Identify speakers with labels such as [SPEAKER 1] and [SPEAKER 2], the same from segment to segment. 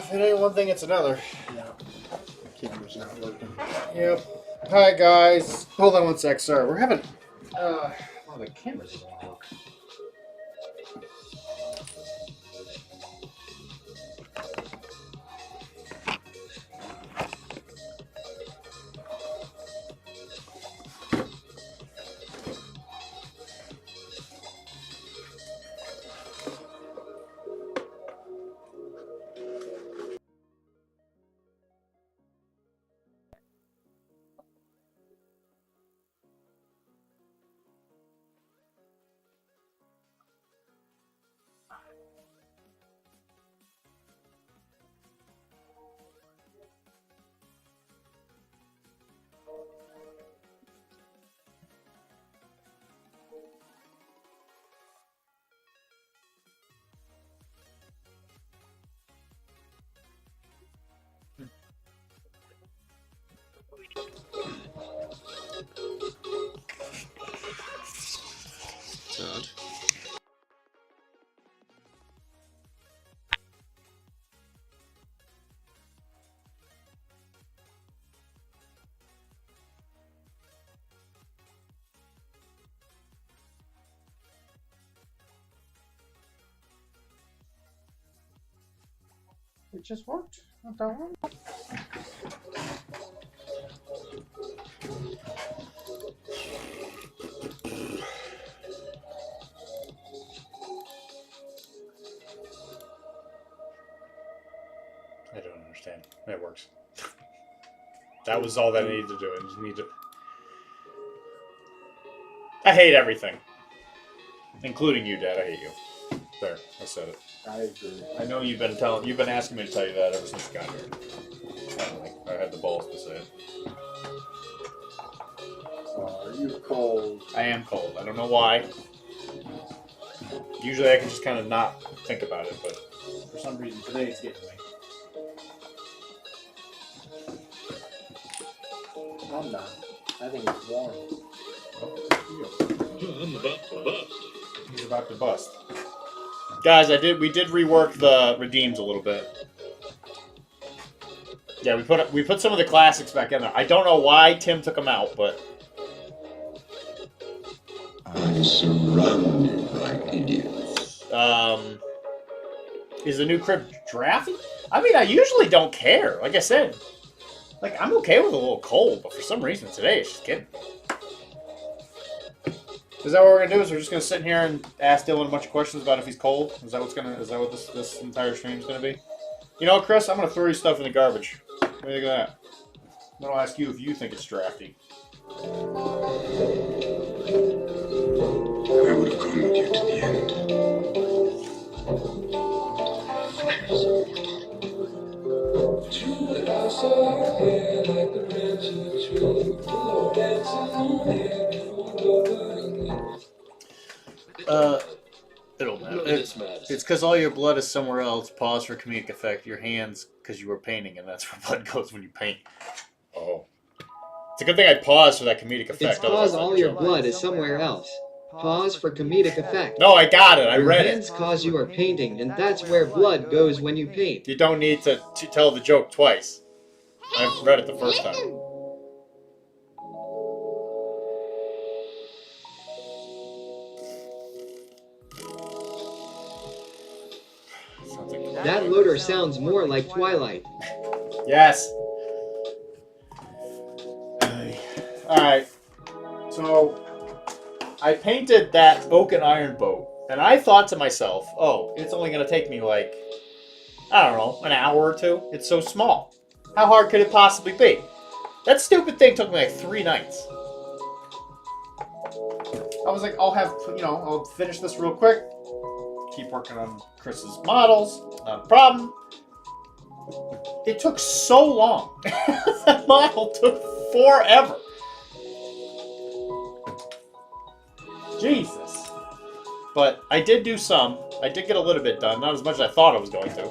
[SPEAKER 1] If it ain't one thing, it's another.
[SPEAKER 2] Yeah. Camera's not working.
[SPEAKER 1] Yep. Hi, guys. Hold on one sec, sir. We're having... Oh, the camera's doesn't work.
[SPEAKER 3] Todd.
[SPEAKER 1] It just worked. Not that long. I don't understand. It works. That was all that I needed to do. I just need to... I hate everything. Including you, Dad. I hate you. There. I said it.
[SPEAKER 2] I agree.
[SPEAKER 1] I know you've been asking me to tell you that ever since you got here. Finally, I had the balls to say it.
[SPEAKER 2] Are you cold?
[SPEAKER 1] I am cold. I don't know why. Usually I can just kind of not think about it, but for some reason today it's getting me.
[SPEAKER 2] I'm not. I think it's warm.
[SPEAKER 3] I'm about to bust.
[SPEAKER 1] He's about to bust. Guys, we did rework the redeems a little bit. Yeah, we put some of the classics back in there. I don't know why Tim took them out, but
[SPEAKER 4] I'm surrounded by idiots.
[SPEAKER 1] Is the new crib drafty? I mean, I usually don't care. Like I said, like I'm okay with a little cold, but for some reason today it's just getting me. Is that what we're gonna do? Is we're just gonna sit in here and ask Dylan a bunch of questions about if he's cold? Is that what this entire stream's gonna be? You know, Chris, I'm gonna throw your stuff in the garbage. What do you think of that? I'm gonna ask you if you think it's drafty.
[SPEAKER 4] I would have gone with you to the end.
[SPEAKER 1] It'll matter.
[SPEAKER 3] No, this matters.
[SPEAKER 1] It's because all your blood is somewhere else. Pause for comedic effect. Your hands, because you were painting, and that's where blood goes when you paint. Oh. It's a good thing I paused for that comedic effect.
[SPEAKER 5] It's cause all your blood is somewhere else. Pause for comedic effect.
[SPEAKER 1] No, I got it. I
[SPEAKER 5] Your
[SPEAKER 1] read
[SPEAKER 5] hands
[SPEAKER 1] it.
[SPEAKER 5] cause you are painting, and that's where blood goes when you paint.
[SPEAKER 1] You don't need to tell the joke twice. I've read it the first time.
[SPEAKER 5] That loader sounds more like Twilight.
[SPEAKER 1] Yes. Alright. So, I painted that oak and iron boat, and I thought to myself, oh, it's only going to take me like, I don't know, an hour or two. It's so small. How hard could it possibly be? That stupid thing took me like 3 nights. I was like, I'll finish this real quick. Keep working on Chris's models. Not a problem. It took so long. That model took forever. Jesus. But I did do some. I did get a little bit done. Not as much as I thought I was going to.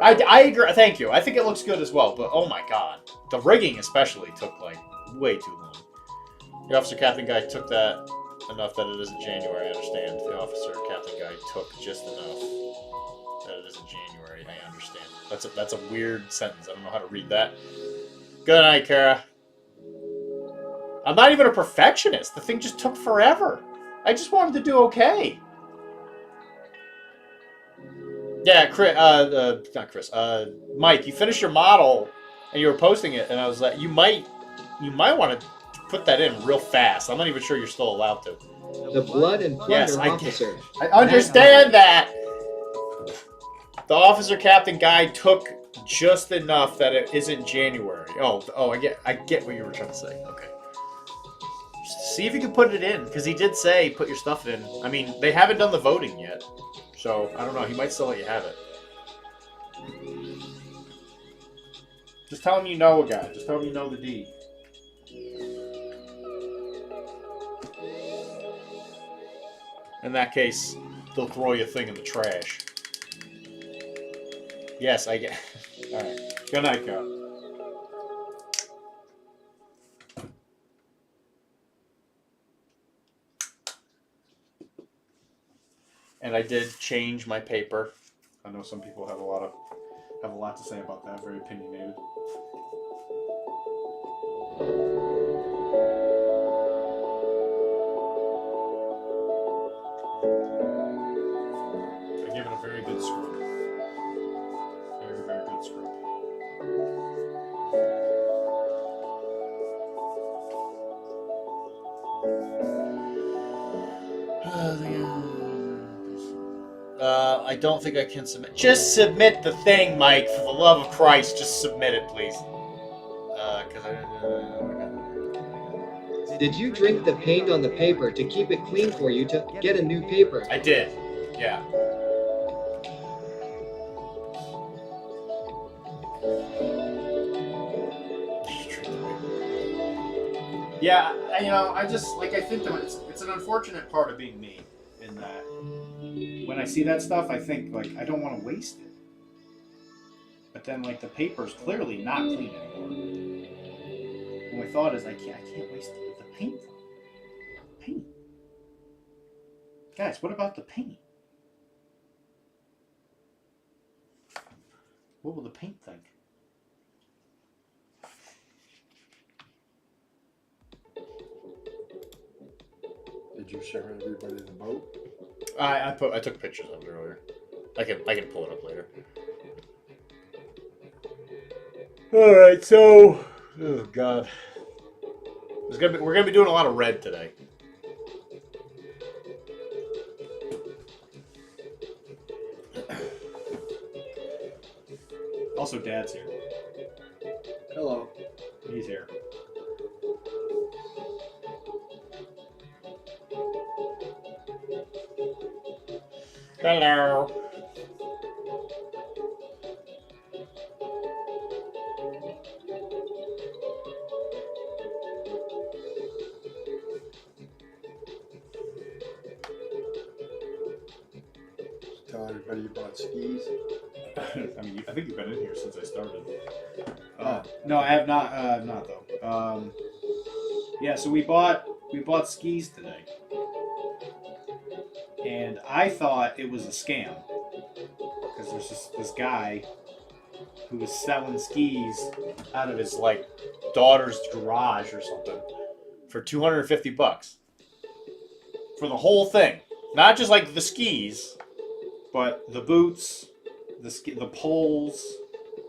[SPEAKER 1] I agree. Thank you. I think it looks good as well. But oh my god. The rigging especially took like way too long. The officer captain guy took that enough that it isn't January. I understand. The officer captain guy took just enough that it isn't January. I understand. That's a weird sentence. I don't know how to read that. Good night, Kara. I'm not even a perfectionist. The thing just took forever. I just wanted to do okay. Yeah, Chris, not Chris. Mike, you finished your model and you were posting it, and I was like, you might want to put that in real fast. I'm not even sure you're still allowed to.
[SPEAKER 5] The blood and plunder
[SPEAKER 1] Yes,
[SPEAKER 5] officer.
[SPEAKER 1] I understand that. The officer captain guy took just enough that it isn't January. Oh, I get what you were trying to say. Okay. Just see if you can put it in, because he did say put your stuff in. I mean, they haven't done the voting yet, so I don't know. He might still let you have it. Just tell him you know a guy. Just tell him you know the D. In that case, they'll throw your thing in the trash. Yes, I get. All right. Good night, Kyle. And I did change my paper. I know some people have a lot to say about that. Very opinionated. I gave it a very good scrub. Very, very good scrub. I don't think I can submit. Just submit the thing, Mike. For the love of Christ, just submit it, please.
[SPEAKER 5] Did you drink the paint on the paper to keep it clean for you to get a new paper?
[SPEAKER 1] I did. Yeah. Yeah, I just, like, I think that it's an unfortunate part of being me, in that when I see that stuff, I think, like, I don't want to waste it. But then, like, the paper's clearly not clean anymore. And my thought is, I can't waste the paint. Paint. Guys, what about the paint? What will the paint think?
[SPEAKER 2] Did you share everybody the boat?
[SPEAKER 1] I took pictures of it earlier. I can pull it up later. All right, so oh god, we're gonna be doing a lot of red today. Also, Dad's here.
[SPEAKER 2] Hello.
[SPEAKER 1] He's here. Hello.
[SPEAKER 2] bought skis?
[SPEAKER 1] I mean, I think you've been in here since I started.
[SPEAKER 2] Oh.
[SPEAKER 1] No, I have not. Not though. Yeah, so we bought skis today, and I thought it was a scam because there's this guy who was selling skis out of his like daughter's garage or something for $250 for the whole thing, not just like the skis, but the boots, the poles,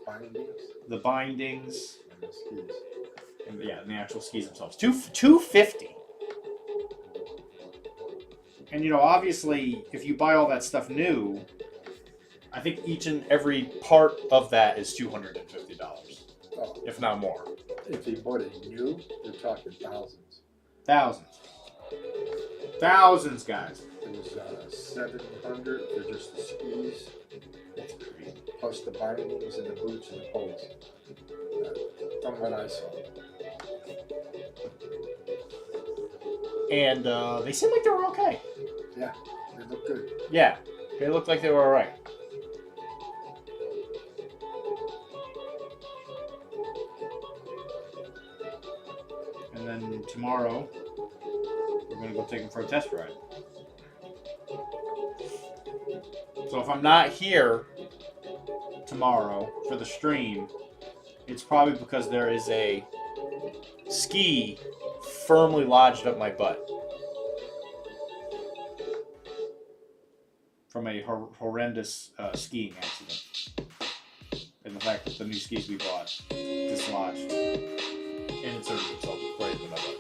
[SPEAKER 2] Bindings
[SPEAKER 1] the bindings,
[SPEAKER 2] and the skis.
[SPEAKER 1] and yeah, and the actual skis themselves. $250. And you know, obviously, if you buy all that stuff new, I think each and every part of that is $250,
[SPEAKER 2] Oh,
[SPEAKER 1] if not more.
[SPEAKER 2] if he bought it new, you're talking thousands.
[SPEAKER 1] Thousands, guys.
[SPEAKER 2] It was $700 for just the skis,
[SPEAKER 1] That's crazy.
[SPEAKER 2] plus the bindings and the boots and the poles. From what I saw.
[SPEAKER 1] And they seemed like they were okay.
[SPEAKER 2] Yeah, they look good.
[SPEAKER 1] Yeah, they looked like they were all right. And then tomorrow, we're going to go take them for a test ride. So if I'm not here tomorrow for the stream, it's probably because there is a ski firmly lodged up my butt from a horrendous skiing accident. And the fact that the new skis we bought dislodged and inserted itself right into my butt.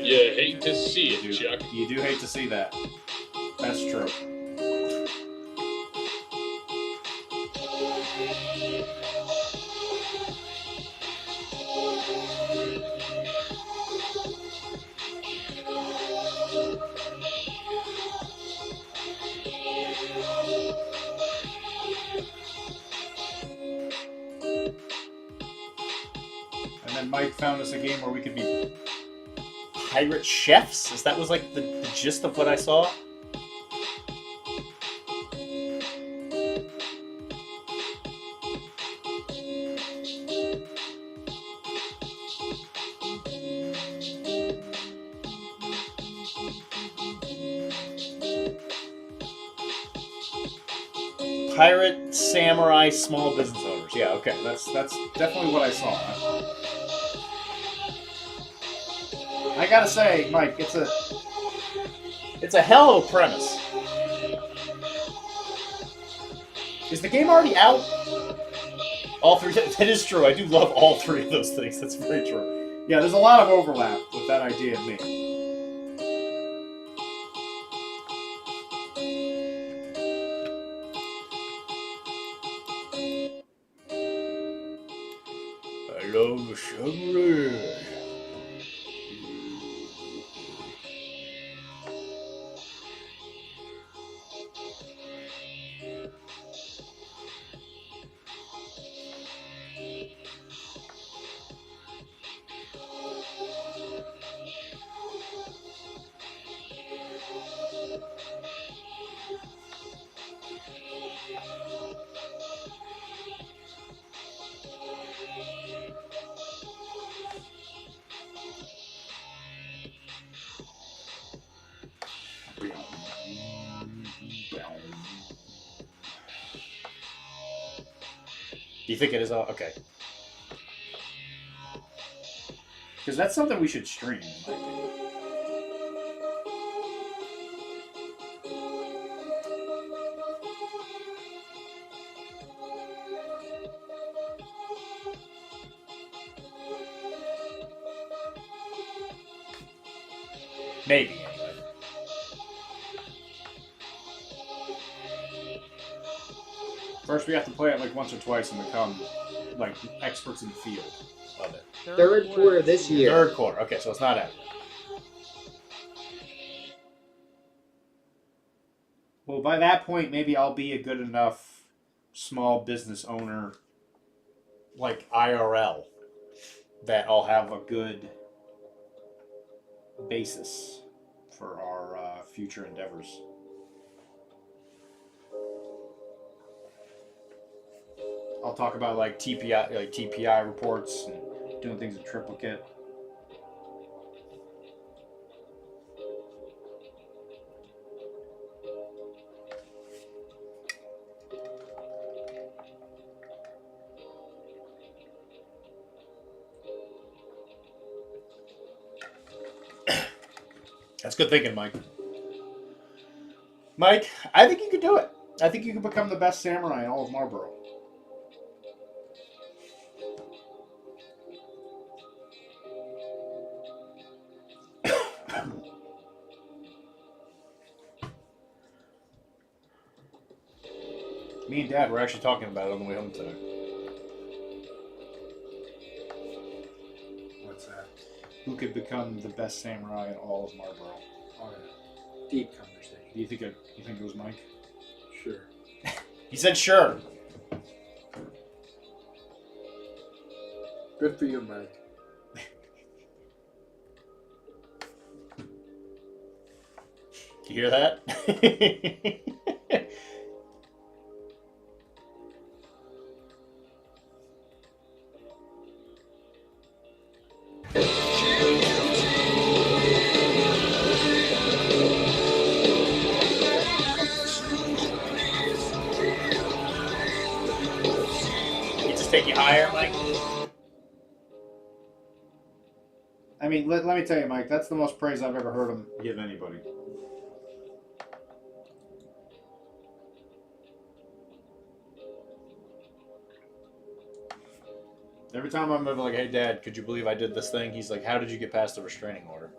[SPEAKER 3] You hate to see it, Chuck.
[SPEAKER 1] You do hate to see that. That's true. And then Mike found us a game where we could be pirate chefs? That was like the gist of what I saw? Pirate, samurai, small business owners. Yeah, okay, that's definitely what I saw. I gotta say, Mike, it's a hell of a premise. Is the game already out? All three? That is true. I do love all three of those things. That's very true. Yeah, there's a lot of overlap with that idea and me. I love samurai. Do you think it is all okay? Because that's something we should stream, in my opinion. Maybe, anyway. First, we have to play it like once or twice and become like experts in the field of it.
[SPEAKER 5] Third quarter this year.
[SPEAKER 1] Third quarter. Okay, so it's not out. Well, by that point, maybe I'll be a good enough small business owner, like IRL, that I'll have a good basis for our future endeavors. I'll talk about like TPI reports and doing things in triplicate. That's good thinking, Mike. Mike, I think you could do it. I think you could become the best samurai in all of Marlborough. Me and Dad were actually talking about it on the way home today.
[SPEAKER 2] What's that?
[SPEAKER 1] Who could become the best samurai in all of Marlborough?
[SPEAKER 2] Oh, yeah. Deep conversation.
[SPEAKER 1] Do you think it was Mike?
[SPEAKER 2] Sure.
[SPEAKER 1] He said sure.
[SPEAKER 2] Good for you, Mike.
[SPEAKER 1] You hear that? Take you higher, Mike? I mean, let me tell you, Mike, that's the most praise I've ever heard him give anybody. Every time I'm ever like, hey, Dad, could you believe I did this thing? He's like, how did you get past the restraining order?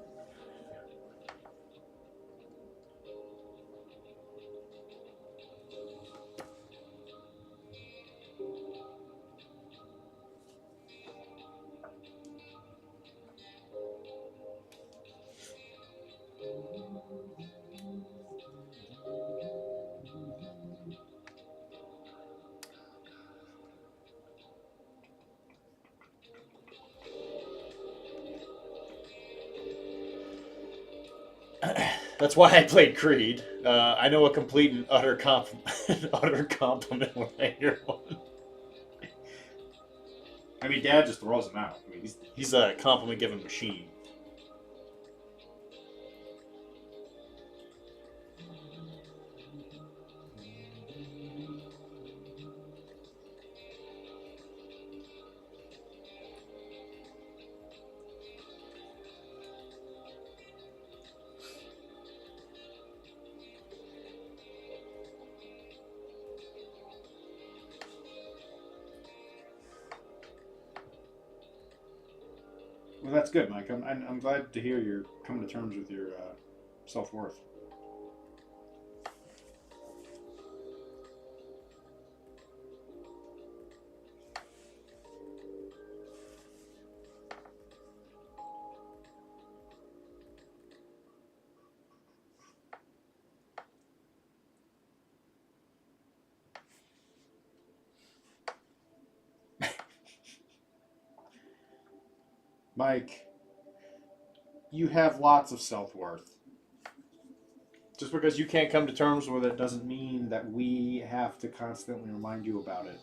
[SPEAKER 1] That's why I played Creed. I know a complete and utter compliment when I hear one. I mean, Dad just throws them out. I mean, he's a compliment-giving machine. Well, that's good, Mike. I'm glad to hear you're coming to terms with your self-worth. Mike, you have lots of self-worth. Just because you can't come to terms with it doesn't mean that we have to constantly remind you about it.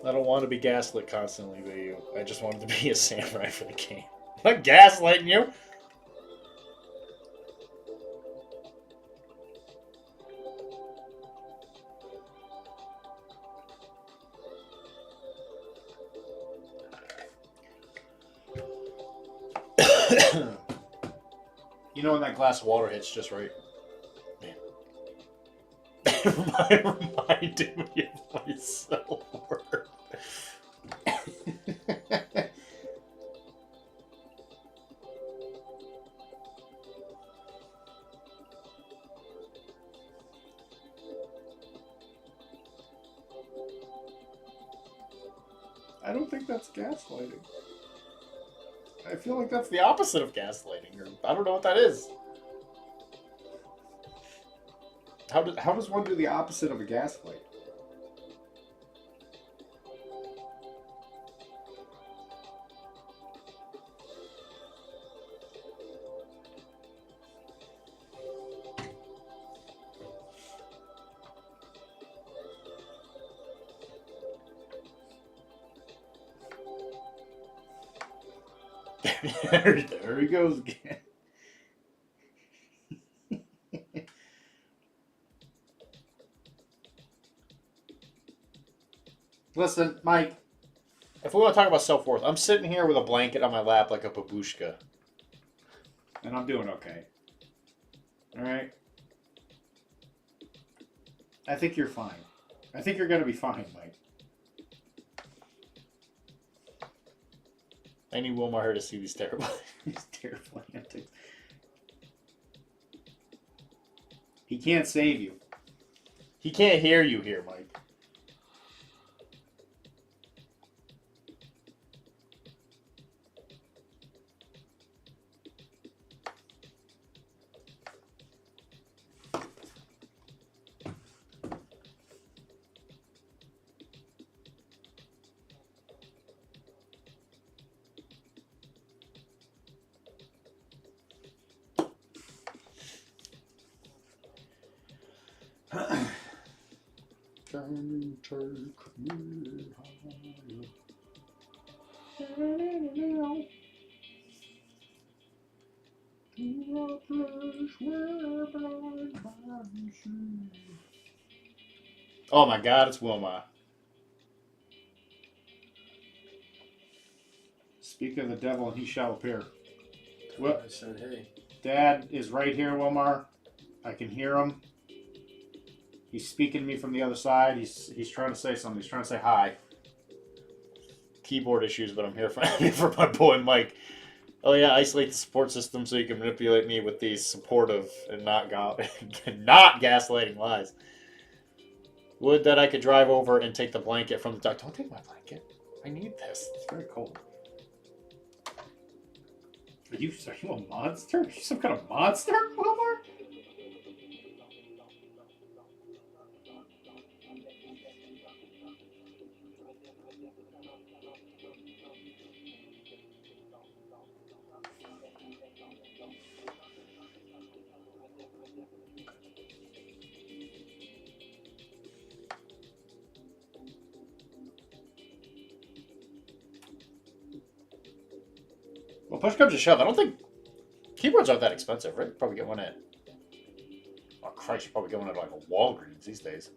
[SPEAKER 1] I don't want to be gaslit constantly by you. I just wanted to be a samurai for the game. I'm not gaslighting you. You know when that glass of water hits just right? Man. Reminded me of myself. I don't think that's gaslighting. I feel like that's the opposite of gaslighting, or I don't know what that is. How does one do the opposite of a gaslight? There he goes again. Listen, Mike, if we want to talk about self-worth, I'm sitting here with a blanket on my lap like a babushka. And I'm doing okay. Alright? I think you're fine. I think you're going to be fine, Mike. I need Wilmar here to see these terrible antics. He can't save you. He can't hear you here, Mike. Can you take me higher? To a place where I can see. Oh my God, it's Wilma. Speak of the devil and he shall appear. Well,
[SPEAKER 2] I said, hey.
[SPEAKER 1] Dad is right here, Wilmar. I can hear him. He's speaking to me from the other side. He's trying to say something. He's trying to say hi. Keyboard issues, but I'm here for, for my boy Mike. Oh yeah, isolate the support system so you can manipulate me with these supportive and not gaslighting lies. Would that I could drive over and take the blanket from the duck. Don't take my blanket. I need this. It's very cold. Are you a monster? Are you some kind of monster, Wilmar? Well, push comes to shove. I don't think keyboards aren't that expensive, right? Probably get one at. Oh Christ, you probably get one at like a Walgreens these days.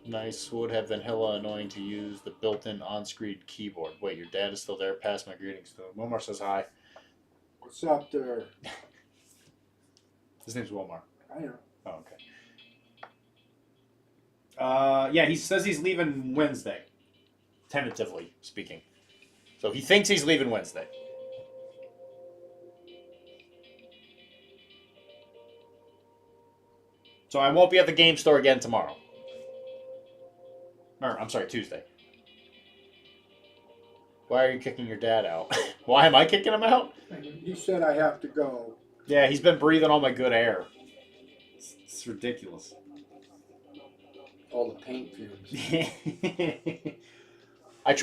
[SPEAKER 1] Nice. Would have been hella annoying to use the built-in on-screen keyboard. Wait, your dad is still there? Pass my greetings to him. Wilmar says hi.
[SPEAKER 2] What's up there?
[SPEAKER 1] His name's Wilmar.
[SPEAKER 2] I know.
[SPEAKER 1] Oh, okay. Yeah, he says he's leaving Wednesday. Tentatively speaking. So he thinks he's leaving Wednesday. So I won't be at the game store again tomorrow. Or, I'm sorry, Tuesday. Why are you kicking your dad out? Why am I kicking him out?
[SPEAKER 2] You said I have to go.
[SPEAKER 1] Yeah, he's been breathing all my good air. It's ridiculous.
[SPEAKER 2] All the paint fumes.
[SPEAKER 1] I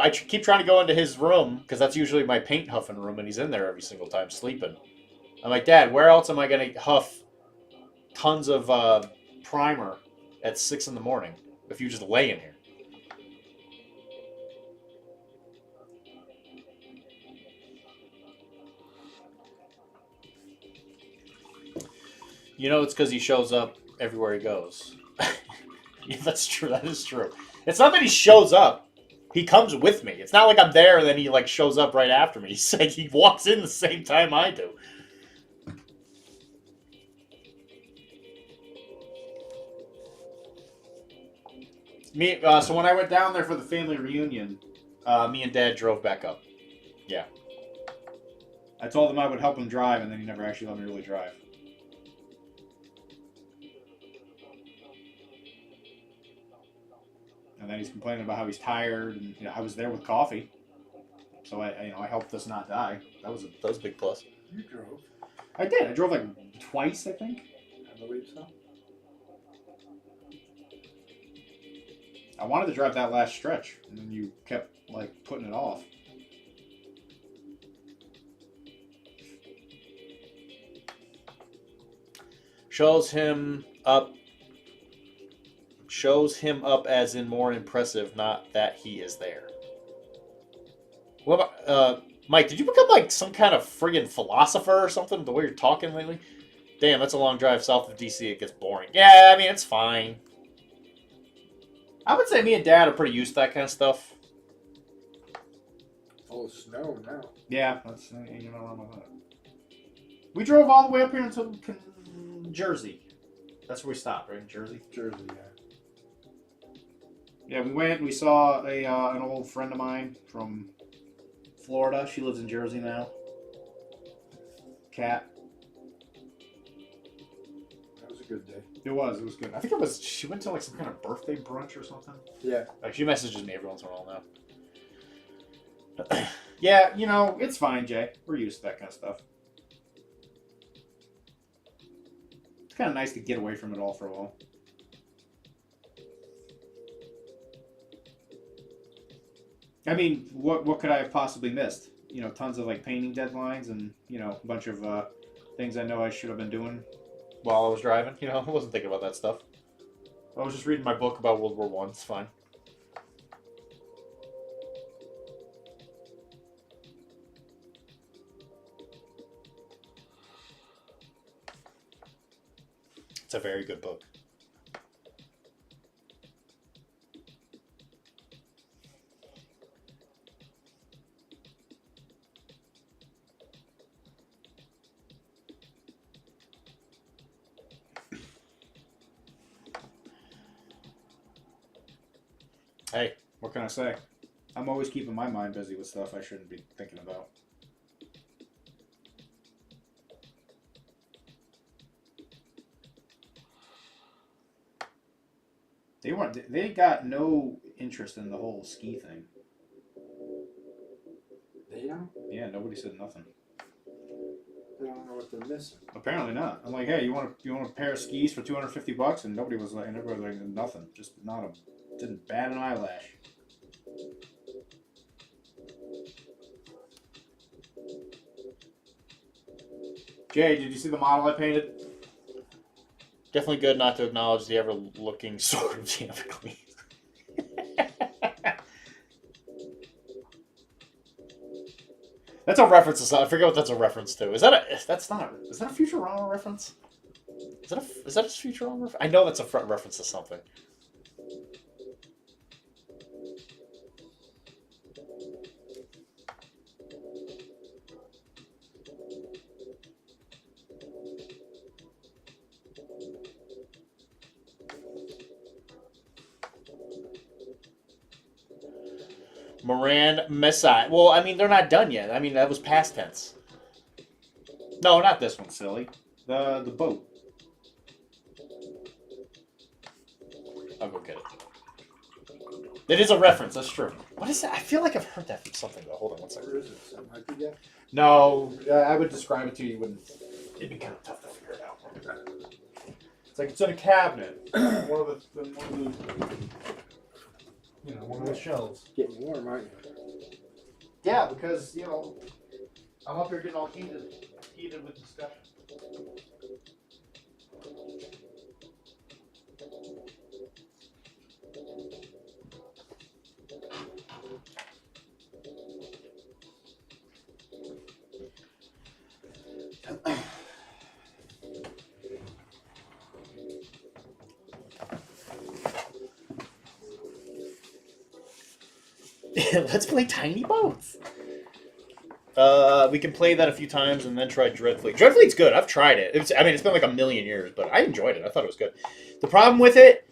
[SPEAKER 1] keep trying to go into his room, because that's usually my paint huffing room, and he's in there every single time sleeping. I'm like, Dad, where else am I going to huff tons of primer at 6 in the morning if you just lay in here? You know, it's because he shows up everywhere he goes. Yeah, that's true. That is true. It's not that he shows up. He comes with me. It's not like I'm there and then he like shows up right after me. He's like he walks in the same time I do. So when I went down there for the family reunion, me and Dad drove back up. Yeah. I told him I would help him drive, and then he never actually let me really drive. And then he's complaining about how he's tired, and I was there with coffee, so I helped us not die. That was a big plus.
[SPEAKER 2] You drove.
[SPEAKER 1] I did. I drove like twice, I think.
[SPEAKER 2] I believe so.
[SPEAKER 1] I wanted to drive that last stretch, and then you kept like putting it off. Shows him up as in more impressive, not that he is there. What about, Mike, did you become like some kind of friggin' philosopher or something the way you're talking lately? Damn, that's a long drive south of DC. It gets boring. Yeah, I mean, it's fine. I would say me and Dad are pretty used to that kind of stuff.
[SPEAKER 2] Full of snow now.
[SPEAKER 1] Yeah, that's you know wrong with that. We drove all the way up here until Jersey. That's where we stopped, right? In Jersey.
[SPEAKER 2] Jersey, yeah.
[SPEAKER 1] Yeah, we went. We saw an old friend of mine from Florida. She lives in Jersey now. Kat.
[SPEAKER 2] That was a good day.
[SPEAKER 1] It was good. I think it was. She went to like some kind of birthday brunch or something.
[SPEAKER 2] Yeah.
[SPEAKER 1] Like she messages me every once in a while now. Yeah, you know, it's fine, Jay. We're used to that kind of stuff. It's kind of nice to get away from it all for a while. I mean, what could I have possibly missed? You know, tons of like painting deadlines and, you know, a bunch of things I know I should have been doing while I was driving. You know, I wasn't thinking about that stuff. I was just reading my book about World War I. It's fine. It's a very good book. Hey, what can I say? I'm always keeping my mind busy with stuff I shouldn't be thinking about. They got no interest in the whole ski thing.
[SPEAKER 2] They don't?
[SPEAKER 1] Yeah, nobody said nothing.
[SPEAKER 2] They don't know what they're missing.
[SPEAKER 1] Apparently not. I'm like, hey, you want a pair of skis for $250? And nobody was like, nothing. Just not a, didn't bat an eyelash. Jay, did you see the model I painted? Definitely good not to acknowledge the ever-looking sort of Jamicles. That's a reference to something. I forget what that's a reference to. Is that a Futurama reference? Is that a Futurama reference? I know that's a reference to something. Moran Messiah. Well, I mean, they're not done yet. I mean, that was past tense. No, not this one, silly. The boat. I'll go get it. It is a reference, that's true. What is that? I feel like I've heard that from something, though. Hold on one second.
[SPEAKER 2] Where is it? Something like that?
[SPEAKER 1] No, I would describe it to you. It'd be kind of tough to figure it out. It's like it's in a cabinet. one of the shelves.
[SPEAKER 2] Getting warm, aren't you?
[SPEAKER 1] Yeah, because, I'm up here getting all heated with discussion. Let's play Tiny Boats. We can play that a few times and then try Dreadfleet. Dreadfleet's good. I've tried it. It's been like a million years, but I enjoyed it. I thought it was good. The problem with it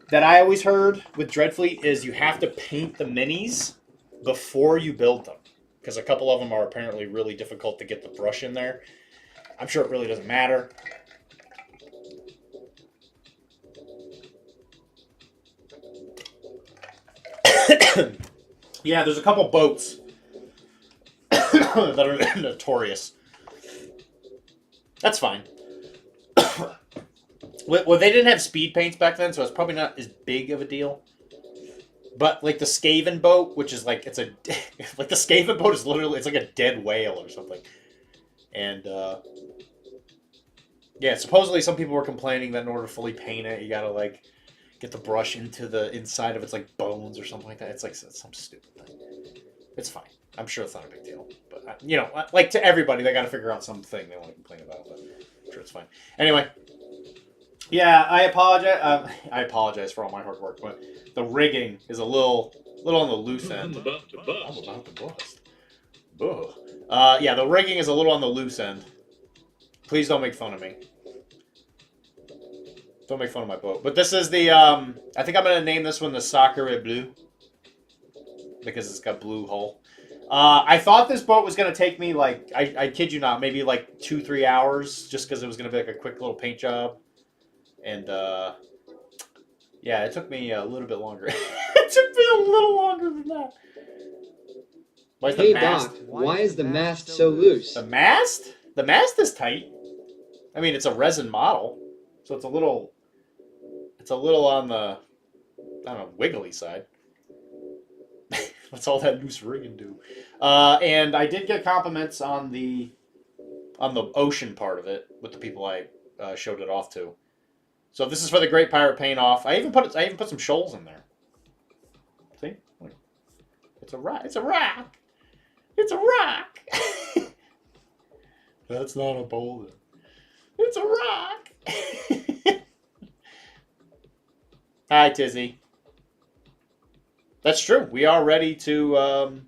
[SPEAKER 1] that I always heard with Dreadfleet is you have to paint the minis before you build them. Because a couple of them are apparently really difficult to get the brush in there. I'm sure it really doesn't matter. Yeah, there's a couple boats that are notorious. That's fine. Well, they didn't have speed paints back then, so it's probably not as big of a deal. But like the Skaven boat, which is like the Skaven boat is literally it's like a dead whale or something. And yeah, supposedly some people were complaining that in order to fully paint it, you gotta like get the brush into the inside of its like bones or something like that. It's like some stupid thing. It's fine. I'm sure it's not a big deal. But you know, like to everybody, they gotta figure out something they want to complain about. But I'm sure it's fine. Anyway. Yeah, I apologize. I apologize for all my hard work, but the rigging is a little on the loose end.
[SPEAKER 3] I'm about to bust.
[SPEAKER 1] I'm about to bust. Ugh. Yeah, the rigging is a little on the loose end. Please don't make fun of me. Don't make fun of my boat. But this is the, I think I'm going to name this one the Sacre Bleu. Because it's got blue hull. I thought this boat was going to take me, like, I kid you not, maybe like 2-3 hours. Just because it was going to be like a quick little paint job. And, yeah, it took me a little bit longer. It took me a little longer than that. Why is the
[SPEAKER 5] Hey
[SPEAKER 1] mast?
[SPEAKER 5] Doc, why is the mast so loose?
[SPEAKER 1] The mast? The mast is tight. I mean, it's a resin model, so it's a little on the, I don't know, wiggly side. What's all that loose rigging do? And I did get compliments on the ocean part of it with the people I showed it off to. So this is for the Great Pirate Paint Off. I even put some shoals in there. See? It's a rock. It's a rock. It's a rock. That's not a boulder. It's a rock. Hi, Tizzy. That's true. We are ready to.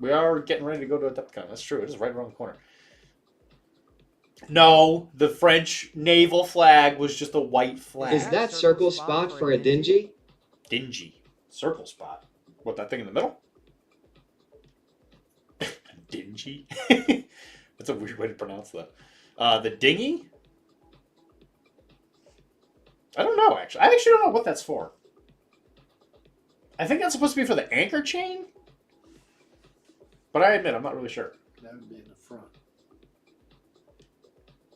[SPEAKER 1] We are getting ready to go to a Adepticon. That's true. It is right around the corner. No, the French naval flag was just a white flag.
[SPEAKER 5] Is that circle spot for a dingy?
[SPEAKER 1] Dingy. Circle spot. What, that thing in the middle? Dingy? That's a weird way to pronounce that. The dinghy? I don't know, actually. I actually don't know what that's for. I think that's supposed to be for the anchor chain? But I admit, I'm not really sure.
[SPEAKER 2] That would be in the front.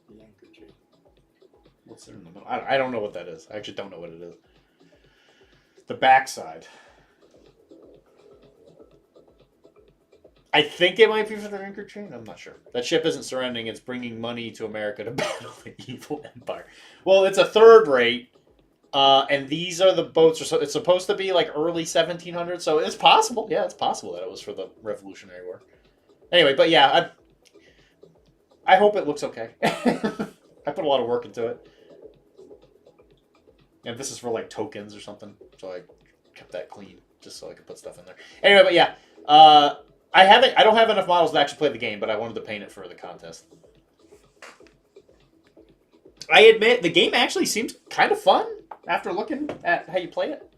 [SPEAKER 2] The anchor chain.
[SPEAKER 1] What's there in the middle? I don't know what that is. I actually don't know what it is. The backside. I think it might be for the anchor chain. I'm not sure. That ship isn't surrendering. It's bringing money to America to battle the evil empire. Well, it's a third rate. And these are the boats. It's supposed to be like early 1700s. So it's possible. Yeah, it's possible that it was for the Revolutionary War. Anyway, but yeah, I hope it looks okay. I put a lot of work into it. And this is for like tokens or something. So I kept that clean just so I could put stuff in there. Anyway, but yeah. I don't have enough models to actually play the game, but I wanted to paint it for the contest. I admit, the game actually seems kind of fun after looking at how you play it.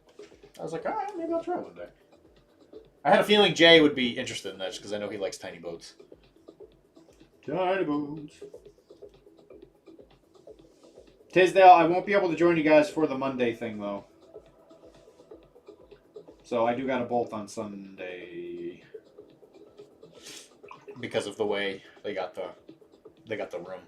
[SPEAKER 1] I was like, all right, maybe I'll try one day. I had a feeling Jay would be interested in that just because I know he likes tiny boats. Tiny boats. Tisdale, I won't be able to join you guys for the Monday thing, though. So I do got a bolt on Sunday. Because of the way they got the room.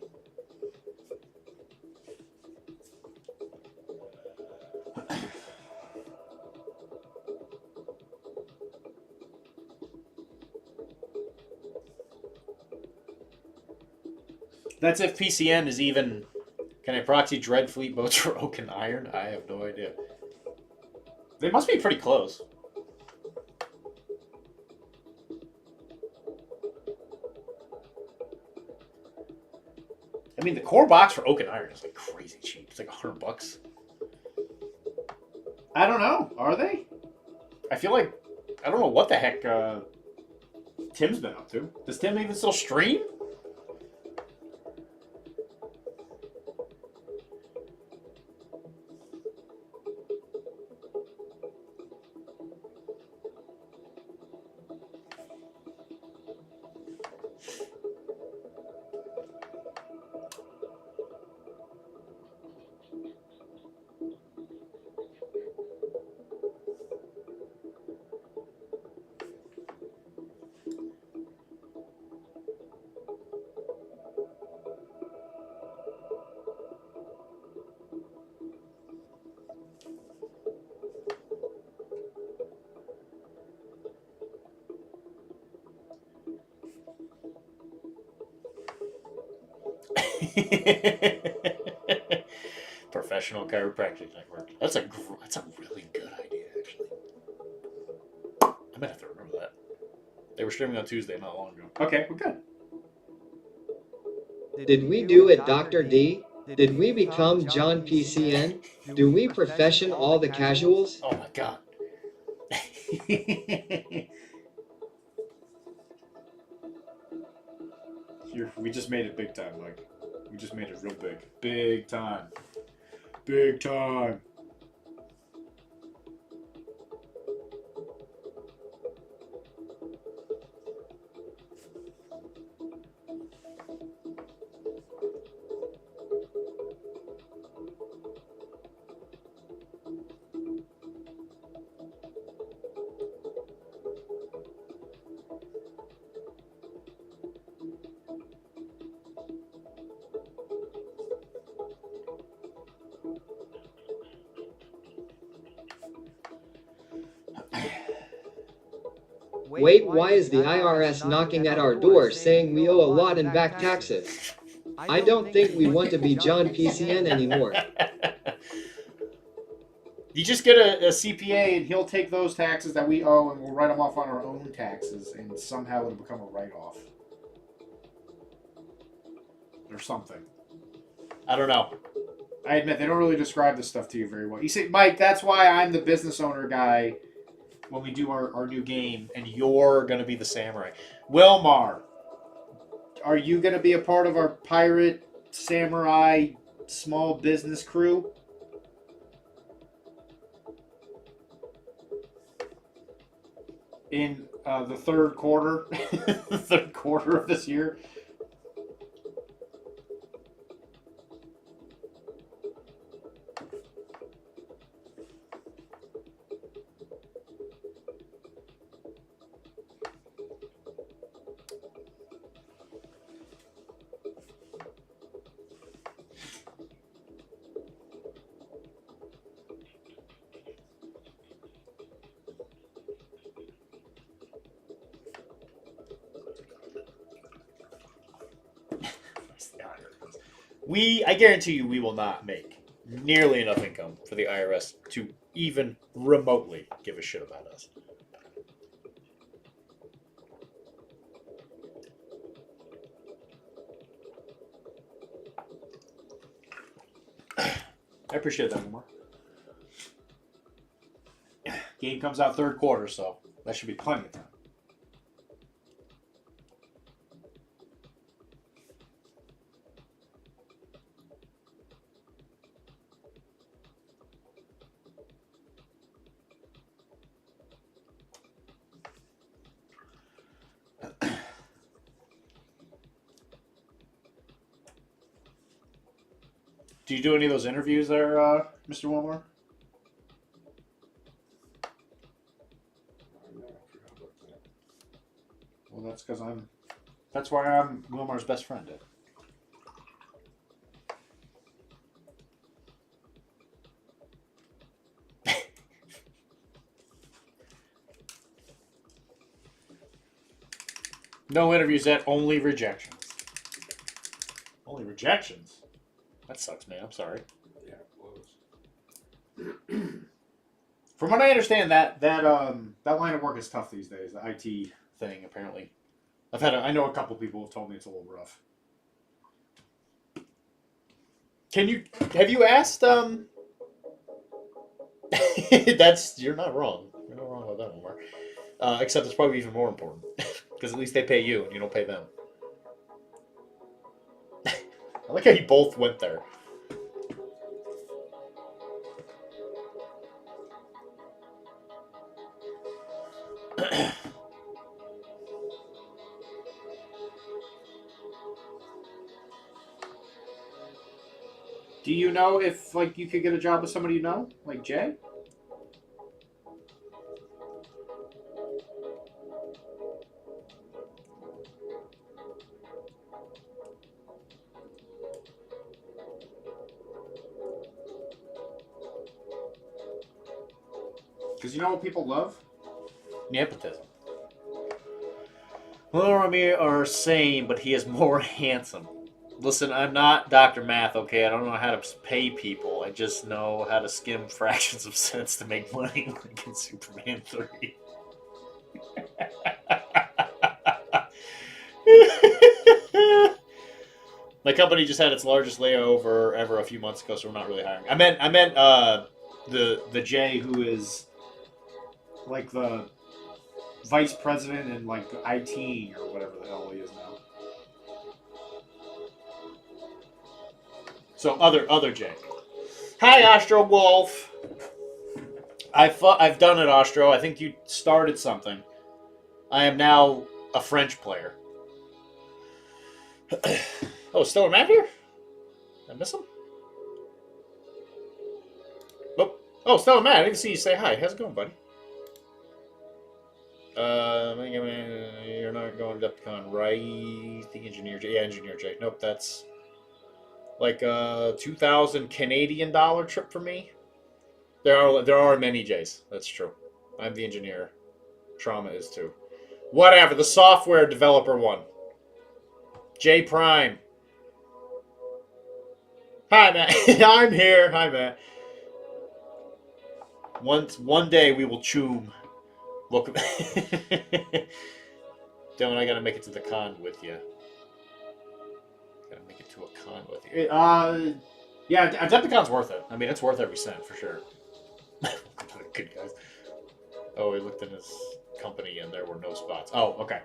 [SPEAKER 1] That's if PCN is even... Can I proxy Dreadfleet boats for Oak and Iron? I have no idea. They must be pretty close. I mean, the core box for Oak and Iron is like crazy cheap. It's like $100. I don't know. Are they? I feel like I don't know what the heck Tim's been up to. Does Tim even still stream? Professional Chiropractic Network. That's a really good idea, actually. I might have to remember that. They were streaming on Tuesday not long ago. Okay, we're good.
[SPEAKER 5] Did we do it, Dr. D? Did we become John PCN? Do we profession all the casuals?
[SPEAKER 1] Oh my god. We just made it big time, Mike. We just made it real big. Big time. Big time.
[SPEAKER 5] Wait, why is the IRS knocking at our door saying we owe a lot in back taxes? I don't think we want to be John PCN anymore.
[SPEAKER 1] You just get a CPA and he'll take those taxes that we owe and we'll write them off on our own taxes and somehow it'll become a write-off. Or something. I don't know. I admit, they don't really describe this stuff to you very well. You see, Mike, that's why I'm the business owner guy when we do our new game, and you're going to be the samurai. Wilmar, are you going to be a part of our pirate, samurai, small business crew? In the third quarter, the third quarter of this year? I guarantee you we will not make nearly enough income for the IRS to even remotely give a shit about us. I appreciate that, Omar. Game comes out third quarter, so that should be plenty of time. Do you do any of those interviews there, Mr. Wilmore? Well, that's because that's why I'm Wilmar's best friend. No interviews yet, only rejections. Only rejections? That sucks, man. I'm sorry.
[SPEAKER 2] Yeah, it was.
[SPEAKER 1] From what I understand, that line of work is tough these days. The IT thing, apparently. I know a couple people have told me it's a little rough. Have you asked you're not wrong. You're not wrong about that, Omar. Except it's probably even more important. Because at least they pay you and you don't pay them. I like how you both went there. Do you know if like you could get a job with somebody you know, like Jay? Because you know what people love? Nepotism. Well, me are same, but he is more handsome. Listen, I'm not Dr. Math, okay? I don't know how to pay people. I just know how to skim fractions of cents to make money like in Superman 3. My company just had its largest layover ever a few months ago, so we're not really hiring. I meant the Jay who is like the vice president in like IT or whatever the hell he is now. So other Jay. Hi, Astro Wolf. I've done it, Astro. I think you started something. I am now a French player. Oh, is Stellar Matt here? Did I miss him? Nope. Oh, Stellar Matt, I didn't see you say hi. How's it going, buddy? You're not going to Depcon, right? The Engineer J. Yeah, Engineer J. Nope, that's like a 2,000 Canadian dollar trip for me. There are many J's. That's true. I'm the engineer. Trauma is too. Whatever. The software developer one. J Prime. Hi, Matt. I'm here. Hi, Matt. One day we will choom. Welcome. Don't I gotta make it to the con with you? Gotta make it to a con with you. Yeah, Adepticon's worth it. I mean, it's worth every cent for sure. Good guys. Oh, he looked in his company and there were no spots. Oh, okay.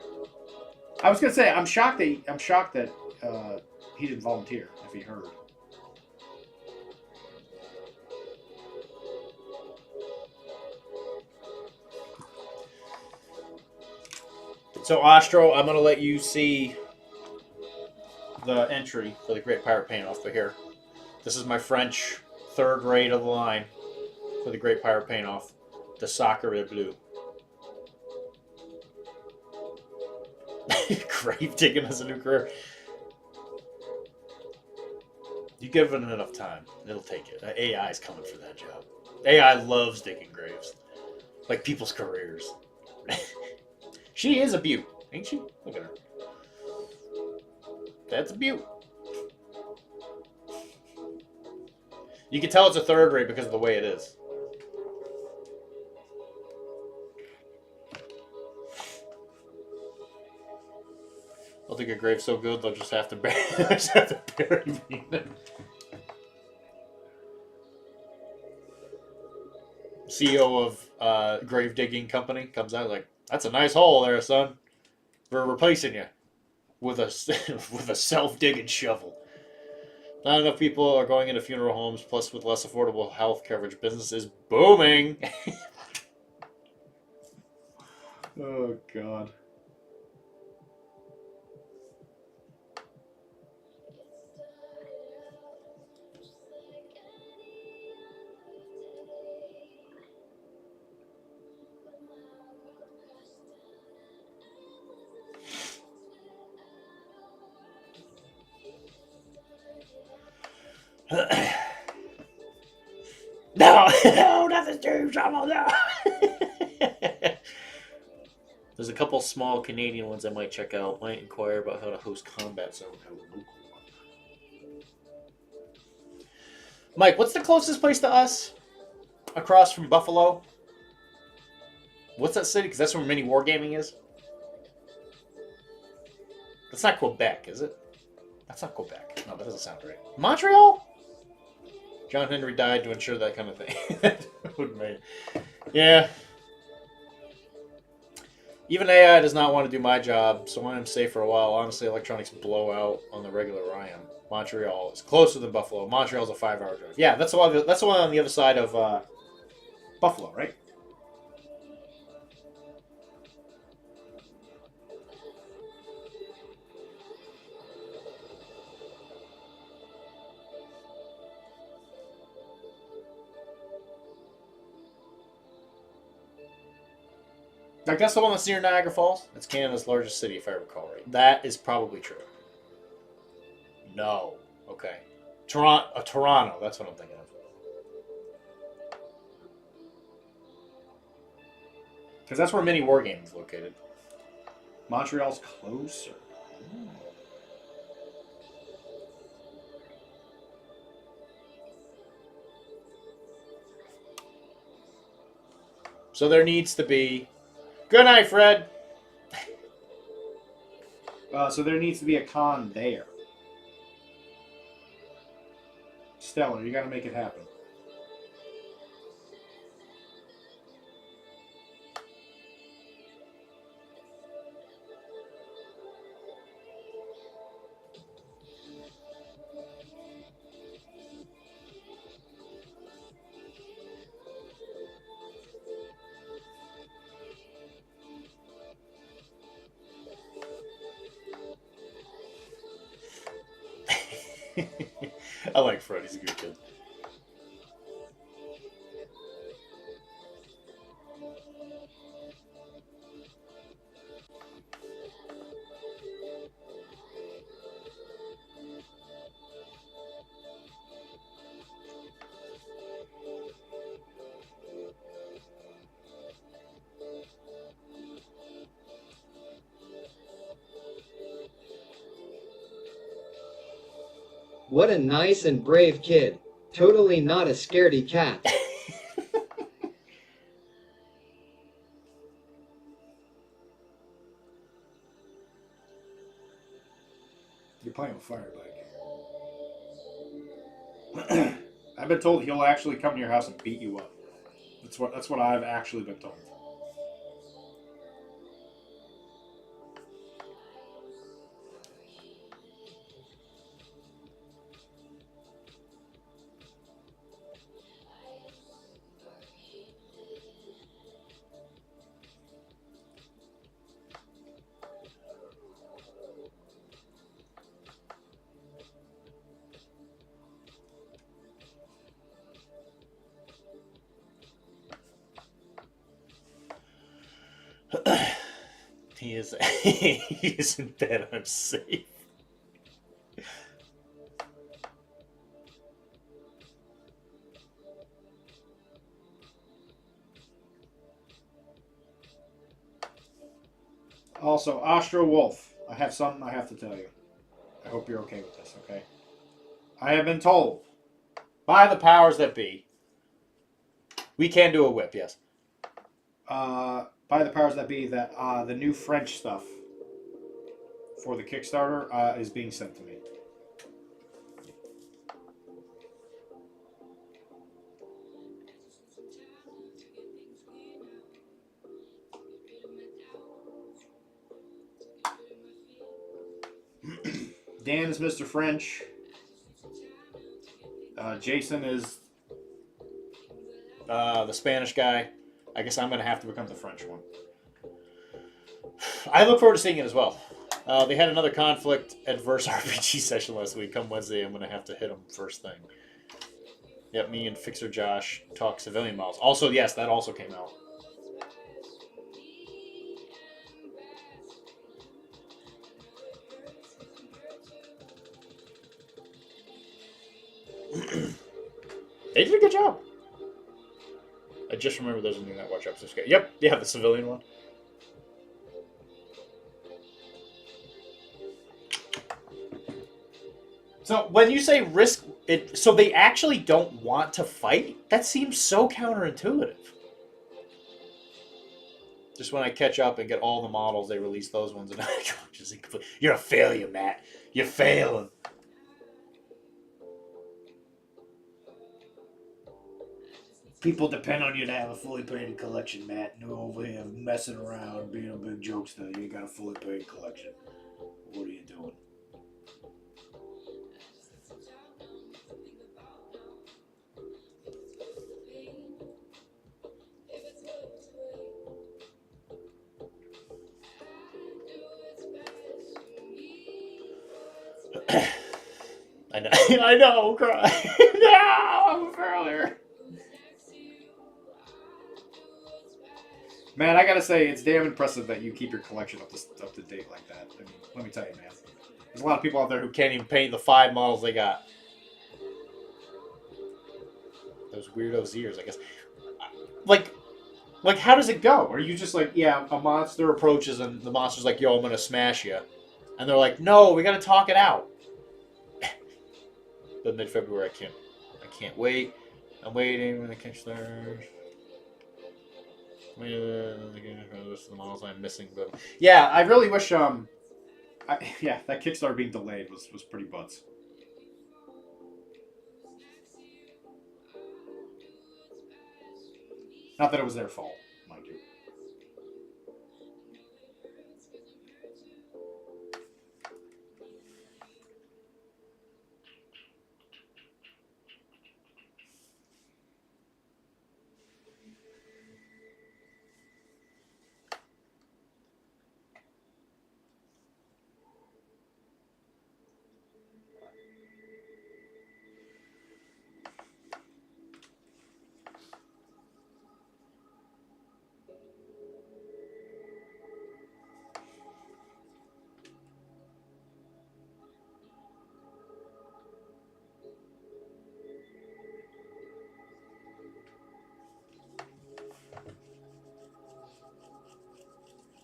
[SPEAKER 1] I was gonna say I'm shocked that he didn't volunteer if he heard. So, Astro, I'm going to let you see the entry for the Great Pirate Paint-Off for here. This is my French third rate of the line for the Great Pirate Paint-Off. The Sacre Bleu. Grave digging as a new career. You give it enough time, it'll take it. AI is coming for that job. AI loves digging graves. Like people's careers. She is a beaut, ain't she? Look at her. That's a beaut. You can tell it's a third rate because of the way it is. I'll dig a grave so good they'll just have to bury, me. CEO of grave digging company comes out like, that's a nice hole there, son. We're replacing you with a with a self-digging shovel. Not enough people are going into funeral homes, plus with less affordable health coverage, business is booming. Oh, God. No, no, not the Doom Shovel, no. There's a couple small Canadian ones I might check out. Might inquire about how to host combat zone. Mike, what's the closest place to us? Across from Buffalo? What's that city? Because that's where mini wargaming is. That's not Quebec, is it? That's not Quebec. No, that doesn't sound right. Montreal? John Henry died to ensure that kind of thing. Yeah. Even AI does not want to do my job, so I'm safe for a while. Honestly, electronics blow out on the regular I am. Montreal is closer than Buffalo. Montreal's a 5-hour drive. Yeah, that's the one. That's the one on the other side of Buffalo, right? Like, that's the one that's near Niagara Falls. It's Canada's largest city, if I recall right. That is probably true. No. Okay. Toronto. That's what I'm thinking of. Because that's where Mini War Game is located. Montreal's closer. So there needs to be... Good night, Fred! So there needs to be a con there. Stellar, you gotta make it happen. I like Fred, he's a good kid.
[SPEAKER 5] What a nice and brave kid. Totally not a scaredy cat.
[SPEAKER 1] You're playing with Firebike. I've been told he'll actually come to your house and beat you up. That's what I've actually been told. He is he is in bed. I'm safe. Also, Astro Wolf, I have something I have to tell you. I hope you're okay with this, okay? I have been told by the powers that be, we can do a whip, yes. By the powers that be, that the new French stuff for the Kickstarter is being sent to me. Dan is Mr. French. Jason is the Spanish guy. I guess I'm going to have to become the French one. I look forward to seeing it as well. They had another conflict adverse RPG session last week. Come Wednesday, I'm going to have to hit them first thing. Yep, me and Fixer Josh talk civilian models. Also, yes, that also came out. They did a good job. I just remember there's a new Night Watch episode. Yep, yeah, the civilian one. So when you say risk it, so they actually don't want to fight? That seems so counterintuitive. Just when I catch up and get all the models, they release those ones, and I go, you're a failure, Matt. You're failing.
[SPEAKER 6] People depend on you to have a fully painted collection, Matt. No over here messing around, being a big jokester. You ain't got a fully painted collection. What are you doing?
[SPEAKER 1] I know. I know. Cry. No, I'm earlier. Man, I gotta say, it's damn impressive that you keep your collection up to date like that. I mean, let me tell you, man. There's a lot of people out there who can't even paint the 5 models they got. Those weirdos' ears, I guess. Like, how does it go? Are you just like, yeah, a monster approaches and the monster's like, yo, I'm gonna smash you, and they're like, no, we gotta talk it out. But mid-February, I can't wait. I'm waiting when the catch there. This is the models I'm missing, but yeah, I really wish yeah, that Kickstarter being delayed was pretty butts. Not that it was their fault, mind you.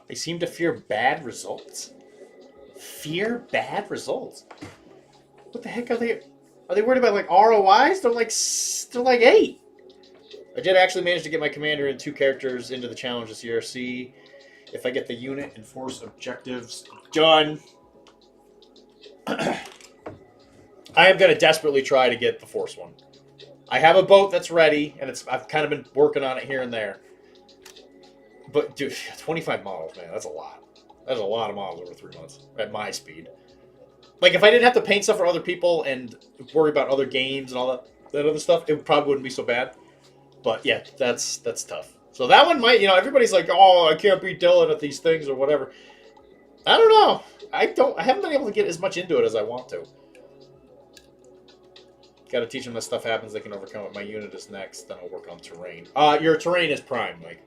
[SPEAKER 1] They seem to fear bad results. Fear bad results. What the heck are they? Are they worried about like ROIs? They're like 8. I did actually manage to get my commander and 2 characters into the challenge this year. See if I get the unit and force objectives done. I am going to desperately try to get the force one. I have a boat that's ready, and I've kind of been working on it here and there. But dude, 25 models, man, that's a lot. That's a lot of models over 3 months at my speed. Like if I didn't have to paint stuff for other people and worry about other games and all that other stuff, it probably wouldn't be so bad. But yeah, that's tough. So that one might, everybody's like, oh, I can't beat Dylan at these things or whatever. I don't know. I haven't been able to get as much into it as I want to. Got to teach them that stuff happens, they can overcome it. My unit is next, then I'll work on terrain. Your terrain is prime, Mike.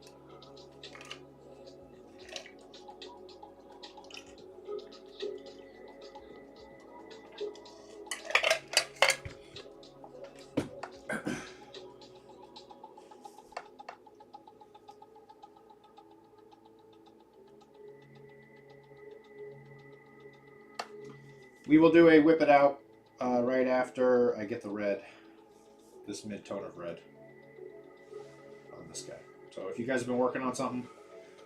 [SPEAKER 1] We will do a whip it out right after I get the red. This mid-tone of red on this guy. So if you guys have been working on something,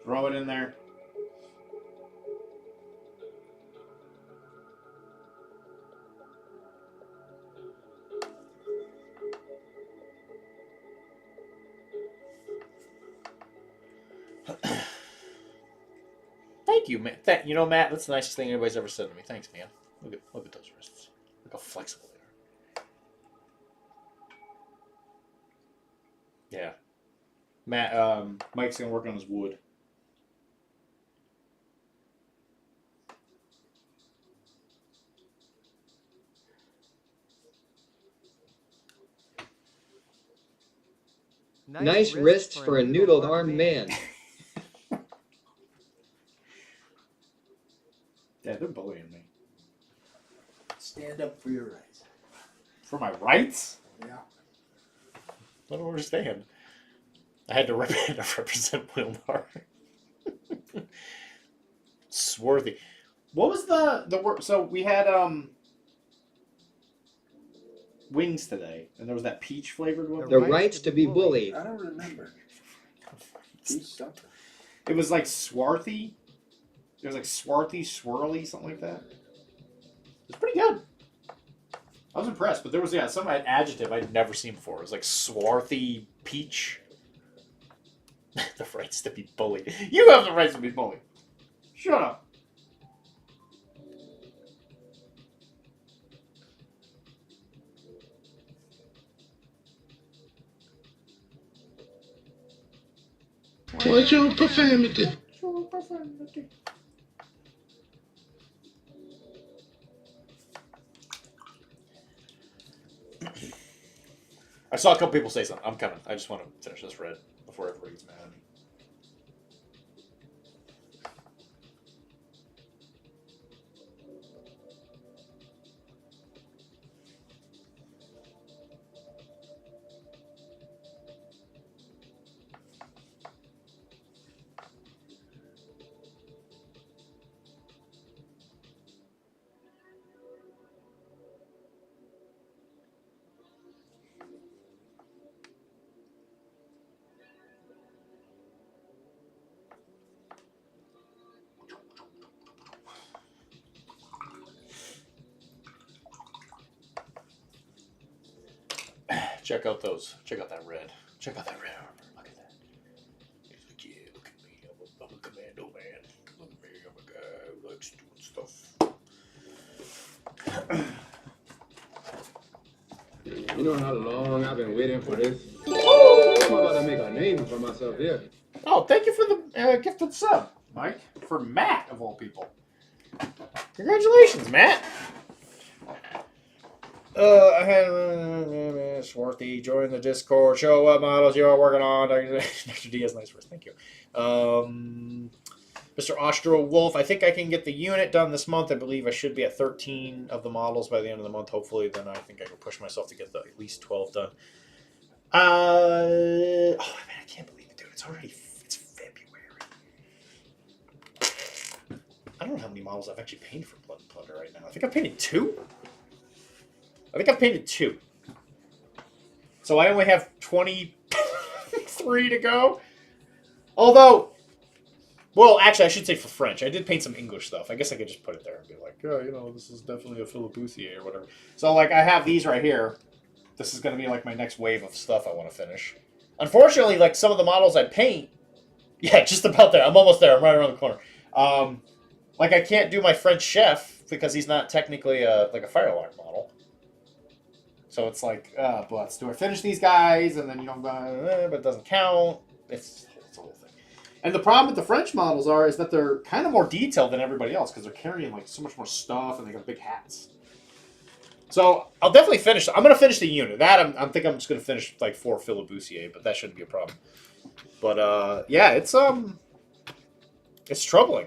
[SPEAKER 1] throw it in there. Thank you, man. Matt, that's the nicest thing anybody's ever said to me. Thanks, man. Look at those wrists. Look how flexible they are. Yeah. Matt, Mike's gonna work on his wood.
[SPEAKER 5] Nice wrists for a noodled armed man.
[SPEAKER 1] Yeah, they're bullying me.
[SPEAKER 2] Stand up for your rights.
[SPEAKER 1] For my rights?
[SPEAKER 2] Yeah.
[SPEAKER 1] I don't understand. I had to represent Wilmar. Swarthy. What was the word? So we had wings today, and there was that peach flavored one.
[SPEAKER 5] The rights to be bullied.
[SPEAKER 2] I don't remember. Peach something.
[SPEAKER 1] It was like swarthy. It was like swarthy, swirly, something like that. It's pretty good. I was impressed, but there was some adjective I'd never seen before. It was like swarthy peach. The rights to be bullied. You have the rights to be bullied. Shut up.
[SPEAKER 3] What's your profanity?
[SPEAKER 1] I saw a couple people say something. I'm coming. I just want to finish this red before everybody gets mad at me. Check out those. Check out that red. Check out that red armor. Look at that. He's like, yeah, look at me. I'm a commando man. Look at me. I'm a guy who likes doing stuff.
[SPEAKER 7] You know how long I've been waiting for this? I'm about to make a name for myself here.
[SPEAKER 1] Oh, thank you for the gifted sub, Mike. For Matt, of all people. Congratulations, Matt. I had Swarthy join the Discord. Show what models you are working on. Dr.D has nice words. Thank you. Mr. Austro Wolf, I think I can get the unit done this month. I believe I should be at 13 of the models by the end of the month. Hopefully, then I think I can push myself to get at least 12 done. Oh man, I can't believe it, dude. It's February. I don't know how many models I've actually painted for Blood and Plunder right now. I think I've painted 2. So I only have 23 to go. Although, well, actually, I should say for French. I did paint some English stuff. I guess I could just put it there and be like, oh, you know, this is definitely a Philiboussier or whatever. So, like, I have these right here. This is going to be, like, my next wave of stuff I want to finish. Unfortunately, like, some of the models I paint... Yeah, just about there. I'm almost there. I'm right around the corner. Like, I can't do my French chef because he's not technically like a Firelock model. So it's like, but do I finish these guys? And then, you know, but it doesn't count. It's a whole thing. And the problem with the French models is that they're kind of more detailed than everybody else because they're carrying, like, so much more stuff and they got big hats. So I'll definitely finish. I'm going to finish the unit. That, I think I'm just going to finish, like, 4 Philiboussier, but that shouldn't be a problem. But, yeah, it's troubling.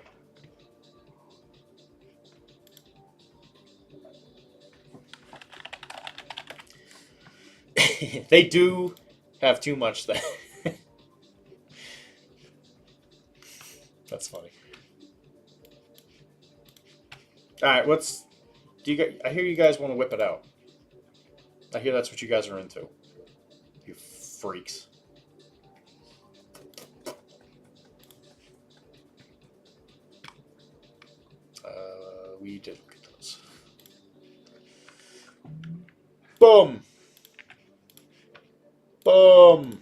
[SPEAKER 1] They do have too much that. That's funny. All right, do you guys? I hear you guys want to whip it out. I hear that's what you guys are into. You freaks. We did look at those. Boom. Boom.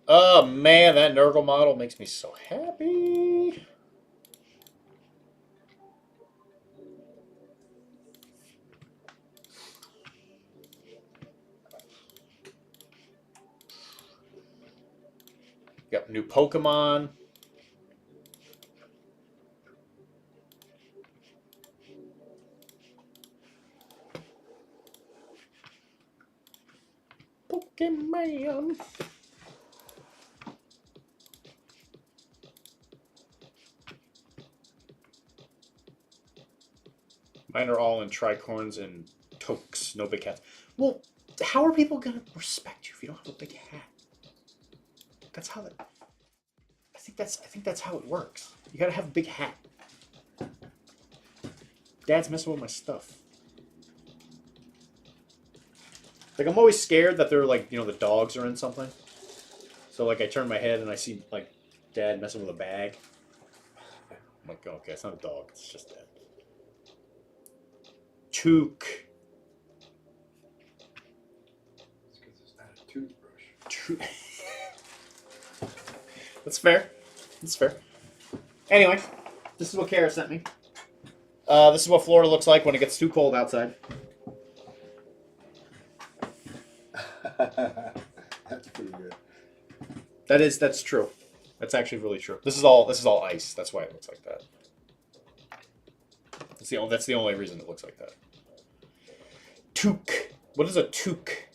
[SPEAKER 1] Oh man, that Nurgle model makes me so happy. Got new Pokemon. Pokemon. Mine are all in tricorns and toques, no big hats. Well, how are people gonna respect you if you don't have a big hat? That's how that. I think that's how it works. You gotta have a big hat. Dad's messing with my stuff. Like, I'm always scared that they're, like, you know, the dogs are in something. So, like, I turn my head and I see, like, Dad messing with a bag. I'm like, okay, it's not a dog. It's just Dad. Toque.
[SPEAKER 2] It's because it's not a toothbrush.
[SPEAKER 1] That's fair. That's fair. Anyway, this is what Kara sent me. This is what Florida looks like when it gets too cold outside.
[SPEAKER 2] That's pretty good.
[SPEAKER 1] That's true. That's actually really true. This is all ice. That's why it looks like that. That's the only reason it looks like that. Toque. What is a toque?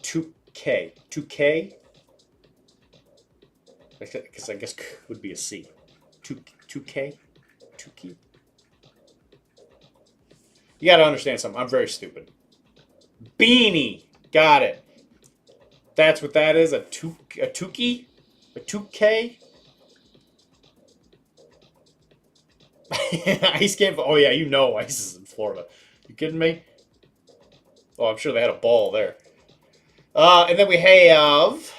[SPEAKER 1] Touquet. Touquet? Because I guess would be a C. Touquet? Touquet? You gotta understand something. I'm very stupid. Beanie. Got it. That's what that is. A touquet? A touquet? Ice game. Oh yeah, you know ice is in Florida. You kidding me? Oh, I'm sure they had a ball there. And then we have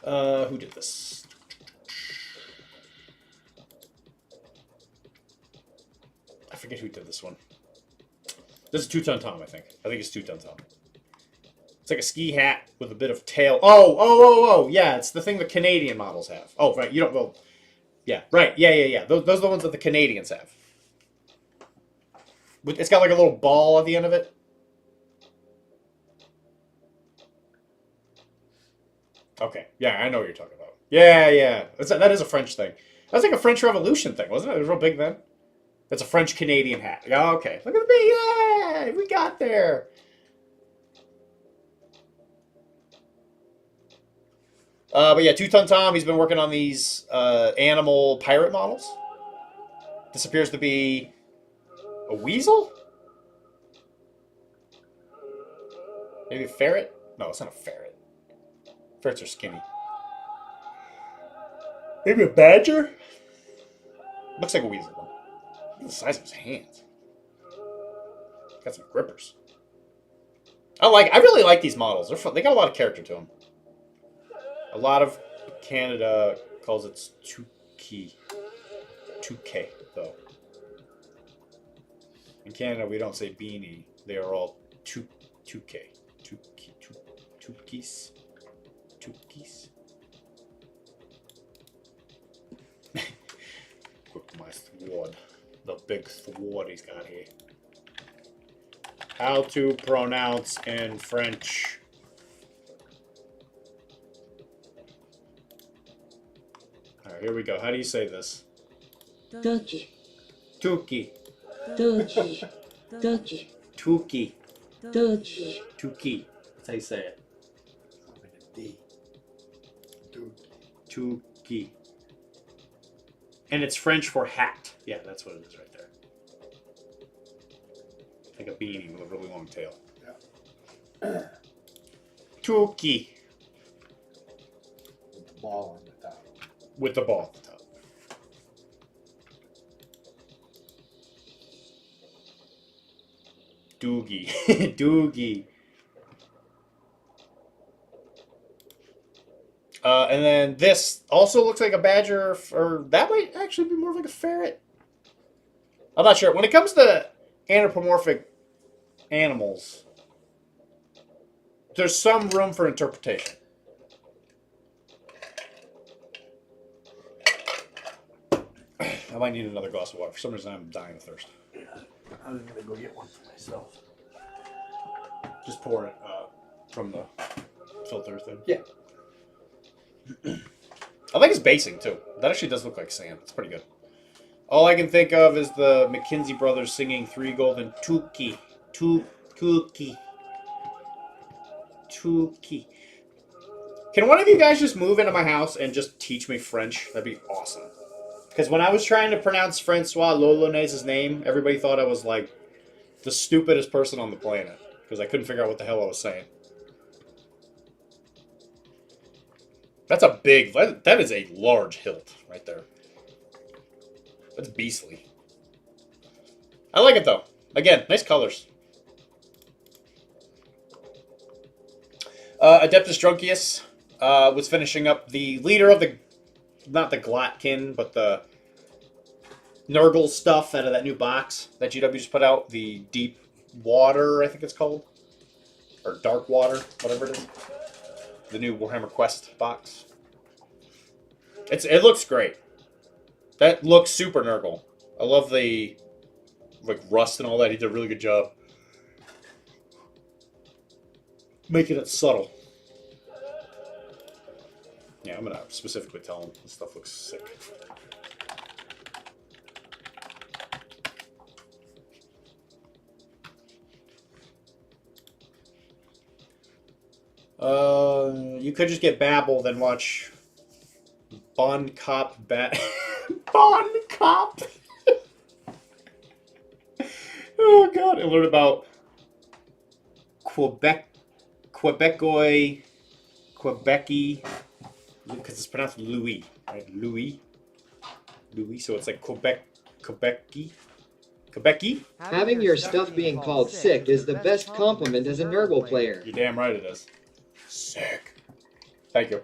[SPEAKER 1] who did this? I forget who did this one. This is Two-Ton Tom, I think. I think it's Two-Ton Tom. It's like a ski hat with a bit of tail. Oh, yeah, it's the thing the Canadian models have. Oh, right, you don't, well, yeah, right, yeah. Those are the ones that the Canadians have. It's got like a little ball at the end of it. Okay, yeah, I know what you're talking about. Yeah. That is a French thing. That was like a French Revolution thing, wasn't it? It was real big then. It's a French-Canadian hat. Yeah, okay. Look at me, yeah! We got there. But yeah, Two-Ton Tom, he's been working on these animal pirate models. This appears to be a weasel? Maybe a ferret? No, it's not a ferret. Ferrets are skinny. Maybe a badger? Looks like a weasel. Look at the size of his hands. Got some grippers. I really like these models. They're fun. They got a lot of character to them. A lot of Canada calls it Touquet, though. In Canada, we don't say beanie. They are all Touquet. Touquets. Quick, my sword. The big sword he's got here. How to pronounce in French. Alright, here we go. How do you say this?
[SPEAKER 8] Tuki.
[SPEAKER 1] Tuki.
[SPEAKER 8] Tuki. Tuki.
[SPEAKER 1] Tuki.
[SPEAKER 8] Tuki.
[SPEAKER 1] Tuki. That's how you say it.
[SPEAKER 2] With a D.
[SPEAKER 1] Tuki. And it's French for hat. Yeah, that's what it is right there. Like a beanie with a really long tail.
[SPEAKER 2] Yeah.
[SPEAKER 1] Tuki.
[SPEAKER 2] With the ball on the top.
[SPEAKER 1] With the ball at the top. Doogie. Doogie. And then this also looks like a badger, or that might actually be more like a ferret. I'm not sure. When it comes to anthropomorphic animals, there's some room for interpretation. I might need another glass of water. For some reason, I'm dying of thirst.
[SPEAKER 6] Yeah, I was gonna go get one for myself.
[SPEAKER 1] Just pour it from the filter thing.
[SPEAKER 2] Yeah.
[SPEAKER 1] I like his basing, too. That actually does look like sand. It's pretty good. All I can think of is the McKinsey brothers singing Three Golden Tuki. Tuki. Tuki. Can one of you guys just move into my house and just teach me French? That'd be awesome. Because when I was trying to pronounce Francois Lolonese's name, everybody thought I was like the stupidest person on the planet. Because I couldn't figure out what the hell I was saying. That's a big, that is a large hilt right there. That's beastly. I like it though. Again, nice colors. Adeptus Drunkius was finishing up the leader of the, not the Glotkin, but the Nurgle stuff out of that new box that GW just put out. The Deep Water, I think it's called. Or Dark Water, whatever it is. The new Warhammer Quest box. It looks great. That looks super Nurgle. I love the like rust and all that. He did a really good job making it subtle. Yeah, I'm gonna specifically tell him this stuff looks sick. You could just get Babel, then watch Bon Cop Bat. Bon Cop. Oh God! And learn about Quebecois, because it's pronounced Louis, right? Louis. So it's like Quebecy.
[SPEAKER 5] Having your stuff being called sick is the best compliment as a Nurgle player.
[SPEAKER 1] You're damn right it is. Sick. Thank you.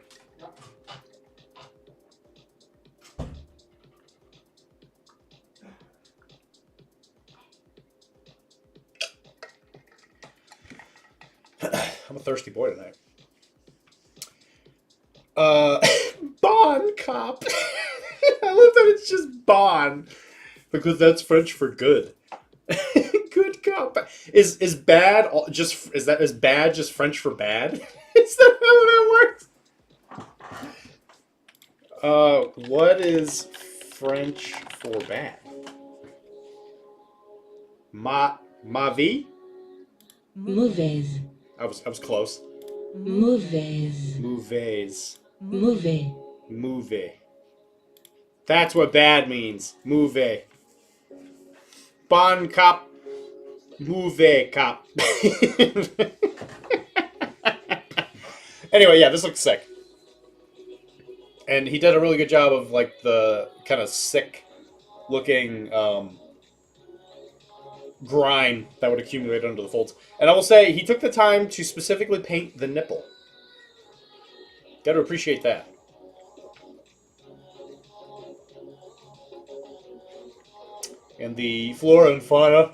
[SPEAKER 1] I'm a thirsty boy tonight. Bon Cop. I love that it's just Bon, because that's French for good. Good cop. Is bad just is bad just French for bad? Is that how that works? What is French for bad? Ma vie?
[SPEAKER 8] Mauvaise.
[SPEAKER 1] I was close.
[SPEAKER 8] Mauvaise.
[SPEAKER 1] Mauvaise.
[SPEAKER 8] Mauvais.
[SPEAKER 1] Mauvais. That's what bad means. Mauvais. Bon cop. Mauvais cop. Anyway, yeah, this looks sick. And he did a really good job of like the kind of sick looking grime that would accumulate under the folds. And I will say, he took the time to specifically paint the nipple. Got to appreciate that. And the flora and fauna,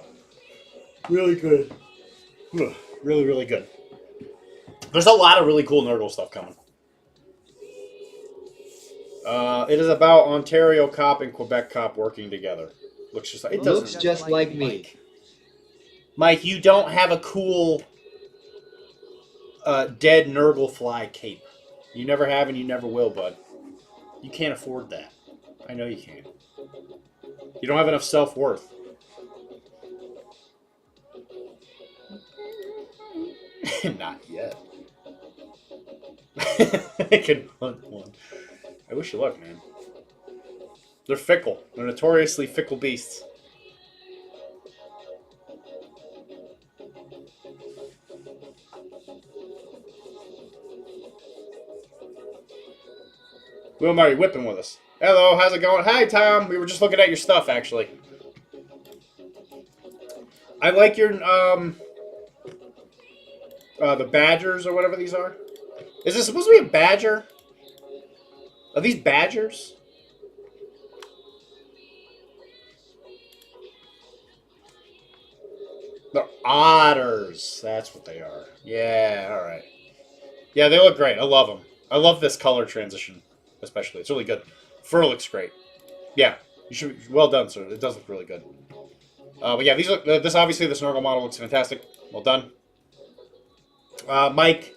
[SPEAKER 1] really good. Ugh, really, really good. There's a lot of really cool Nurgle stuff coming. It is about Ontario cop and Quebec cop working together. Looks just like it
[SPEAKER 5] Looks just like me.
[SPEAKER 1] Mike, you don't have a cool dead Nurgle fly cape. You never have and you never will, bud. You can't afford that. I know you can't. You don't have enough self-worth. Not yet. I can hunt one. I wish you luck, man. They're fickle. They're notoriously fickle beasts. Will, are you whipping with us? Hello, how's it going? Hi, Tom. We were just looking at your stuff, actually. I like your, the badgers or whatever these are. Is this supposed to be a badger? Are these badgers? They're otters. That's what they are. Yeah, alright. Yeah, they look great. I love them. I love this color transition, especially. It's really good. Fur looks great. Yeah, you should. Well done, sir. It does look really good. But yeah, these look. This obviously this Nurgle model looks fantastic. Well done. Mike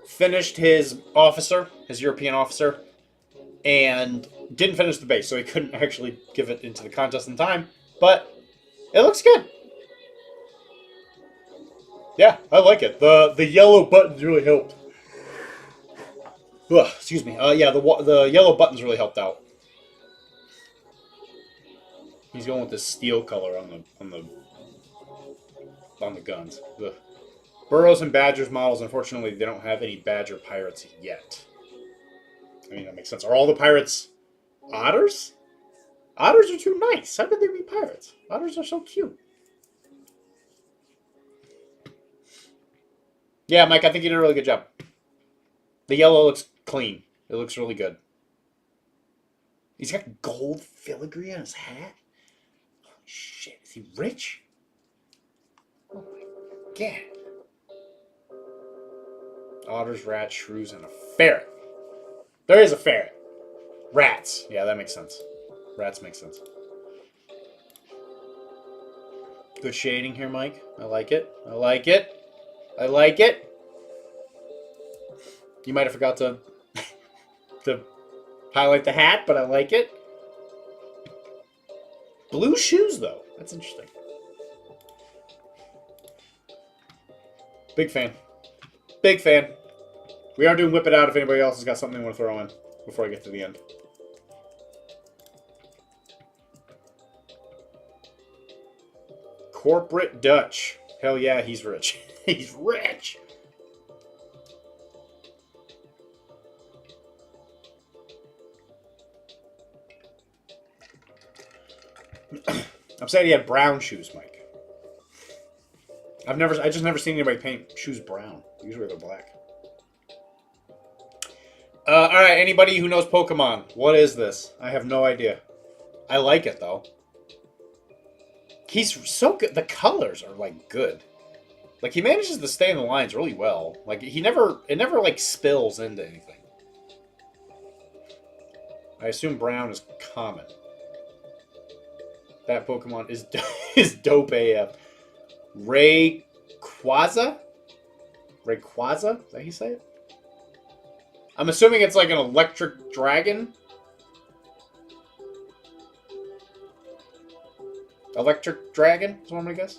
[SPEAKER 1] finished his officer, his European officer, and didn't finish the base, so he couldn't actually give it into the contest in time. But it looks good. Yeah, I like it. The yellow buttons really helped. Ugh, excuse me. Yeah, the yellow buttons really helped out. He's going with this steel color on the guns. Ugh. Burrows and Badgers models, unfortunately, they don't have any Badger pirates yet. I mean, that makes sense. Are all the pirates otters? Otters are too nice. How could they be pirates? Otters are so cute. Yeah, Mike, I think you did a really good job. The yellow looks clean. It looks really good. He's got gold filigree on his hat. Shit, is he rich? Oh my god. Otters, rats, shrews, and a ferret. There is a ferret. Rats. Yeah, that makes sense. Rats make sense. Good shading here, Mike. I like it. I like it. I like it. You might have forgot to to highlight the hat, but I like it. Blue shoes, though. That's interesting. Big fan. Big fan. We are doing Whip It Out if anybody else has got something they want to throw in before I get to the end. Corporate Dutch. Hell yeah, he's rich. He's rich. I'm saying he had brown shoes, Mike. I just never seen anybody paint shoes brown. Usually they're black. All right, anybody who knows Pokemon, what is this? I have no idea. I like it though. He's so good. The colors are like good. Like he manages to stay in the lines really well. Like it never like spills into anything. I assume brown is common. That Pokemon is is dope AF. Rayquaza? Rayquaza? Is that how you say it? I'm assuming it's like an electric dragon. Electric dragon is what I'm gonna guess.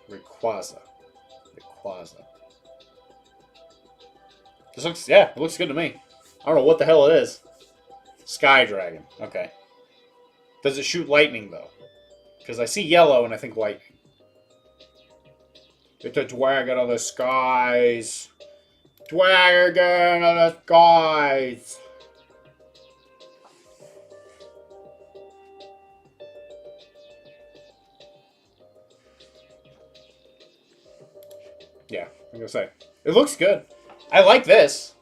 [SPEAKER 1] Rayquaza. Rayquaza. This looks, yeah, it looks good to me. I don't know what the hell it is. Sky dragon. Okay. Does it shoot lightning, though? Because I see yellow and I think lightning. It's a dragon of the skies. Dragon of the skies. Yeah, I'm gonna say. It looks good. I like this.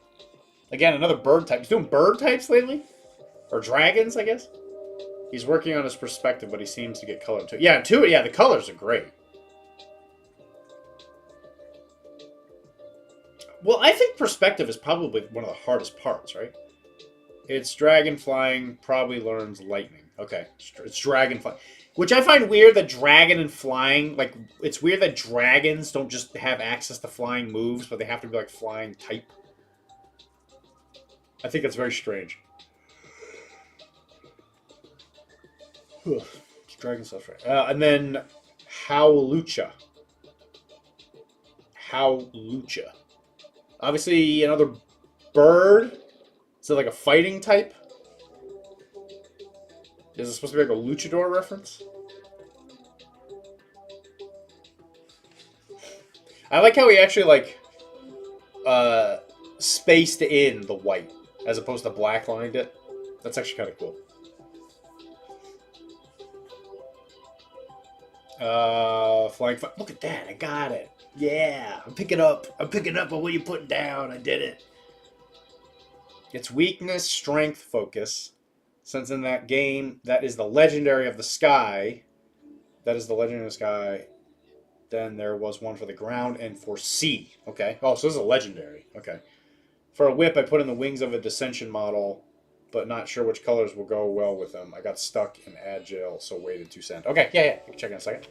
[SPEAKER 1] Again, another bird type. He's doing bird types lately? Or dragons, I guess? He's working on his perspective, but he seems to get color too. Yeah, the colors are great. Well, I think perspective is probably one of the hardest parts, right? It's dragon flying, probably learns lightning. Okay, it's dragon flying. Which I find weird that dragon and flying, like, it's weird that dragons don't just have access to flying moves, but they have to be, like, flying type. I think that's very strange. Dragon stuff, right? And then Howlucha. Howlucha. Obviously, another bird. Is it like a fighting type? Is it supposed to be like a luchador reference? I like how he actually, like, spaced in the white as opposed to black lined it. That's actually kind of cool. Flying. Look at that! I got it. Yeah, I'm picking up. I'm picking up on what you're putting down. I did it. It's weakness, strength, focus. Since in that game, that is the legendary of the sky. That is the legendary of the sky. Then there was one for the ground and for sea. Okay. Oh, so this is a legendary. Okay. For a whip, I put in the wings of a Dissension model, but not sure which colors will go well with them. I got stuck in Agile, so waited to send. Okay, yeah. You can check in a second.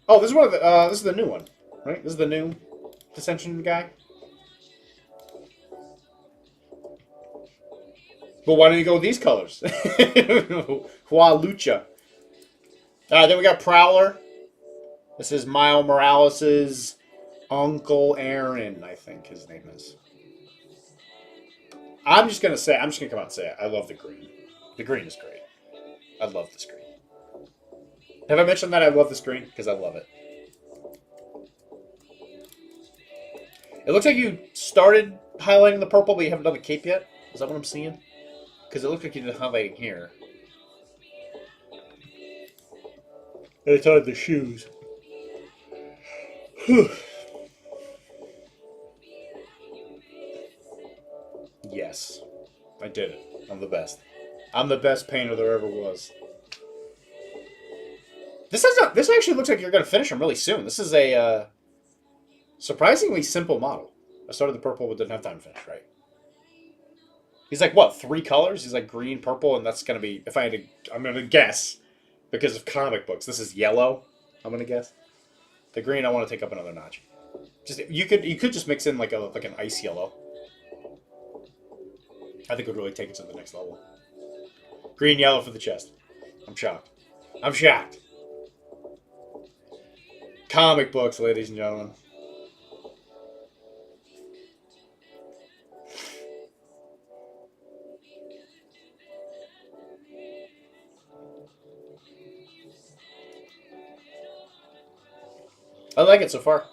[SPEAKER 1] Oh, this is one of the. This is the new one, right? This is the new Dissension guy. But why didn't you go with these colors? Hua-Lucha. Then we got Prowler. This is Miles Morales' Uncle Aaron, I think his name is. I'm just gonna come out and say it. I love the green. The green is great. I love this green. Have I mentioned that I love this green? Because I love it. It looks like you started highlighting the purple, but you haven't done the cape yet. Is that what I'm seeing? Because it looks like you did highlighting here. And it's on the shoes. Yes. I did it. I'm the best. I'm the best painter there ever was. This actually looks like you're going to finish him really soon. This is a surprisingly simple model. I started the purple but didn't have time to finish, right? He's like, what, 3 colors? He's like green, purple, and that's going to be, if I had to, I'm going to guess, because of comic books, this is yellow, I'm going to guess. The green, I want to take up another notch. Just you could just mix in like an ice yellow. I think it would really take it to the next level. Green, yellow for the chest. I'm shocked. I'm shocked. Comic books, ladies and gentlemen. I like it so far.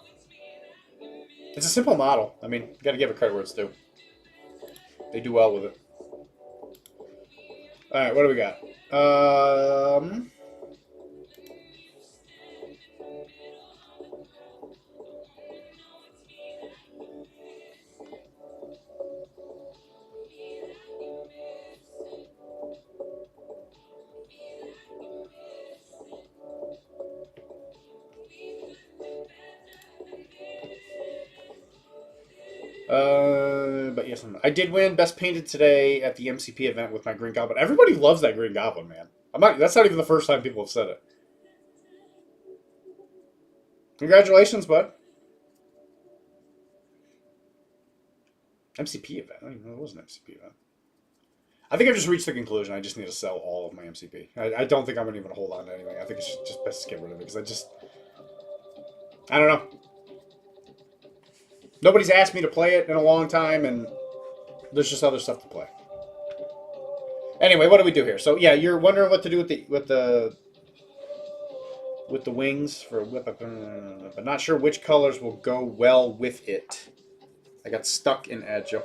[SPEAKER 1] It's a simple model. I mean, gotta give it credit where it's due. They do well with it. Alright, what do we got? But yes, I did win Best Painted today at the MCP event with my Green Goblin. Everybody loves that Green Goblin, man. That's not even the first time people have said it. Congratulations, bud. MCP event? I don't even know it was an MCP event. I think I've just reached the conclusion I just need to sell all of my MCP. I don't think I'm going to even hold on to anything. I think it's just best to get rid of it because I don't know. Nobody's asked me to play it in a long time, and there's just other stuff to play. Anyway, what do we do here? So yeah, you're wondering what to do with the wings for a whip, but not sure which colors will go well with it. I got stuck in Agile.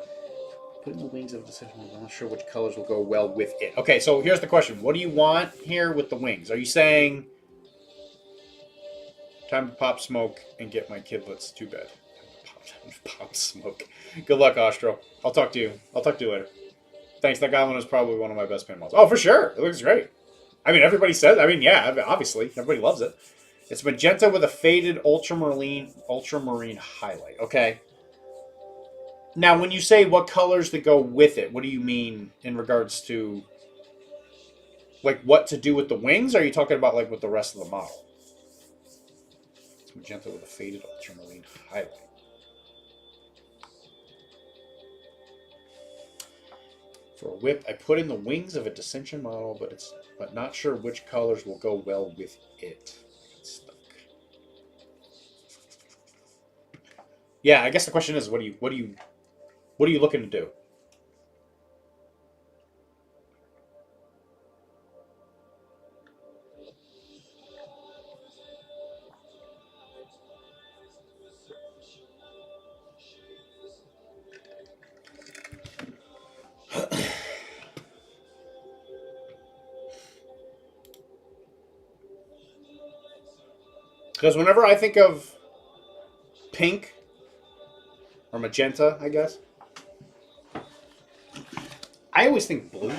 [SPEAKER 1] Putting the wings of the decision. I'm not sure which colors will go well with it. Okay, so here's the question: what do you want here with the wings? Are you saying time to pop smoke and get my kidlets to bed? Pop smoke. Good luck, Ostro. I'll talk to you. I'll talk to you later. Thanks. That goblin is probably one of my best paint models. Oh, for sure. It looks great. I mean, everybody says. I mean, yeah. Obviously, everybody loves it. It's magenta with a faded ultramarine highlight. Okay. Now, when you say what colors to go with it, what do you mean in regards to like what to do with the wings? Or are you talking about like with the rest of the model? It's magenta with a faded ultramarine highlight. For a whip, I put in the wings of a Dissension model, but not sure which colors will go well with it. It's stuck. Yeah, I guess the question is, what are you looking to do? Because whenever I think of pink, or magenta, I guess, I always think blue.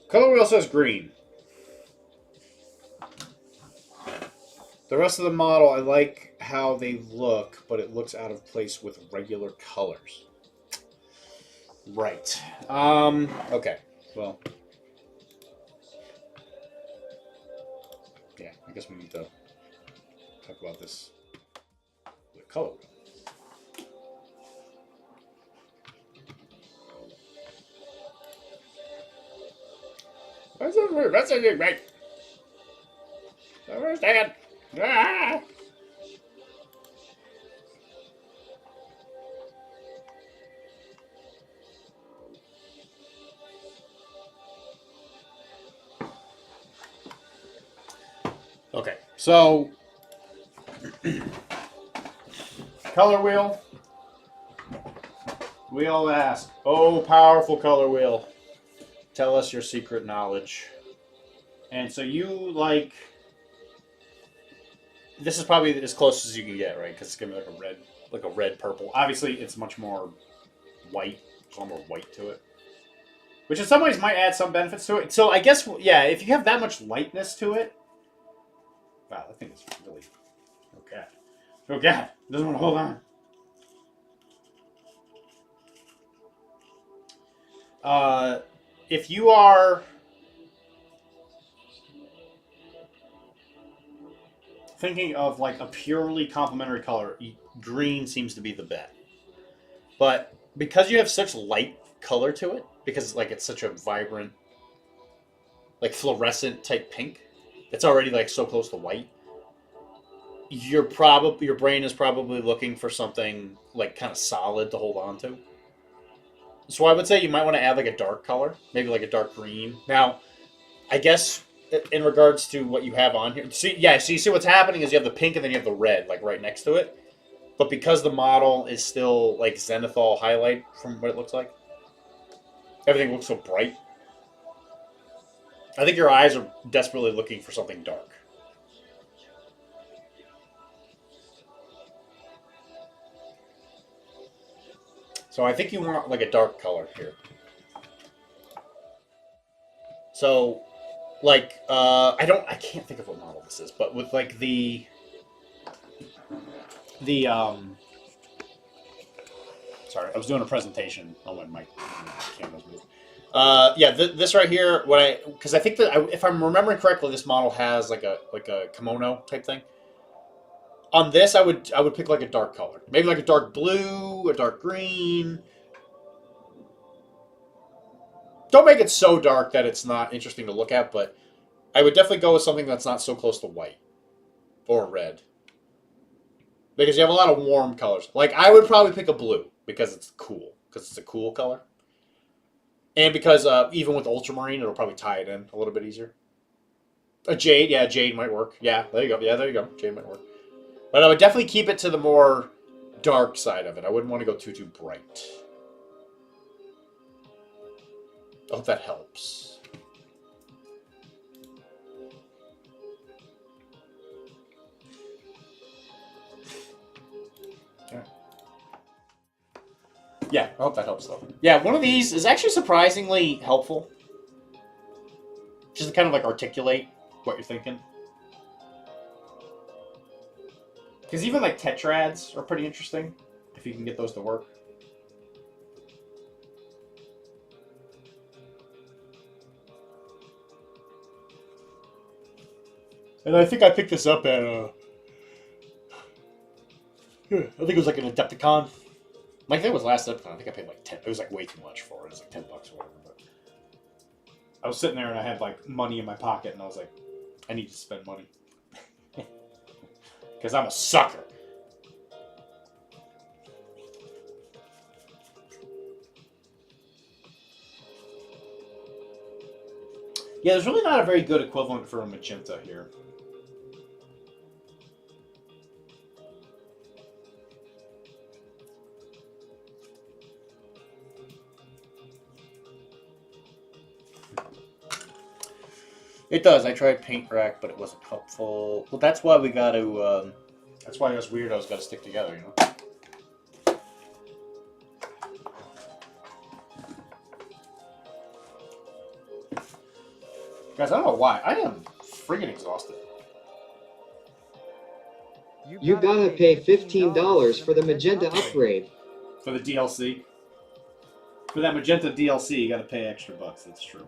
[SPEAKER 1] Color wheel says green. The rest of the model, I like how they look, but it looks out of place with regular colors. Right. Okay. Well. Yeah, I guess we need to talk about this with color wheel. That's it, right? Understand? Ah! So, color wheel. We all ask, oh, powerful color wheel, tell us your secret knowledge. And so you like, this is probably as close as you can get, right? Because it's gonna be like a red purple. Obviously, it's much more white. There's a lot more white to it, which in some ways might add some benefits to it. So I guess, yeah, if you have that much lightness to it, wow, that thing is really, okay. Oh God, it doesn't want to hold on. If you are thinking of like a purely complementary color, green seems to be the bet. But because you have such light color to it, because like it's such a vibrant, like fluorescent type pink, it's already like so close to white. Your brain is probably looking for something like kind of solid to hold on to. So I would say you might want to add like a dark color, maybe like a dark green. Now, I guess in regards to what you have on here, so you see what's happening is you have the pink and then you have the red like right next to it. But because the model is still like zenithal highlight from what it looks like, everything looks so bright. I think your eyes are desperately looking for something dark. So I think you want like a dark color here. So, like, I can't think of what model this is, but with like the sorry, I was doing a presentation. Oh, my camera's moved. Yeah, this right here, because I think that if I'm remembering correctly, this model has like a kimono type thing. On this, I would pick like a dark color, maybe like a dark blue, a dark green. Don't make it so dark that it's not interesting to look at, but I would definitely go with something that's not so close to white or red. Because you have a lot of warm colors. Like, I would probably pick a blue because it's cool. Because it's a cool color. And because even with ultramarine, it'll probably tie it in a little bit easier. A jade, yeah, jade might work. Yeah, there you go. Yeah, there you go. Jade might work. But I would definitely keep it to the more dark side of it. I wouldn't want to go too bright. I hope that helps. Yeah, I hope that helps though. Yeah, one of these is actually surprisingly helpful. Just to kind of like articulate what you're thinking. Because even like tetrads are pretty interesting, if you can get those to work. And I think I picked this up at, I think it was like an Adepticon. Like, I think it was last Adepticon. I think I paid like 10. It was like way too much for it. It was like $10 or whatever. But I was sitting there and I had like money in my pocket and I was like, I need to spend money. Because I'm a sucker. Yeah, there's really not a very good equivalent for a magenta here. It does. I tried paint rack, but it wasn't helpful. Well, that's why we got to. That's why us weirdos got to stick together, you know. Guys, I don't know why. I am friggin' exhausted.
[SPEAKER 5] You gotta pay $15 for the magenta upgrade.
[SPEAKER 1] For the DLC. For that magenta DLC, you got to pay extra bucks. That's true.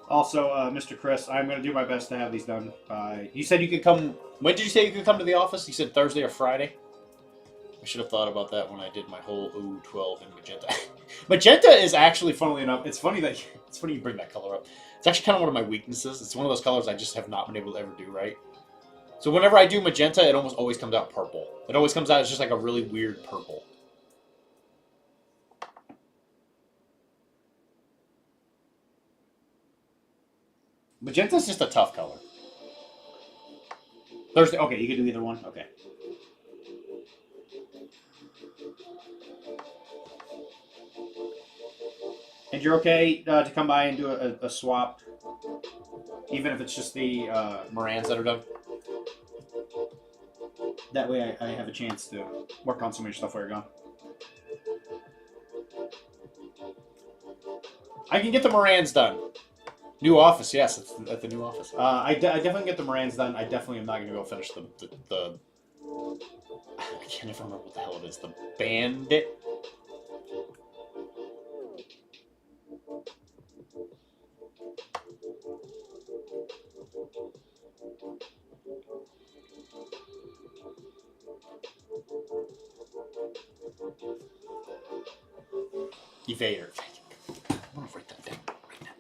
[SPEAKER 1] Also, Mr. Chris, I'm going to do my best to have these done by... You said you could come... When did you say you could come to the office? You said Thursday or Friday? I should have thought about that when I did my whole 12 in magenta. Magenta is actually, funnily enough, it's funny you bring that color up. It's actually kind of one of my weaknesses. It's one of those colors I just have not been able to ever do right. So whenever I do magenta, it almost always comes out purple. It always comes out as just like a really weird purple. Magenta's just a tough color. Thursday, okay, you can do either one? Okay. And you're okay to come by and do a swap? Even if it's just the Morans that are done? That way I have a chance to work on some of your stuff while you're gone. I can get the Morans done. New office, yes, it's at the new office. I definitely get the Morans done. I definitely am not going to go finish the I can't even remember what the hell it is. The Bandit? Evader. I want to write that down right now.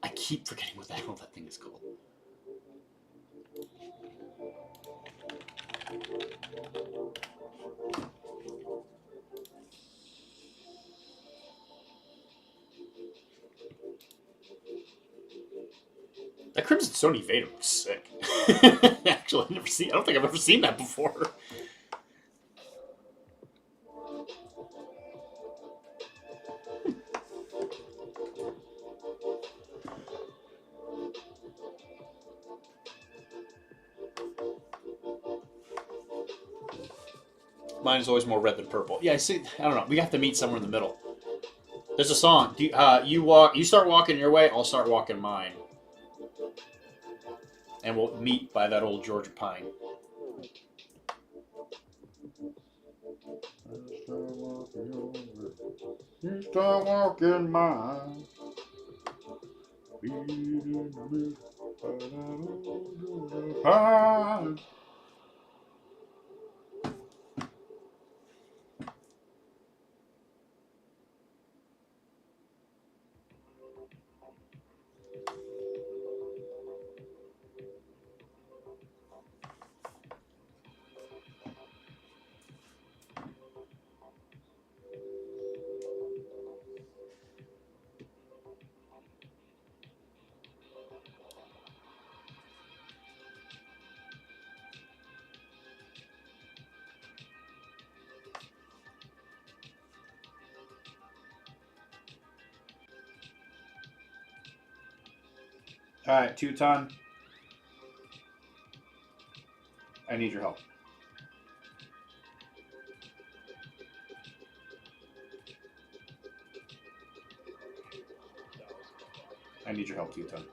[SPEAKER 1] I keep forgetting what the hell that thing is called. That Crimson Stone Evader looks sick. Actually, I don't think I've ever seen that before. Mine is always more red than purple. Yeah, I see. I don't know. We have to meet somewhere in the middle. There's a song. You start walking your way, I'll start walking mine. And we'll meet by that old Georgia pine. You start walking mine. Pine. Alright, 2-ton. I need your help. I need your help, 2-ton.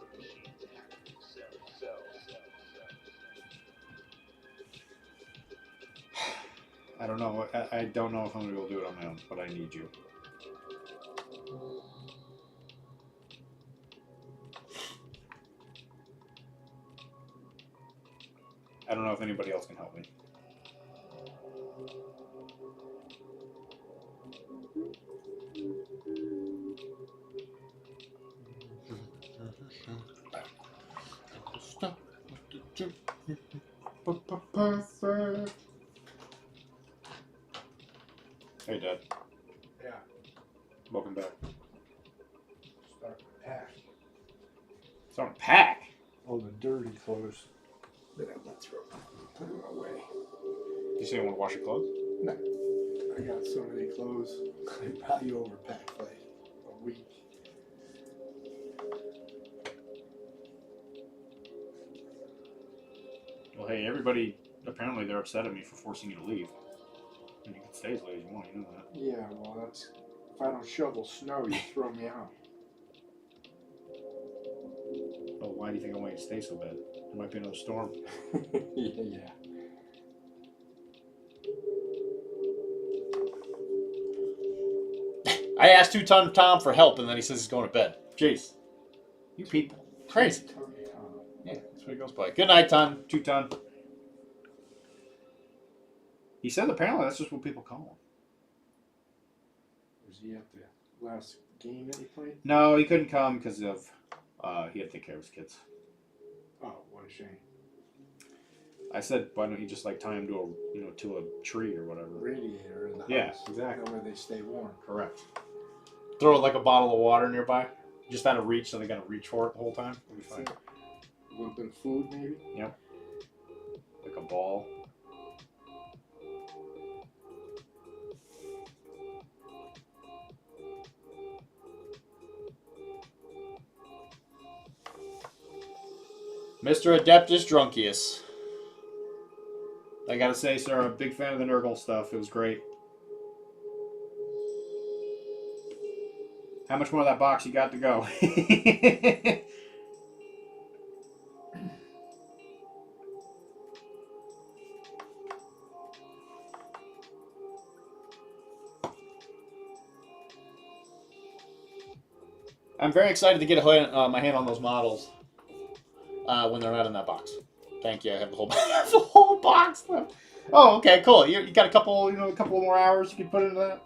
[SPEAKER 1] I don't know. I don't know if I'm going to be able to do it on my own, but I need you. I don't know if anybody else can help me. Perfect. Hey, Dad.
[SPEAKER 2] Yeah.
[SPEAKER 1] Welcome back.
[SPEAKER 2] Start to pack.
[SPEAKER 1] Starting to pack.
[SPEAKER 2] All the dirty clothes that I went through. Put them away.
[SPEAKER 1] You say you want to wash your clothes?
[SPEAKER 2] No. I got so many clothes. I probably overpacked like a week.
[SPEAKER 1] Well, hey, everybody, apparently they're upset at me for forcing you to leave. And you can stay as late as you want, you know that.
[SPEAKER 2] Yeah, well, that's... If I don't shovel snow, you throw me out.
[SPEAKER 1] Oh, why do you think I want you to stay so bad? There might be another storm.
[SPEAKER 2] Yeah.
[SPEAKER 1] I asked 2-ton Tom for help, and then he says he's going to bed. Jeez. You people. Crazy. Yeah, that's what he goes by. Good night, Ton. 2-ton. He said apparently that's just what people call him.
[SPEAKER 2] Was he at the last game that he played?
[SPEAKER 1] No, he couldn't come because of he had to take care of his kids.
[SPEAKER 2] Oh, what a shame.
[SPEAKER 1] I said, why don't you just like tie him to a to a tree or whatever?
[SPEAKER 2] Radiator in the
[SPEAKER 1] Yeah,
[SPEAKER 2] house.
[SPEAKER 1] exactly.
[SPEAKER 2] Where they stay warm.
[SPEAKER 1] Correct. Throw like a bottle of water nearby, just out of reach, so they got to reach for it the whole time. It'll be fine.
[SPEAKER 2] A little bit of food, maybe.
[SPEAKER 1] Yep. Like a ball. Mr. Adeptus Drunkius. I gotta say, sir, I'm a big fan of the Nurgle stuff. It was great. How much more of that box you got to go? I'm very excited to get my hand on those models when they're not in that box. Thank you. I have the whole, the whole box left. Oh, okay, cool. You got a couple, a couple more hours you can put into that.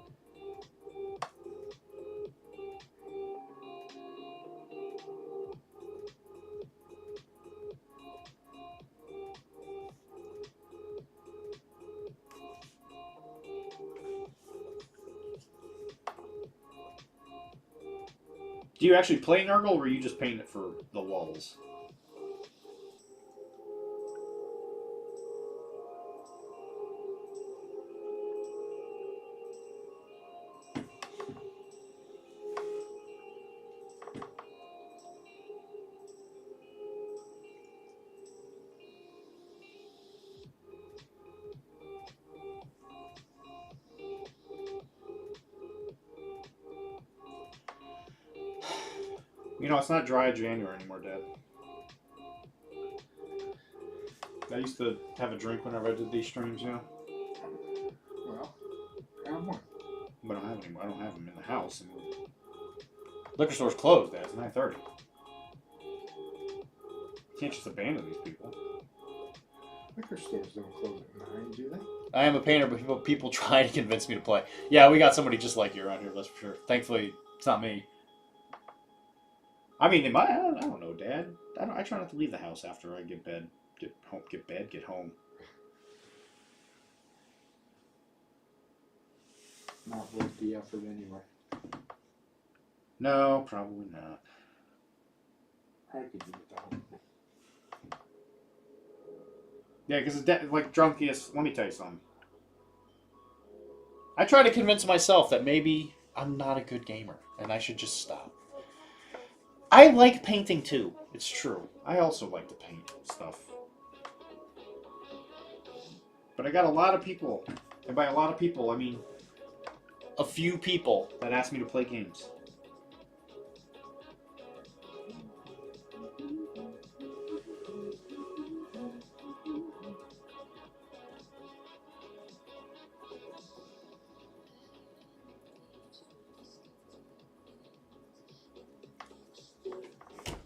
[SPEAKER 1] Do you actually play Nurgle, or you just paint it for the lulz? It's not dry January anymore, Dad. I used to have a drink whenever I did these streams,
[SPEAKER 2] Well, have one.
[SPEAKER 1] But I don't have anymore. I don't have them in the house. Liquor store's closed, Dad. It's 9:30. You can't just abandon these people.
[SPEAKER 2] Liquor stores don't close at 9, do they?
[SPEAKER 1] I am a painter, but people try to convince me to play. Yeah, we got somebody just like you around here, that's for sure. Thankfully, it's not me. I mean, I don't know, Dad. I try not to leave the house after I get home.
[SPEAKER 2] Not worth the effort anyway.
[SPEAKER 1] No, probably not.
[SPEAKER 2] I could do it the whole.
[SPEAKER 1] Yeah, because like drunkiest. Let me tell you something. I try to convince myself that maybe I'm not a good gamer and I should just stop. I like painting too. It's true. I also like to paint stuff. But I got a lot of people, and by a lot of people, I mean a few people that ask me to play games.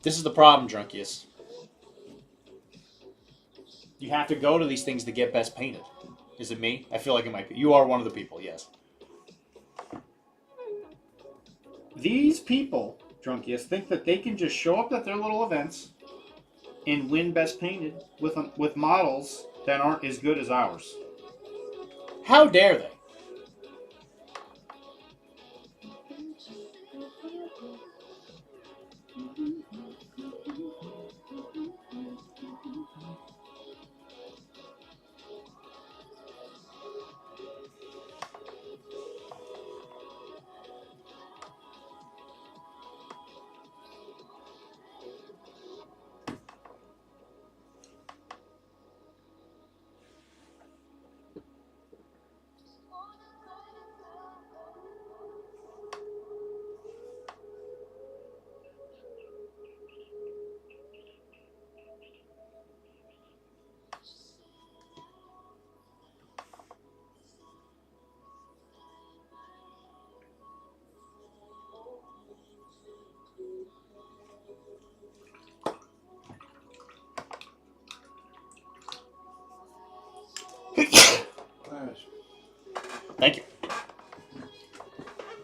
[SPEAKER 1] This is the problem, Drunkius. You have to go to these things to get best painted. Is it me? I feel like it might be. You are one of the people, yes. These people, Drunkius, think that they can just show up at their little events and win best painted with models that aren't as good as ours. How dare they?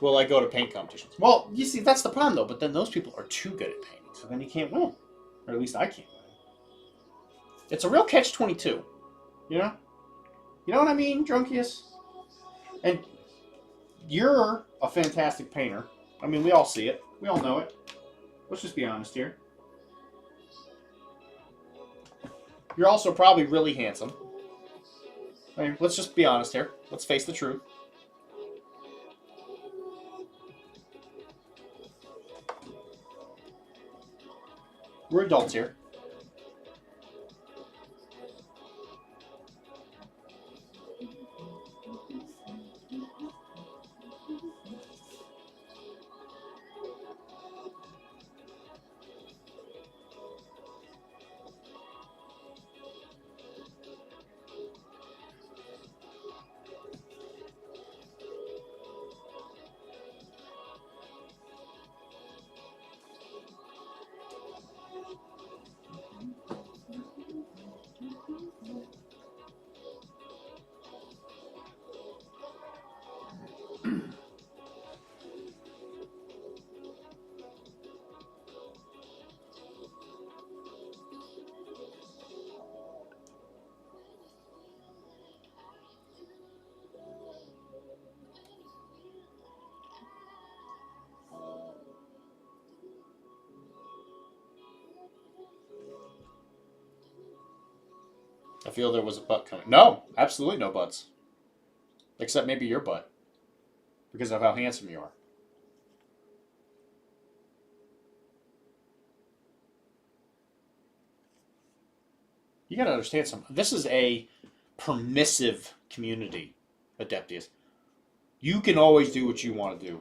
[SPEAKER 1] will I go to paint competitions? Well, you see, that's the problem, though. But then those people are too good at painting, so then you can't win. Or at least I can't win. It's a real catch-22, you know? You know what I mean, Drunkius? And you're a fantastic painter. I mean, we all see it. We all know it. Let's just be honest here. You're also probably really handsome. I mean, let's just be honest here. Let's face the truth. We're adults here. I feel there was a butt coming. No, absolutely no butts. Except maybe your butt. Because of how handsome you are. You gotta understand something. This is a permissive community, Adeptius. You can always do what you want to do.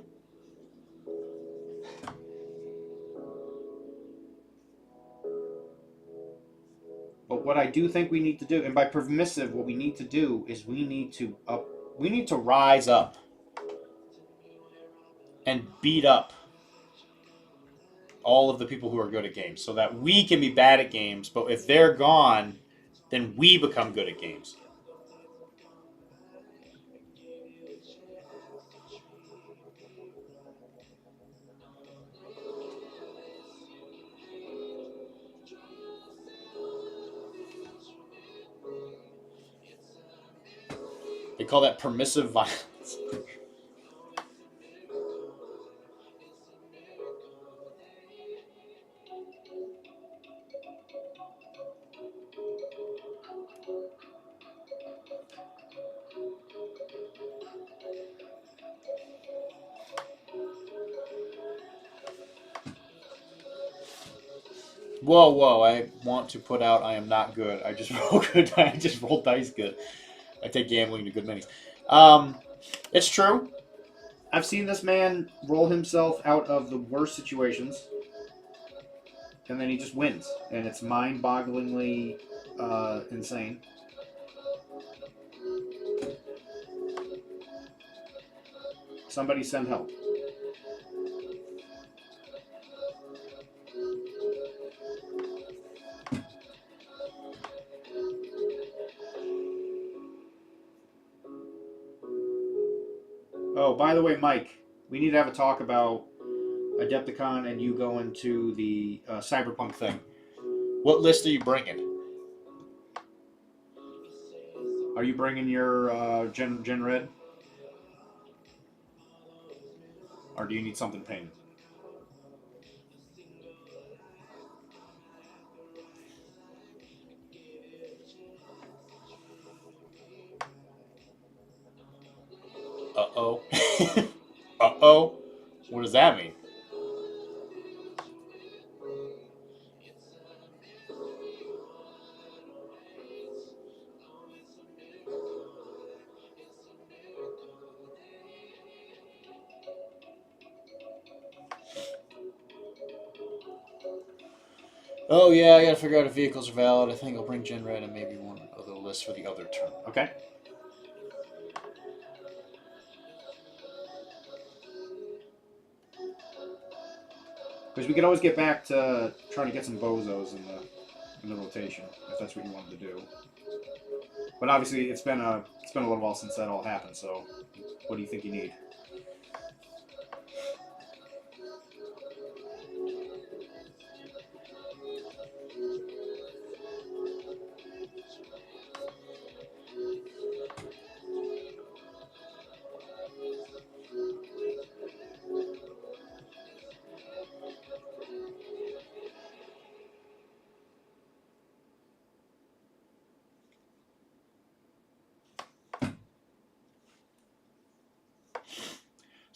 [SPEAKER 1] But what I do think we need to do, and by permissive, what we need to do is we need to rise up and beat up all of the people who are good at games, so that we can be bad at games. But if they're gone, then we become good at games. They call that permissive violence. Whoa, whoa! I want to put out. I am not good. I just roll good. I just roll dice good. I take gambling to good minis. It's true. I've seen this man roll himself out of the worst situations, and then he just wins, and it's mind-bogglingly insane. Somebody send help. Oh, by the way, Mike, we need to have a talk about Adepticon and you going to the Cyberpunk thing. What list are you bringing? Are you bringing your Gen Red? Or do you need something painted? Uh-oh. Uh-oh. What does that mean? Oh yeah, I gotta figure out if vehicles are valid. I think I'll bring Gen Red and maybe one other list for the other turn. Okay? Because we could always get back to trying to get some bozos in the rotation, if that's what you wanted to do. But obviously, it's been a little while since that all happened. So, what do you think you need?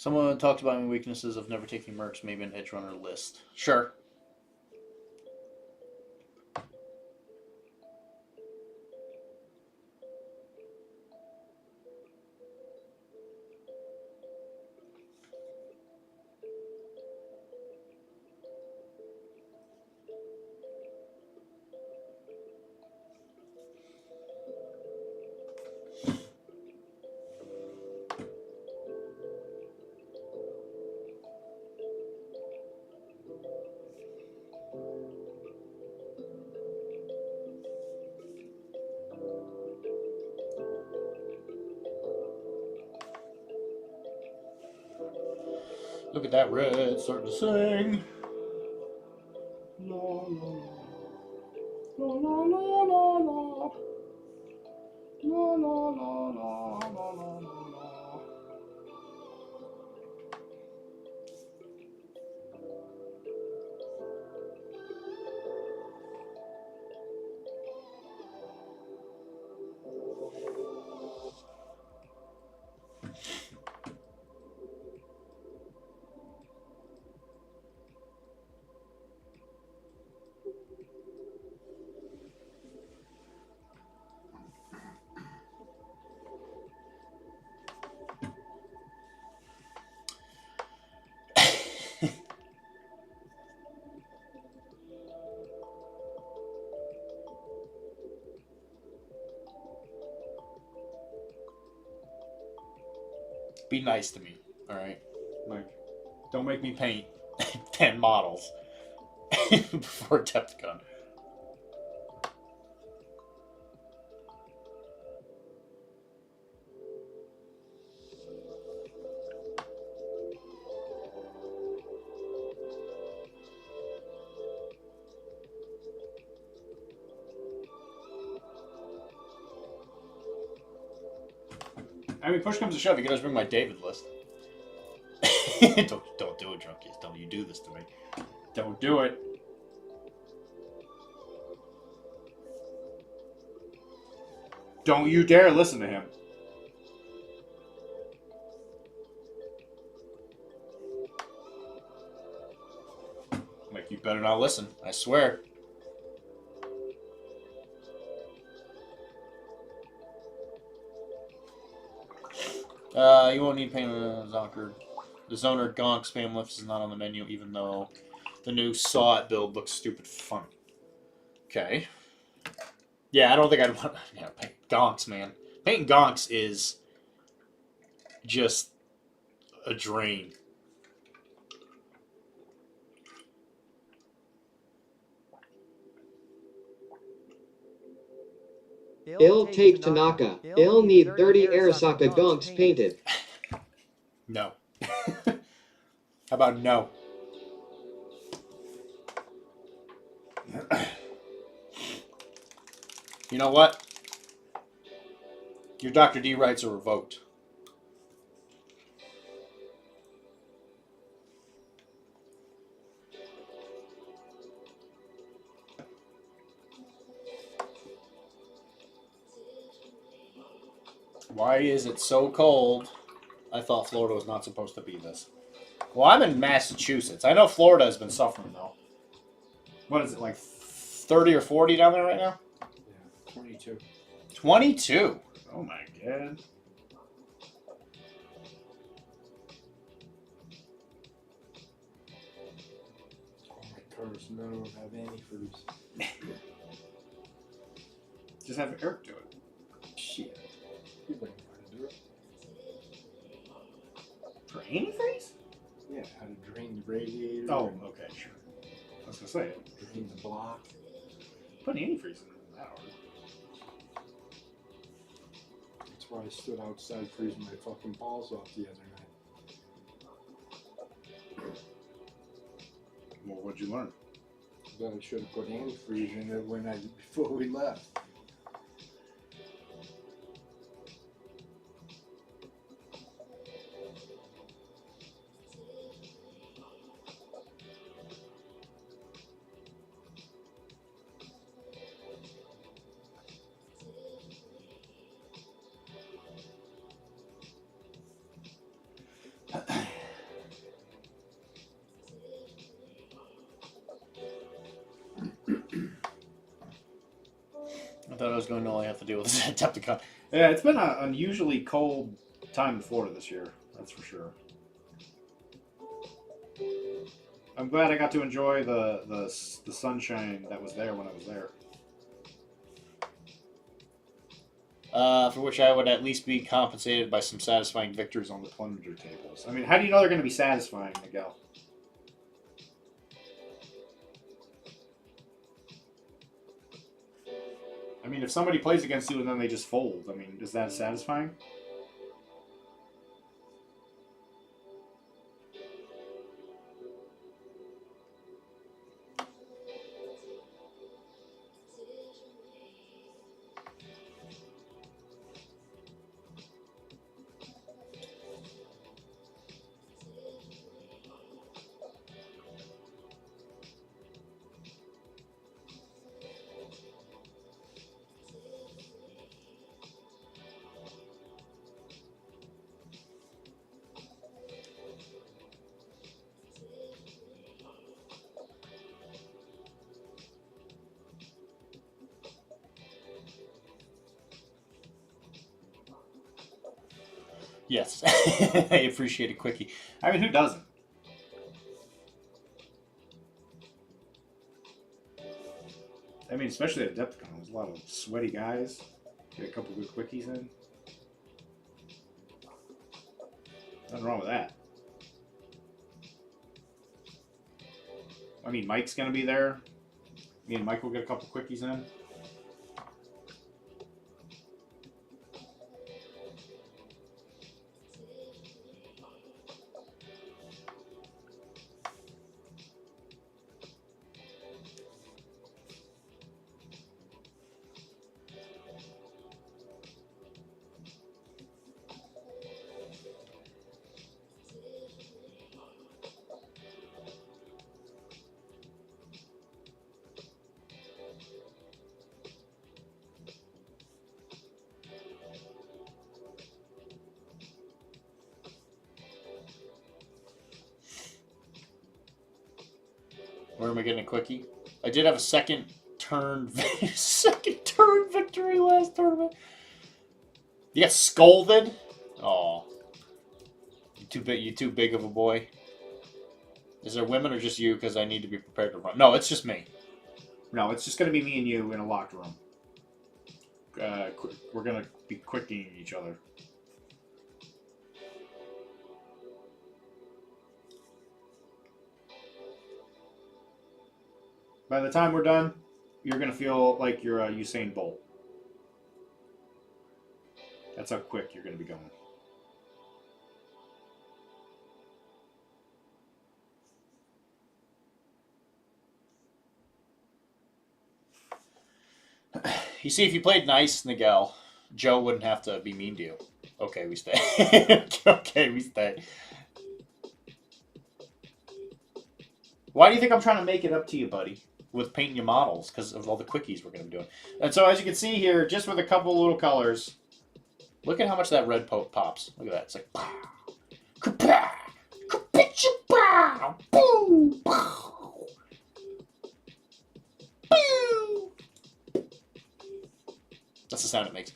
[SPEAKER 1] Someone talked about my weaknesses of never taking mercs, maybe an edge runner list. Sure. Look at that red starting to sing. La la la la la la la la la la la la la. Be nice to me, all right? Like, don't make me paint 10 models before Decepticon. I mean, push comes to shove, you can just bring my David list. don't do it, Drunkies. Don't you do this to me. Don't do it. Don't you dare listen to him. Like, you better not listen. I swear. You won't need pain on Zonker. The Zoner Gonk spam lifts is not on the menu, even though the new Saw It build looks stupid fun. Okay. Yeah, I don't think I'd want to paint Gonks, man. Painting Gonks is just a drain.
[SPEAKER 5] Ill take Tanaka. Ill need 30 Arasaka gonks painted.
[SPEAKER 1] No. How about no? You know what? Your Dr. D rights are revoked. Why is it so cold? I thought Florida was not supposed to be this. Well, I'm in Massachusetts. I know Florida has been suffering, though. What is it, like 30 or 40 down there right now?
[SPEAKER 2] Yeah, 22.
[SPEAKER 1] 22? Oh, my God.
[SPEAKER 2] Oh, my cars don't have antifreeze.
[SPEAKER 1] Just have Eric do it.
[SPEAKER 2] Shit. You wouldn't know how to do it.
[SPEAKER 1] For antifreeze?
[SPEAKER 2] Yeah, how to drain the radiator.
[SPEAKER 1] Oh,
[SPEAKER 2] and
[SPEAKER 1] okay, sure. I was going to say,
[SPEAKER 2] drain the block.
[SPEAKER 1] put antifreeze in that hard.
[SPEAKER 2] That's why I stood outside freezing my fucking balls off the other night.
[SPEAKER 1] Well, what'd you learn?
[SPEAKER 2] Then I should have put antifreeze in it before we left.
[SPEAKER 1] thought I was going to only have to deal with this Decepticon. Yeah, it's been an unusually cold time in Florida this year. That's for sure. I'm glad I got to enjoy the sunshine that was there when I was there. For which I would at least be compensated by some satisfying victories on the plunger tables. I mean, how do you know they're going to be satisfying, Miguel? I mean, if somebody plays against you and then they just fold, I mean, is that satisfying? Yes, I appreciate a quickie. I mean, who doesn't? I mean, especially at Adepticon, there's a lot of sweaty guys. Get a couple good quickies in. Nothing wrong with that. I mean, Mike's gonna be there. Me and Mike will get a couple quickies in. Where am I getting a quickie? I did have a second turn victory last tournament. You got scolded? Oh, you too big of a boy. Is there women or just you? Because I need to be prepared to run. No, it's just me. No, it's just gonna be me and you in a locked room. We're gonna be quicking each other. By the time we're done, you're going to feel like you're Usain Bolt. That's how quick you're going to be going. You see, if you played nice, Nigel, Joe wouldn't have to be mean to you. Okay, we stay. Okay, we stay. Why do you think I'm trying to make it up to you, buddy? With painting your models, because of all the quickies we're going to be doing. And so, as you can see here, just with a couple little colors, look at how much that red pops. Look at that. It's like, pow, kapow, kapicha-pow, boom, pow, boom. That's the sound it makes.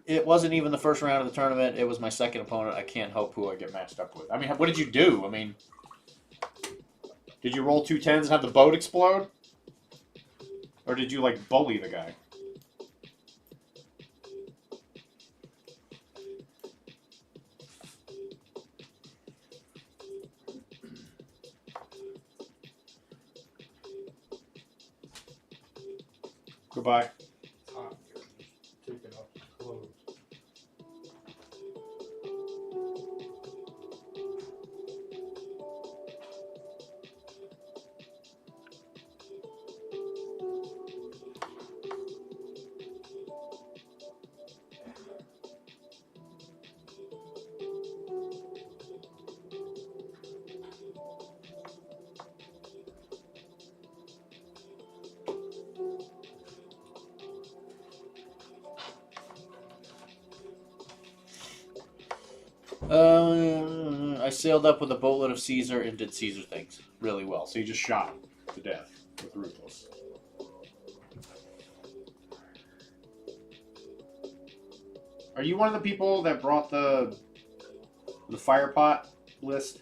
[SPEAKER 1] It wasn't even the first round of the tournament. It was my second opponent. I can't help who I get matched up with. I mean, what did you do? I mean... Did you roll 2 10s and have the boat explode? Or did you, like, bully the guy? Goodbye.
[SPEAKER 2] It's hot here. Taking off the clothes.
[SPEAKER 1] I sailed up with a boatload of Caesar and did Caesar things really well. So you just shot him to death with Ruthless. Are you one of the people that brought the fire pot list?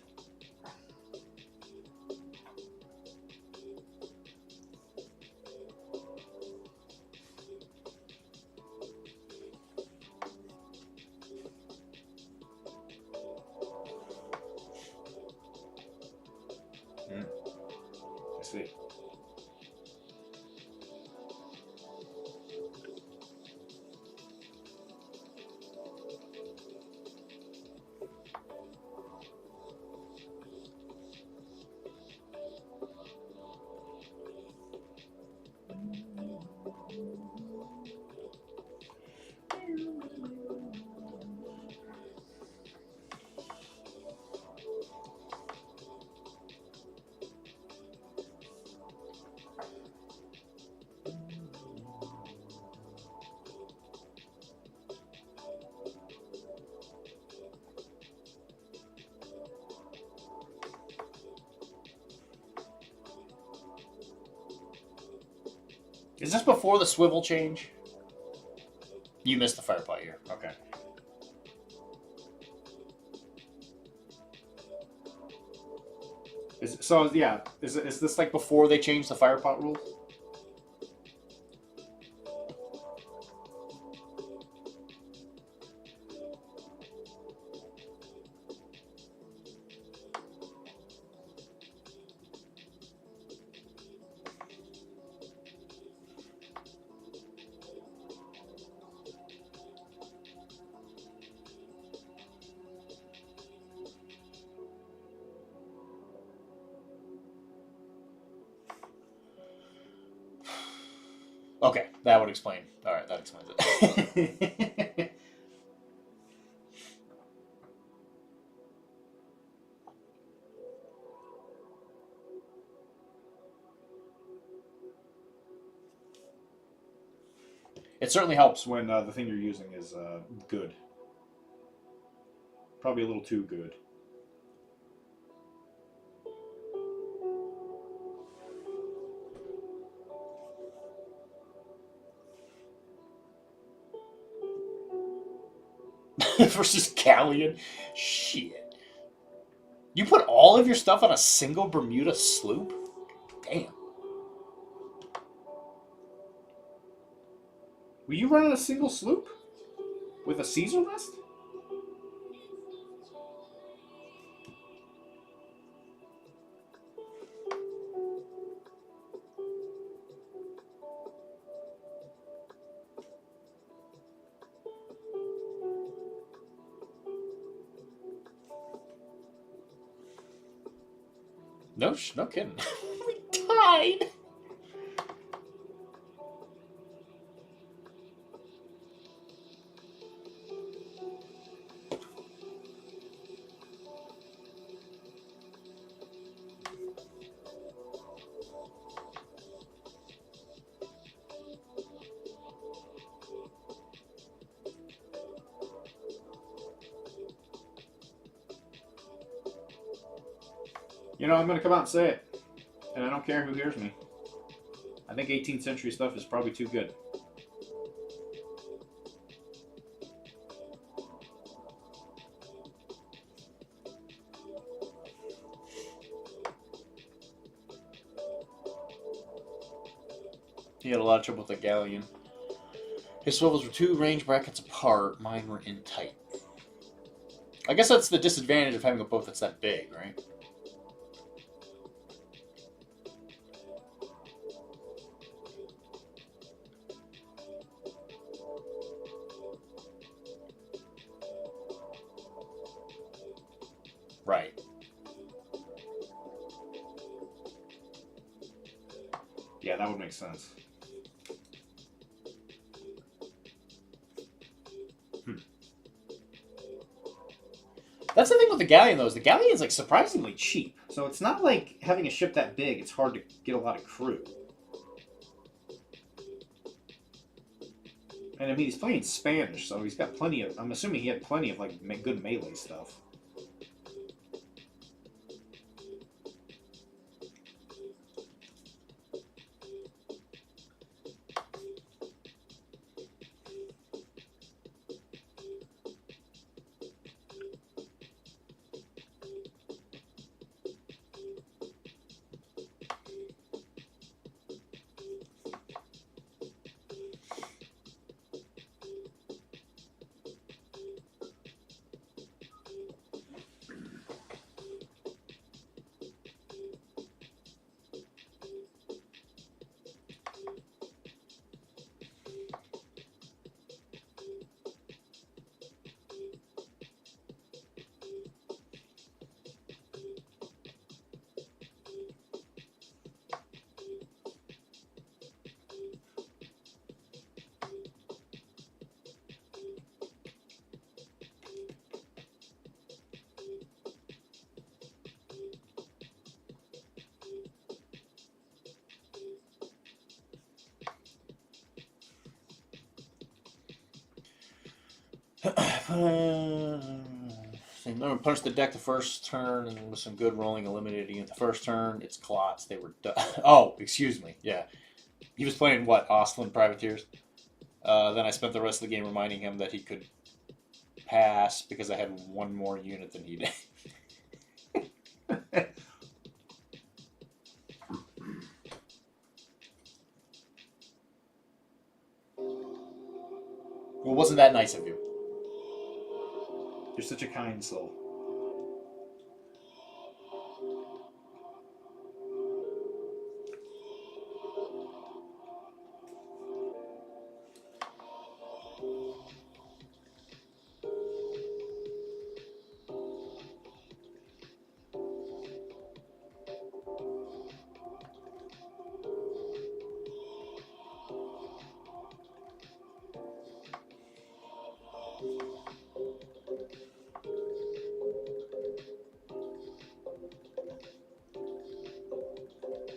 [SPEAKER 1] I see. Is this before the swivel change? You missed the fire pot here. Okay. Is this like before they changed the fire pot rule? Okay, that would explain. All right, that explains it. It certainly helps when the thing you're using is good. Probably a little too good. Versus Galleon? Shit. You put all of your stuff on a single Bermuda sloop? Damn. Were you running a single sloop? With a Caesar list? No kidding. We died. You know, I'm going to come out and say it, and I don't care who hears me. I think 18th century stuff is probably too good. He had a lot of trouble with the galleon. His swivels were 2 range brackets apart. Mine were in tight. I guess that's the disadvantage of having a boat that's that big, right? Right. Yeah, that would make sense. That's the thing with the galleon, though, is the galleon is like surprisingly cheap. So it's not like having a ship that big, it's hard to get a lot of crew. And I mean, he's playing Spanish, so he's got plenty of, I'm assuming he had plenty of like good melee stuff. Remember, punch the deck the first turn, and with some good rolling, eliminated unit the first turn. It's clots. They were oh, excuse me. Yeah, he was playing what? Ostlin Privateers. Then I spent the rest of the game reminding him that he could pass because I had one more unit than he did. Well, wasn't that nice of you? You're such a kind soul.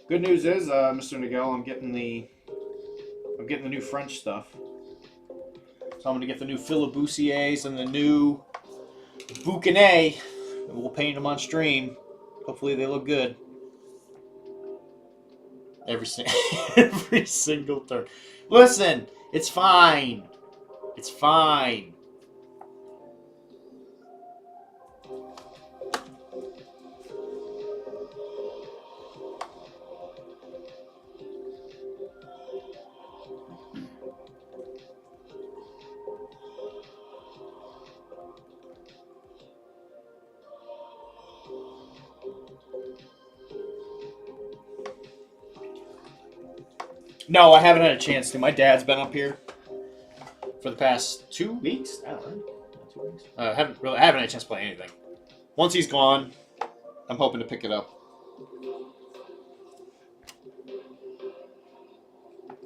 [SPEAKER 1] Good news is, Mr. Nigel, I'm getting the new French stuff. So I'm gonna get the new Filibustiers and the new Bouquenet. And we'll paint them on stream. Hopefully they look good. Every single turn. Listen, it's fine. It's fine. No, I haven't had a chance to. My dad's been up here for the past 2 weeks. I don't know. 2 weeks. I haven't had a chance to play anything. Once he's gone, I'm hoping to pick it up.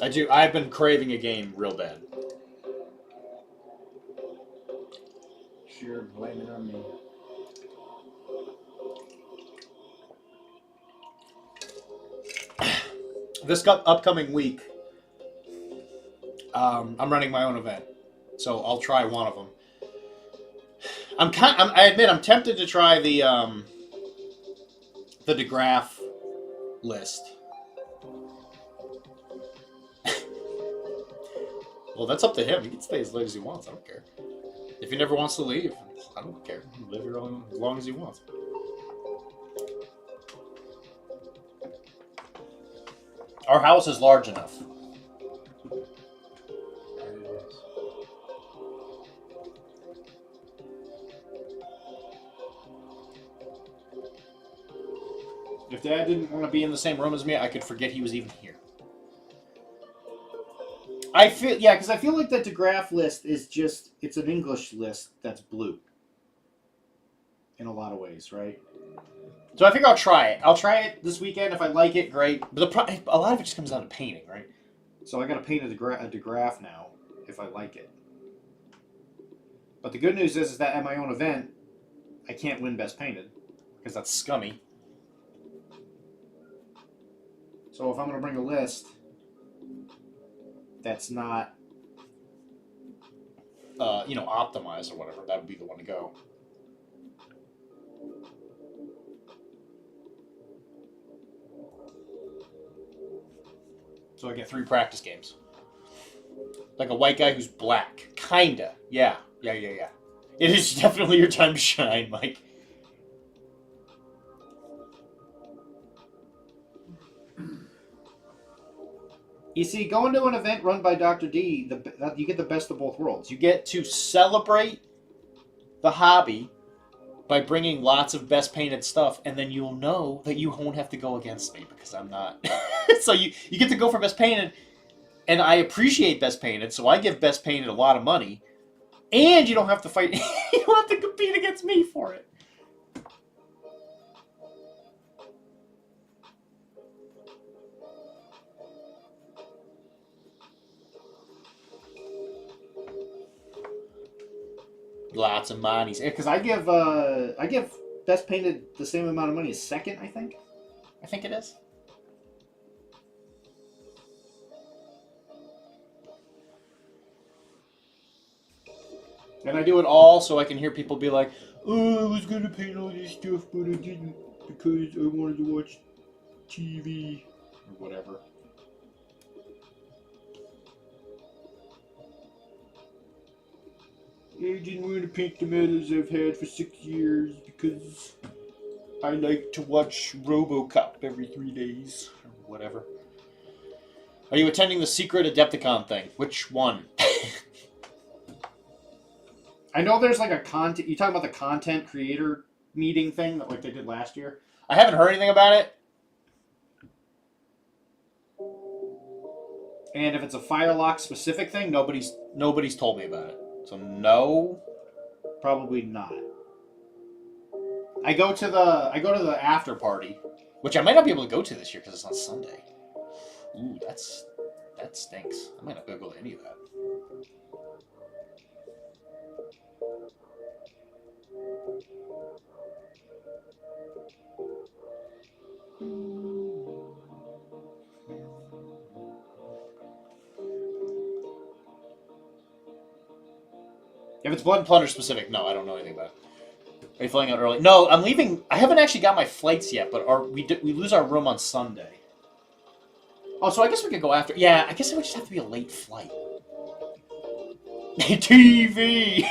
[SPEAKER 1] I've been craving a game real bad.
[SPEAKER 2] Sure, blame it on me.
[SPEAKER 1] This upcoming week, I'm running my own event, so I'll try one of them. I admit I'm tempted to try the DeGraff list. Well, that's up to him. He can stay as late as he wants. I don't care. If he never wants to leave, I don't care. He can live here as long as he wants. Our house is large enough. If Dad didn't want to be in the same room as me, I could forget he was even here. Because I feel like that DeGraff list is it's an English list that's blue. In a lot of ways, right? So I think I'll try it. I'll try it this weekend. If I like it, great. But a lot of it just comes down to painting, right? So I got to paint a DeGraff now if I like it. But the good news is that at my own event, I can't win Best Painted because that's scummy. So if I'm going to bring a list that's not, optimized or whatever, that would be the one to go. So I get 3 practice games. Like a white guy who's black. Kinda. Yeah. It is definitely your time to shine, Mike. You see, going to an event run by Dr.D, you get the best of both worlds. You get to celebrate the hobby by bringing lots of best painted stuff, and then you'll know that you won't have to go against me because I'm not. So you get to go for best painted, and I appreciate best painted, so I give best painted a lot of money, and you don't have to fight. You don't have to compete against me for it. Lots of monies, because I give best painted the same amount of money as second. I think it is. And I do it all so I can hear people be like, "Oh, I was gonna paint all this stuff, but I didn't because I wanted to watch TV or whatever." I didn't want to paint the medals I've had for 6 years because I like to watch RoboCop every 3 days or whatever. Are you attending the secret Adepticon thing? Which one? I know there's like a content. You talking about the content creator meeting thing that like they did last year? I haven't heard anything about it. And if it's a Firelock specific thing, nobody's told me about it. So no, probably not. I go to the after party, which I might not be able to go to this year because it's on Sunday. Ooh, that stinks. I might not be able to go to any of that. If it's Blood and Plunder specific, no, I don't know anything about it. Are you flying out early? No, I'm leaving. I haven't actually got my flights yet, but we lose our room on Sunday. Oh, so I guess we could go after. Yeah, I guess it would just have to be a late flight. TV!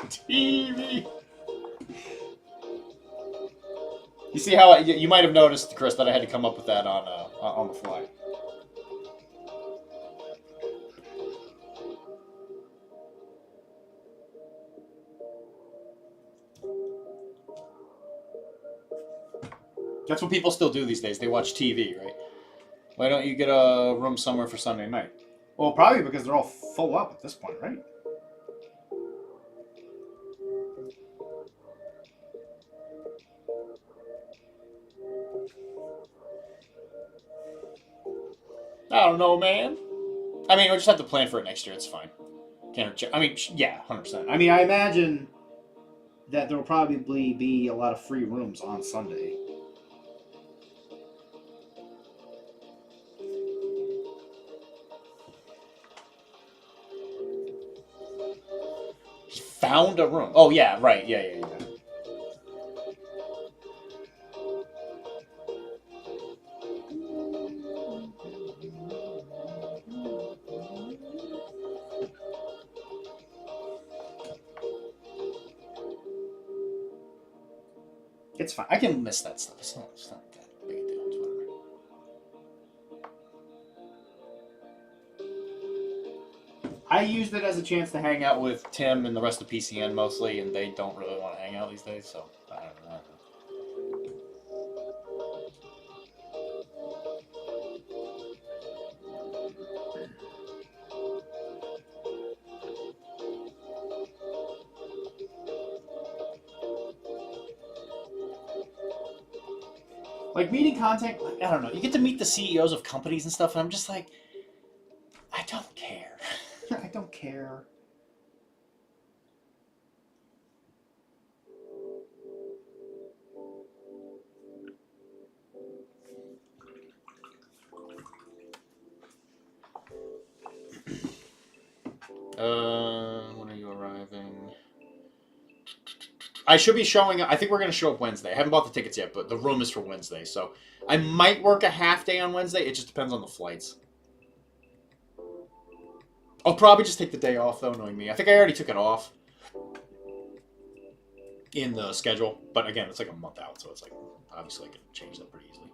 [SPEAKER 1] TV! You see how you might have noticed, Chris, that I had to come up with that on the fly. That's what people still do these days. They watch TV, right? Why don't you get a room somewhere for Sunday night? Well, probably because they're all full up at this point, right? I don't know, man. I mean, we just have to plan for it next year. It's fine. I mean, yeah, 100%. I mean, I imagine that there will probably be a lot of free rooms on Sunday. He found a room. Oh, yeah, right. Yeah. It's fine. I can miss that stuff. It's not that big a deal. It's whatever. I used it as a chance to hang out with Tim and the rest of PCN mostly, and they don't really want to hang out these days, so I don't know. Like, meeting content, like, I don't know. You get to meet the CEOs of companies and stuff, and I'm just like, I don't care. I don't care. When are you arriving? I should be showing up. I think we're going to show up Wednesday. I haven't bought the tickets yet, but the room is for Wednesday. So I might work a half day on Wednesday. It just depends on the flights. I'll probably just take the day off, though, knowing me. I think I already took it off in the schedule. But again, it's like a month out, so it's like, obviously I can change that pretty easily.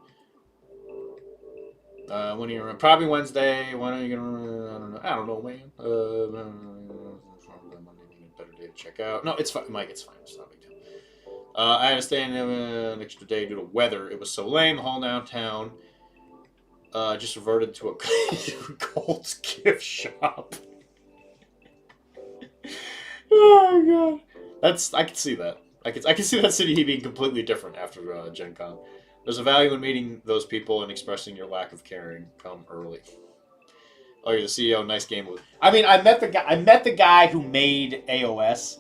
[SPEAKER 1] When are you around? Probably Wednesday. When are you going to... I don't know, man. Better day to check out. No, it's fine. Mike, it's fine. It's not a big deal. I had to stay in an extra day due to weather. It was so lame. The whole downtown just reverted to a Gold's gift shop. Oh god, I can see that. I can see that city being completely different after Gen Con. There's a value in meeting those people and expressing your lack of caring. Come early. Oh, you're the CEO. Nice game. I mean, I met the guy who made AOS,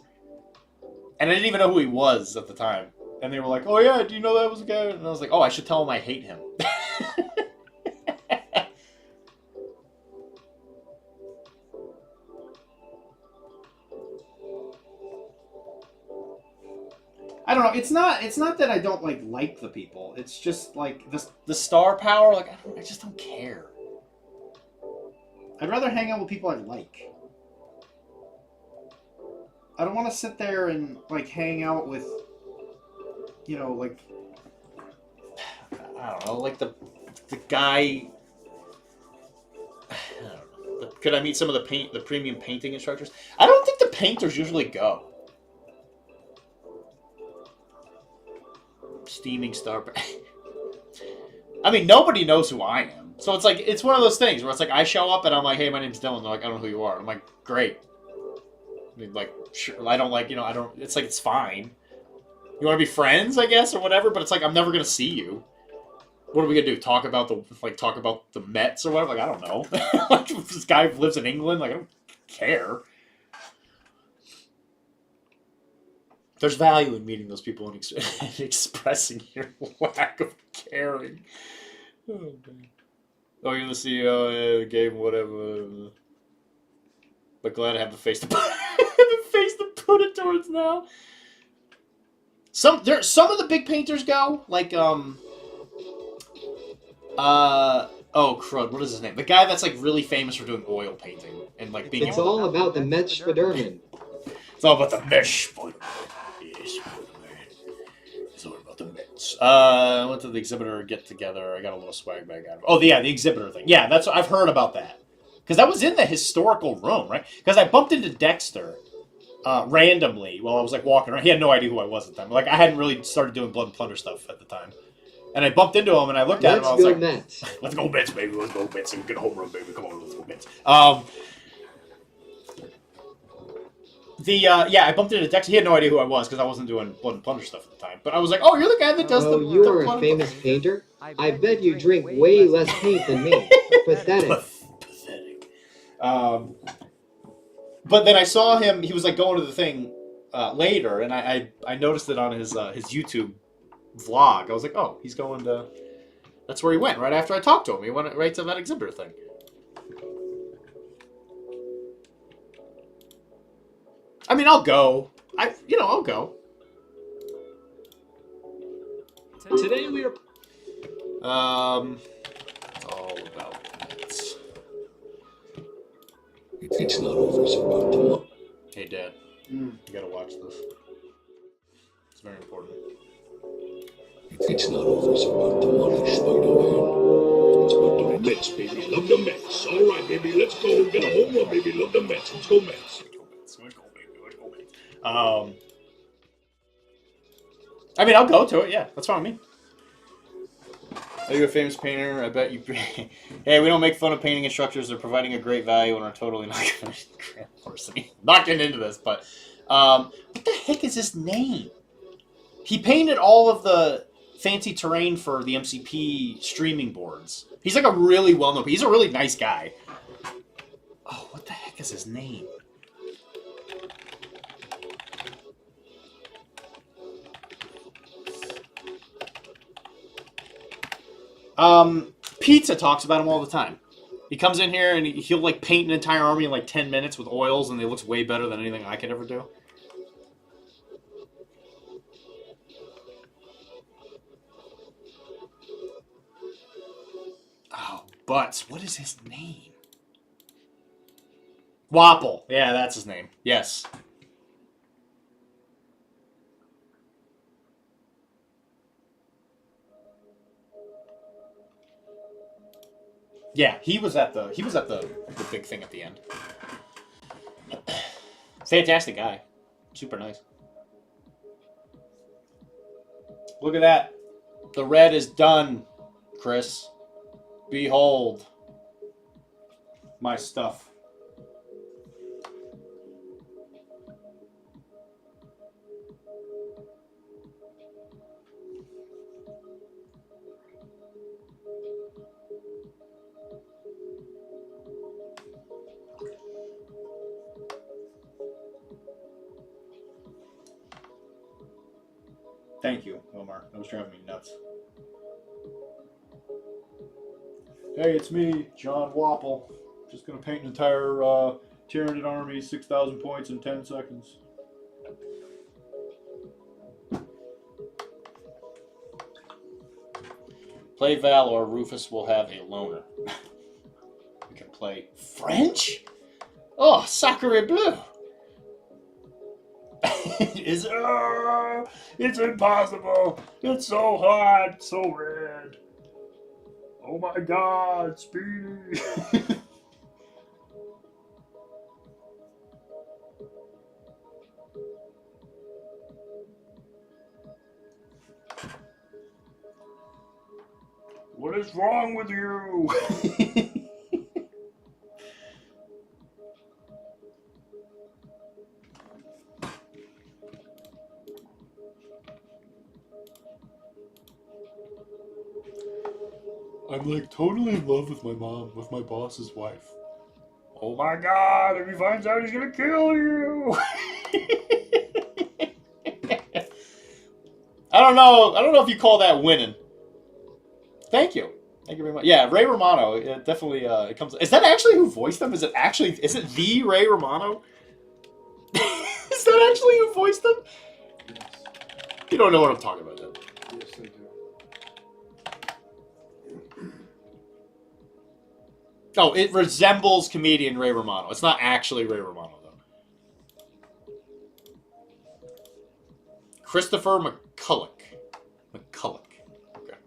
[SPEAKER 1] and I didn't even know who he was at the time. And they were like, "Oh yeah, do you know that was a guy?" And I was like, "Oh, I should tell him I hate him." know. It's not that I don't like the people. It's just like the star power. Like I just don't care. I'd rather hang out with people I like. I don't want to sit there and like hang out with, you know, like I don't know, like the guy. I don't know. Could I meet some of the premium painting instructors? I don't think the painters usually go. Steaming star. I mean, nobody knows who I am. So it's like, it's one of those things where it's like, I show up and I'm like, hey, my name's Dylan. They're like, I don't know who you are. I'm like, great. I mean, like, sure. I don't like, you know, I don't, it's like, it's fine. You want to be friends, I guess, or whatever, but it's like, I'm never going to see you. What are we going to do? Talk about the Mets or whatever? Like, I don't know. Like, this guy lives in England. Like, I don't care. There's value in meeting those people and expressing your lack of caring. Oh, man. Oh, you're the CEO, yeah, the game, whatever. But glad to have the face to put it towards now. Some of the big painters go, like, oh, crud, what is his name? The guy that's, like, really famous for doing oil painting and, like, being...
[SPEAKER 5] It's all about the mesh Spiderman.
[SPEAKER 1] It's all about the mesh Spiderman. It's all about the Mets. I went to the exhibitor get together. I got a little swag bag out of it. Oh, yeah, the exhibitor thing. Yeah, that's I've heard about that. Because that was in the historical room, right? Because I bumped into Dexter randomly while I was, like, walking around. He had no idea who I was at the time. Like, I hadn't really started doing Blood and Plunder stuff at the time. And I bumped into him, and I looked at him, and I was like...
[SPEAKER 5] Mets.
[SPEAKER 1] Let's go Mets, baby. Let's go Mets. Get a home run, baby. Come on, let's go Mets. Yeah, I bumped into Dexter. He had no idea who I was because I wasn't doing Blood and Plunder stuff at the time. But I was like, oh, you're the guy that does the...
[SPEAKER 5] you are a famous painter? I bet you drink way less paint than me. Pathetic.
[SPEAKER 1] Pathetic. But then I saw him, he was like going to the thing later, and I noticed it on his YouTube vlog. I was like, oh, he's going to... That's where he went, right after I talked to him. He went right to that exhibitor thing. I mean, I'll go. I'll go.
[SPEAKER 9] Today we are...
[SPEAKER 1] It's all about Mets.
[SPEAKER 4] It's not always about the money.
[SPEAKER 1] Hey, Dad. You gotta watch this. It's very important.
[SPEAKER 4] It's not always about the money, Spider-Man. It's about the Mets, baby. Love the Mets. All right, baby. Let's go. Get a home run, baby. Love the Mets. Let's go Mets.
[SPEAKER 1] Let's go, baby. Let's go, Mets. I mean, I'll go to it. Yeah, that's fine with me. Are you a famous painter? I bet you... Hey, we don't make fun of painting instructors. They're providing a great value and are totally not going to... Not getting into this, but... what the heck is his name? He painted all of the fancy terrain for the MCP streaming boards. He's like a really well-known... He's a really nice guy. Oh, what the heck is his name? Pizza talks about him all the time. He comes in here and he'll like paint an entire army in like 10 minutes with oils, and it looks way better than anything I could ever do. Oh, Butts. What is his name? Wapple. Yeah, that's his name. Yes. Yeah, he was at the big thing at the end. Fantastic guy. Super nice. Look at that. The red is done, Chris. Behold my stuff. Thank you, Omar. That was driving me nuts. Hey, it's me, John Wapple. Just gonna paint an entire Tyranid army, 6,000 points in 10 seconds. Play Val or Rufus will have a loner. We can play French? Oh, sacre bleu! It's impossible! It's so hot, so red. Oh my god, Speedy! What is wrong with you? I'm like totally in love with my mom, with my boss's wife. Oh my god, if he finds out he's gonna kill you! I don't know if you call that winning. Thank you very much. Yeah, Ray Romano. It definitely. It comes. Is that actually who voiced them? Is it the Ray Romano? Is that actually who voiced them?
[SPEAKER 2] Yes.
[SPEAKER 1] You don't know what I'm talking about, then.
[SPEAKER 2] Yes, I do.
[SPEAKER 1] Oh, it resembles comedian Ray Romano. It's not actually Ray Romano, though. Christopher McCulloch. Okay.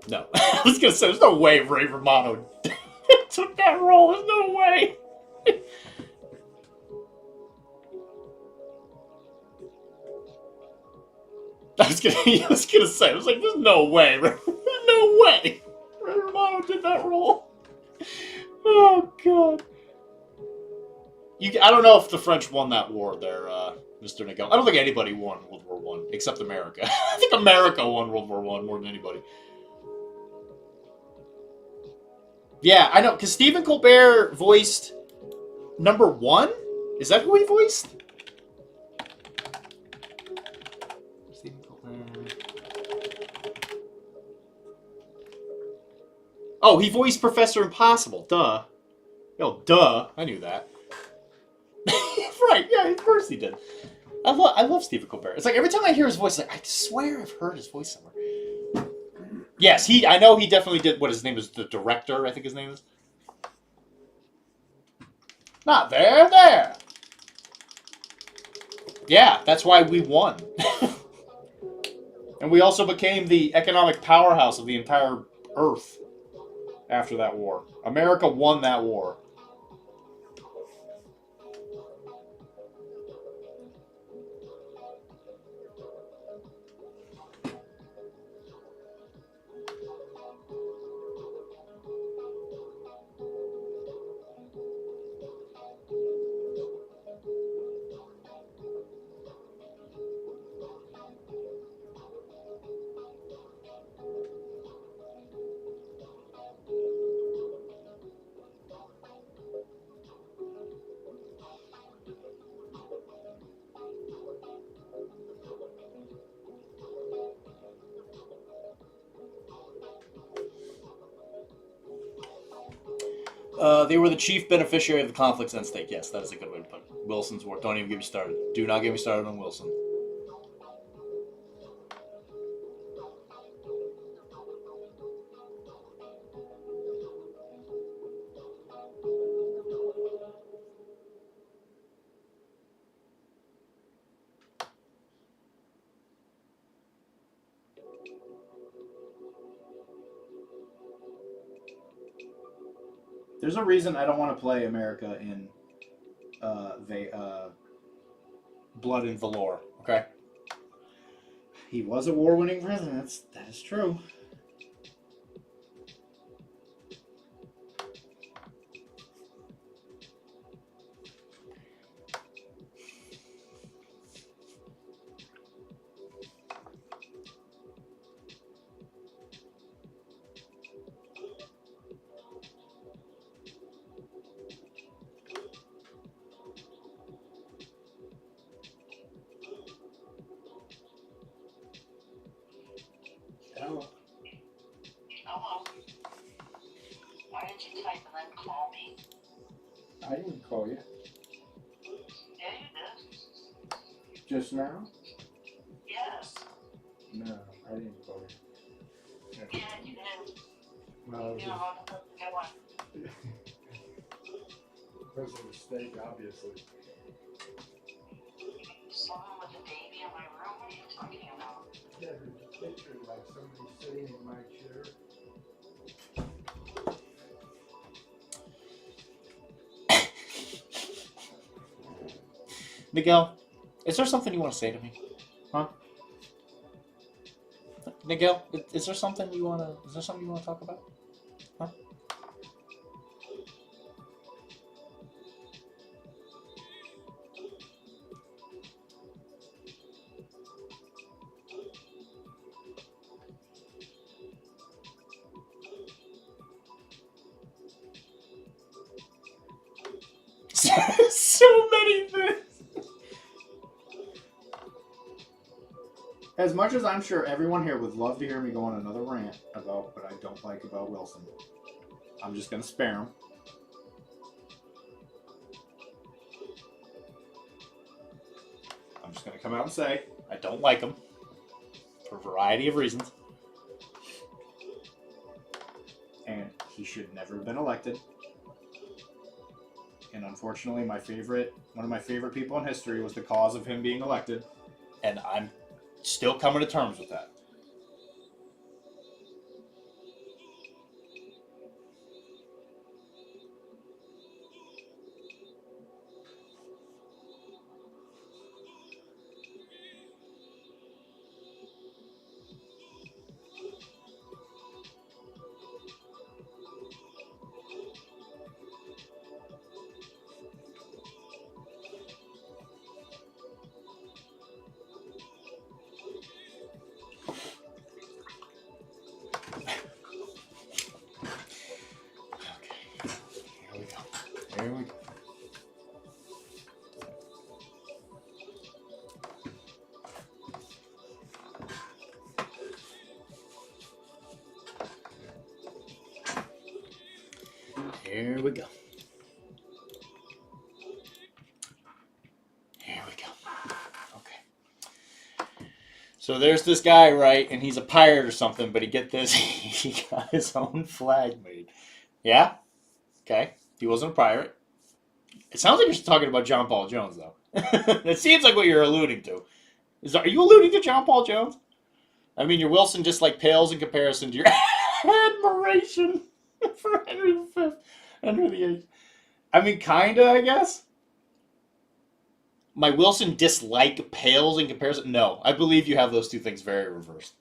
[SPEAKER 1] No. I was going to say, there's no way Ray Romano took that role. There's no way. I was gonna say, I was like, there's no way. There's no way. Ray Romano did that role. Oh, God. I don't know if the French won that war there, Mr. Nagel. I don't think anybody won World War I, except America. I think America won World War I more than anybody. Yeah, I know, because Stephen Colbert voiced number 1? Is that who he voiced? Stephen Colbert. Oh, he voiced Professor Impossible. Duh. Yo, duh. I knew that. Right, yeah, of course he did. I love Stephen Colbert. It's like every time I hear his voice, like I swear I've heard his voice somewhere. Yes, I know he definitely did. What his name is, the director, I think his name is. Not there. Yeah, that's why we won. And we also became the economic powerhouse of the entire Earth after that war. America won that war. They were the chief beneficiary of the conflicts at stake. Yes, that is a good way to put it. Wilson's war. Don't even get me started. Do not get me started on Wilson. There's a reason I don't want to play America in Blood and Valor, okay? He was a war-winning president. That is true.
[SPEAKER 2] Hello.
[SPEAKER 10] Hello. Why did you type and then call me?
[SPEAKER 2] I didn't call you.
[SPEAKER 10] Yeah, you did.
[SPEAKER 2] Just now?
[SPEAKER 10] Yes.
[SPEAKER 2] No, I didn't call you.
[SPEAKER 10] Yeah, you did.
[SPEAKER 2] Well,
[SPEAKER 10] You know, get one.
[SPEAKER 2] it was a mistake, obviously.
[SPEAKER 10] Someone with a baby in my room? What are you talking about?
[SPEAKER 2] Yeah, there's a picture like somebody sitting in my chair.
[SPEAKER 1] Miguel, is there something you want to say to me? Huh? Miguel, is there something you want to? Is there something you want to talk about? Huh? So many things. As much as I'm sure everyone here would love to hear me go on another rant about what I don't like about Wilson, I'm just going to spare him. I'm just going to come out and say I don't like him for a variety of reasons. And he should never have been elected. And unfortunately, one of my favorite people in history was the cause of him being elected. And I'm still coming to terms with that. Here we go. Here we go. Here we go. Okay. So there's this guy, right? And he's a pirate or something, but get this, he got his own flag made. Yeah? Okay. He wasn't a pirate. It sounds like you're talking about John Paul Jones, though. It seems like what you're alluding to. Are you alluding to John Paul Jones? I mean, your Wilson just like pales in comparison to your admiration for Henry V, Henry VIII. I mean, kinda, I guess. My Wilson dislike pales in comparison. No, I believe you have those two things very reversed.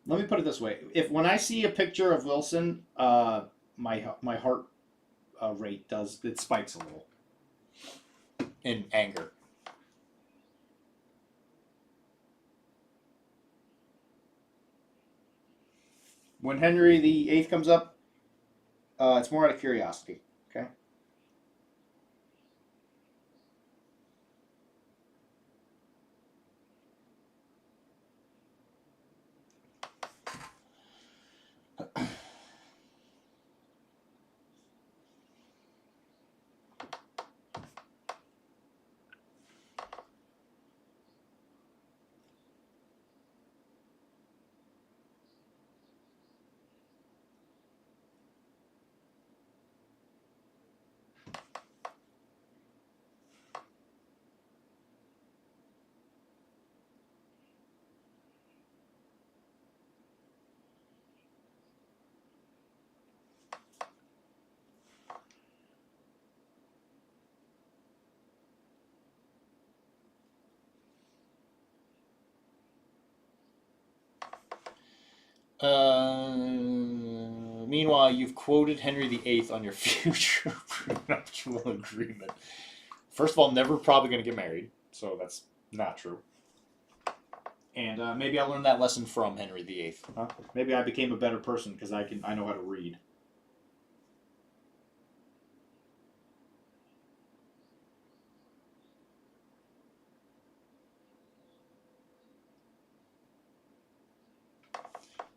[SPEAKER 1] Let me put it this way: when I see a picture of Wilson, my heart rate spikes a little in anger. When Henry VIII comes up, it's more out of curiosity. Okay. Meanwhile, you've quoted Henry VIII on your future prenuptial agreement. First of all, never probably going to get married, so that's not true. And maybe I learned that lesson from Henry VIII. Huh? Maybe I became a better person because I know how to read.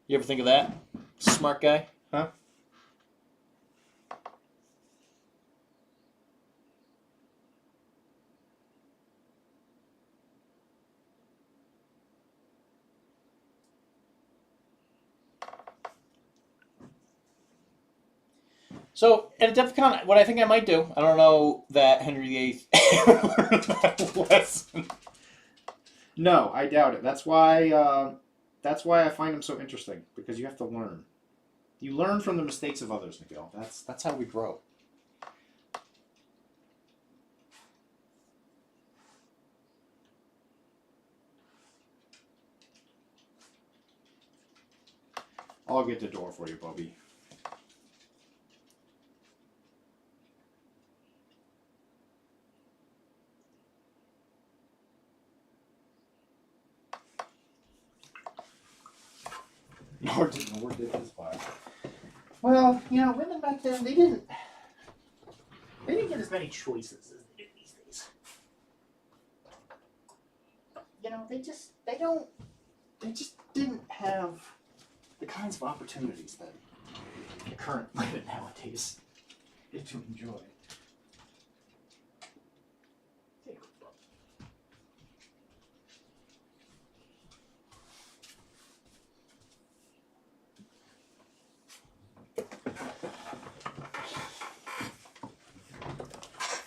[SPEAKER 1] You ever think of that? Smart guy? Huh? So at Adepticon, what I think I might do, I don't know that Henry VIII learned that lesson. No, I doubt it. That's why I find him so interesting, because you have to learn. You learn from the mistakes of others, Miguel. That's how we grow. I'll get the door for you, Bobby. Nor did his wife. Well, you know, women back then, they didn't get as many choices as they do these days. You know, they just didn't have the kinds of opportunities that the current women nowadays get to enjoy.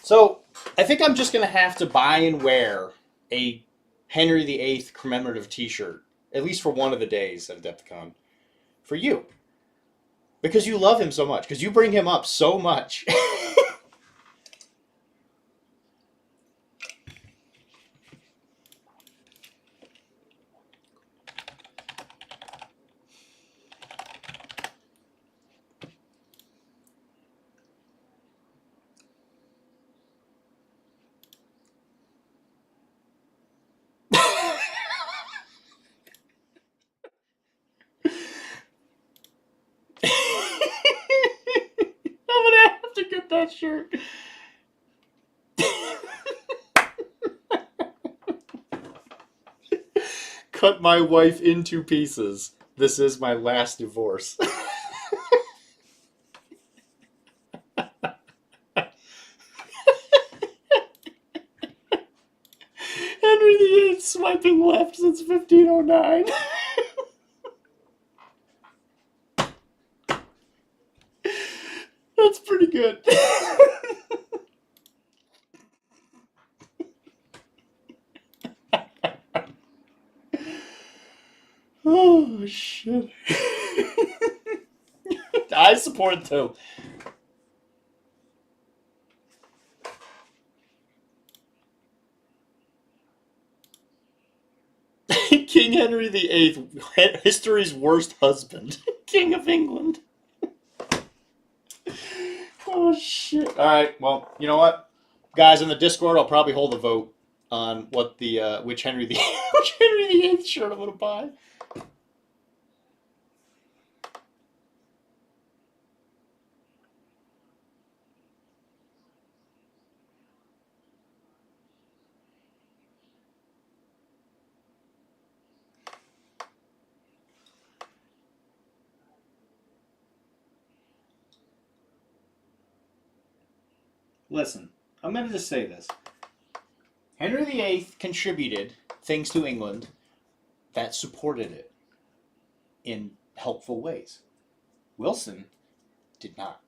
[SPEAKER 1] So, I think I'm just going to have to buy and wear a Henry VIII commemorative t-shirt, at least for one of the days at Adepticon, for you. Because you love him so much, because you bring him up so much. I'm gonna have to get that shirt. Cut my wife into pieces. This is my last divorce. Henry VIII swiping left since 1509. That's pretty good. Oh, shit. I support it too. King Henry VIII, history's worst husband. King of England. Oh, shit. Alright, well, you know what? Guys, in the Discord, I'll probably hold a vote on what the, which Henry VIII shirt I'm going to buy. Listen, I'm going to just say this. Henry VIII contributed things to England that supported it in helpful ways. Wilson did not.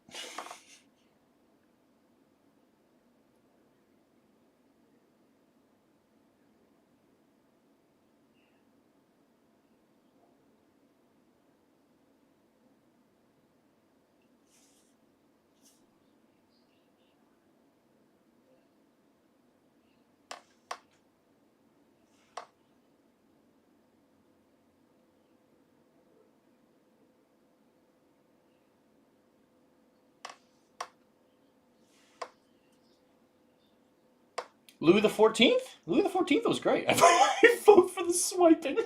[SPEAKER 1] Louis XIV? Louis XIV was great. I vote for the swiping.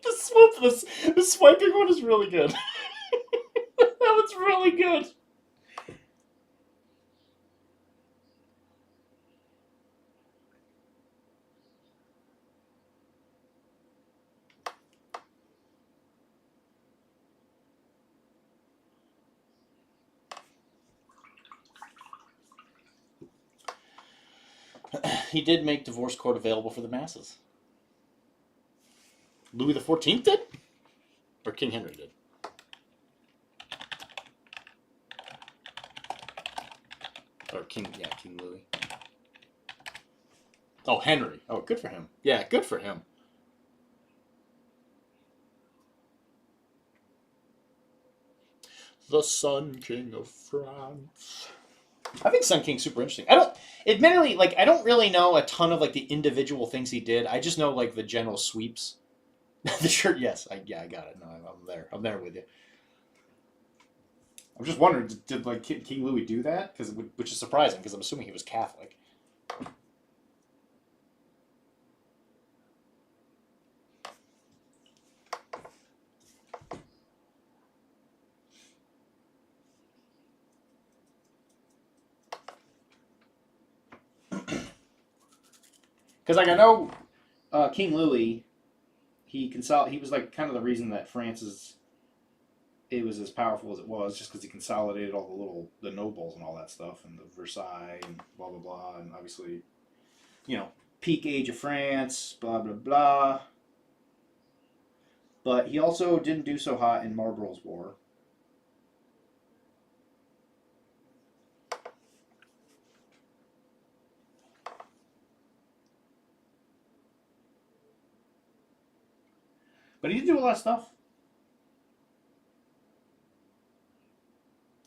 [SPEAKER 1] The swiping one is really good. That was really good. He did make divorce court available for the masses. Louis XIV did? Or King Henry did? Or King Louis. Oh, Henry. Oh, good for him. Yeah, good for him. The Sun King of France. I think Sun King's super interesting. Admittedly, I don't really know a ton of the individual things he did. I just know the general sweeps. The shirt, yes, I got it. No, I'm there. I'm there with you. I'm just wondering, did King Louis do that? Which is surprising because I'm assuming he was Catholic. Because I know King Louis, he was kind of the reason that France was as powerful as it was, just because he consolidated all the nobles and all that stuff, and the Versailles and blah blah blah, and obviously, peak age of France, blah blah blah. But he also didn't do so hot in Marlborough's War. But he did do a lot of stuff.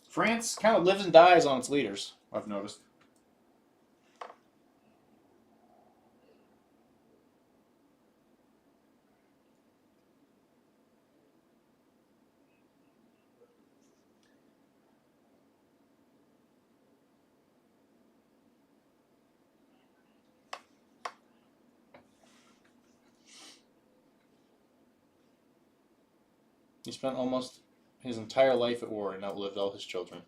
[SPEAKER 1] France kind of lives and dies on its leaders, I've noticed. He spent almost his entire life at war and outlived all his children.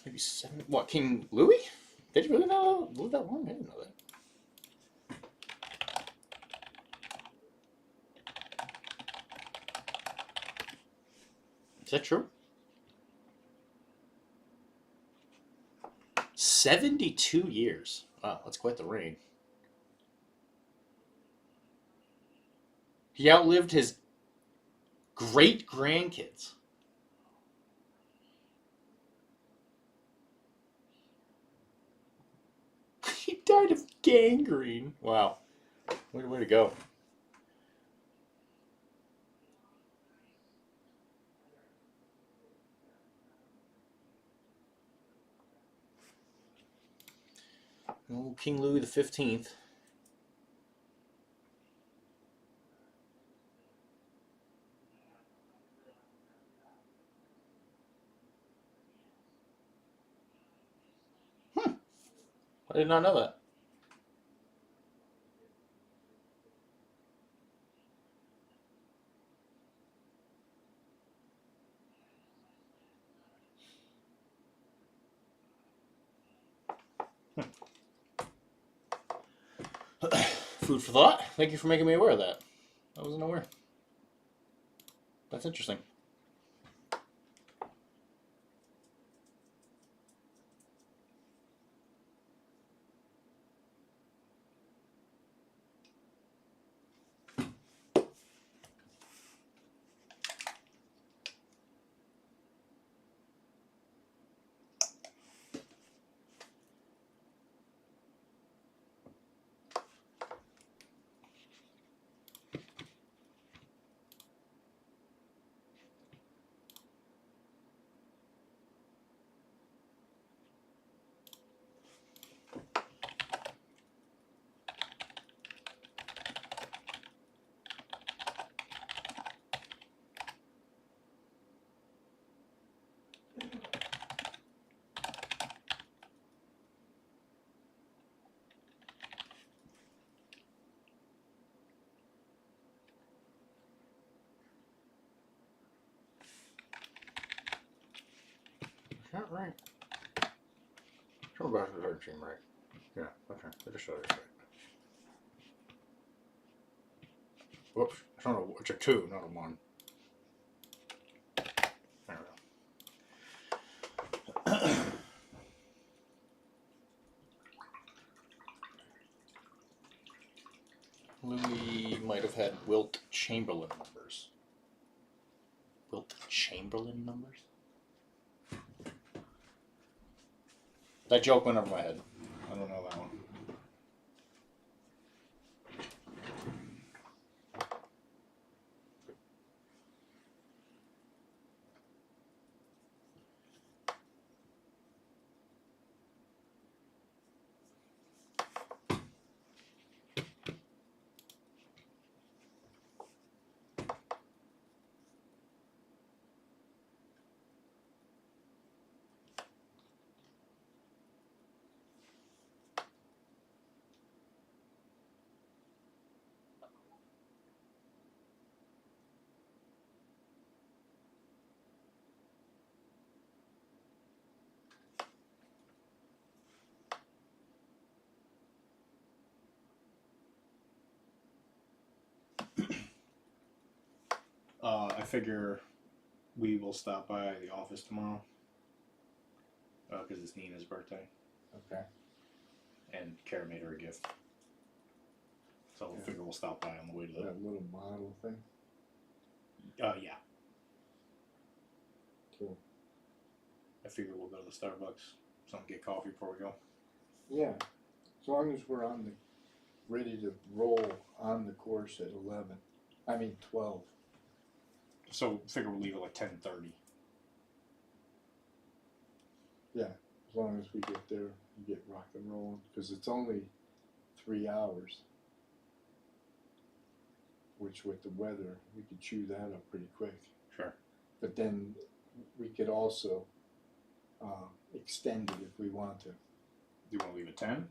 [SPEAKER 1] Maybe 7. What, King Louis? Did he really live that long? I didn't know that. Is that true? 72 years. Wow, that's quite the reign. He outlived his great-grandkids. He died of gangrene. Wow. Way to go. Oh, King Louis the 15th. I did not know that. Food for thought. Thank you for making me aware of that. I wasn't aware. That's interesting. Not right. Show back to the 13, right? Yeah, okay. I just showed it right. Whoops. It's a 2, not a 1. There we go. had Wilt Chamberlain numbers. Wilt Chamberlain numbers? That joke went over my head. I don't know that one. I figure we will stop by the office tomorrow because it's Nina's birthday,
[SPEAKER 2] Okay.
[SPEAKER 1] and Kara made her a gift. So I figure we'll stop by on the way to the.
[SPEAKER 2] That little model thing.
[SPEAKER 1] Yeah.
[SPEAKER 2] Cool.
[SPEAKER 1] I figure we'll go to the Starbucks, get coffee before we go.
[SPEAKER 2] Yeah. As long as we're ready to roll on the course at 12.
[SPEAKER 1] So figure we'll leave at like 10:30.
[SPEAKER 2] Yeah. As long as we get there, we get rock and rolling, because it's only 3 hours. Which with the weather, we could chew that up pretty quick.
[SPEAKER 1] Sure.
[SPEAKER 2] But then we could also extend it if we want to.
[SPEAKER 1] Do you want to leave at 10?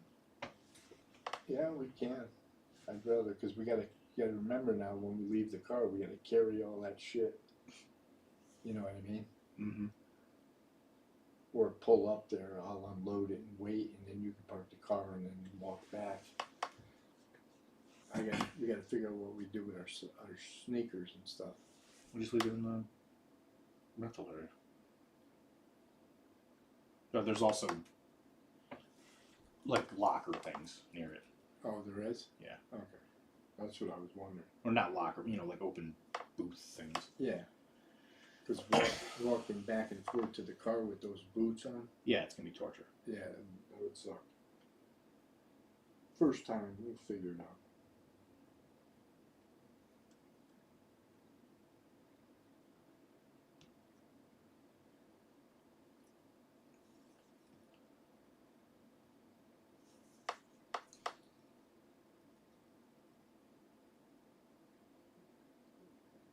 [SPEAKER 2] Yeah, we can. I'd rather, because you gotta remember now, when we leave the car, we gotta carry all that shit. You know what I mean?
[SPEAKER 1] Mm-hmm.
[SPEAKER 2] Or pull up there, I'll unload it and wait, and then you can park the car and then walk back. We gotta figure out what we do with our sneakers and stuff.
[SPEAKER 1] We'll just leave it in the rental area. But there's also like locker things near it.
[SPEAKER 2] Oh, there is?
[SPEAKER 1] Yeah.
[SPEAKER 2] Okay. That's what I was wondering.
[SPEAKER 1] Or not locker, like open booth things.
[SPEAKER 2] Yeah. Because walking back and forth to the car with those boots on.
[SPEAKER 1] Yeah, it's gonna be torture.
[SPEAKER 2] Yeah, that would suck. First time, we'll figure it out.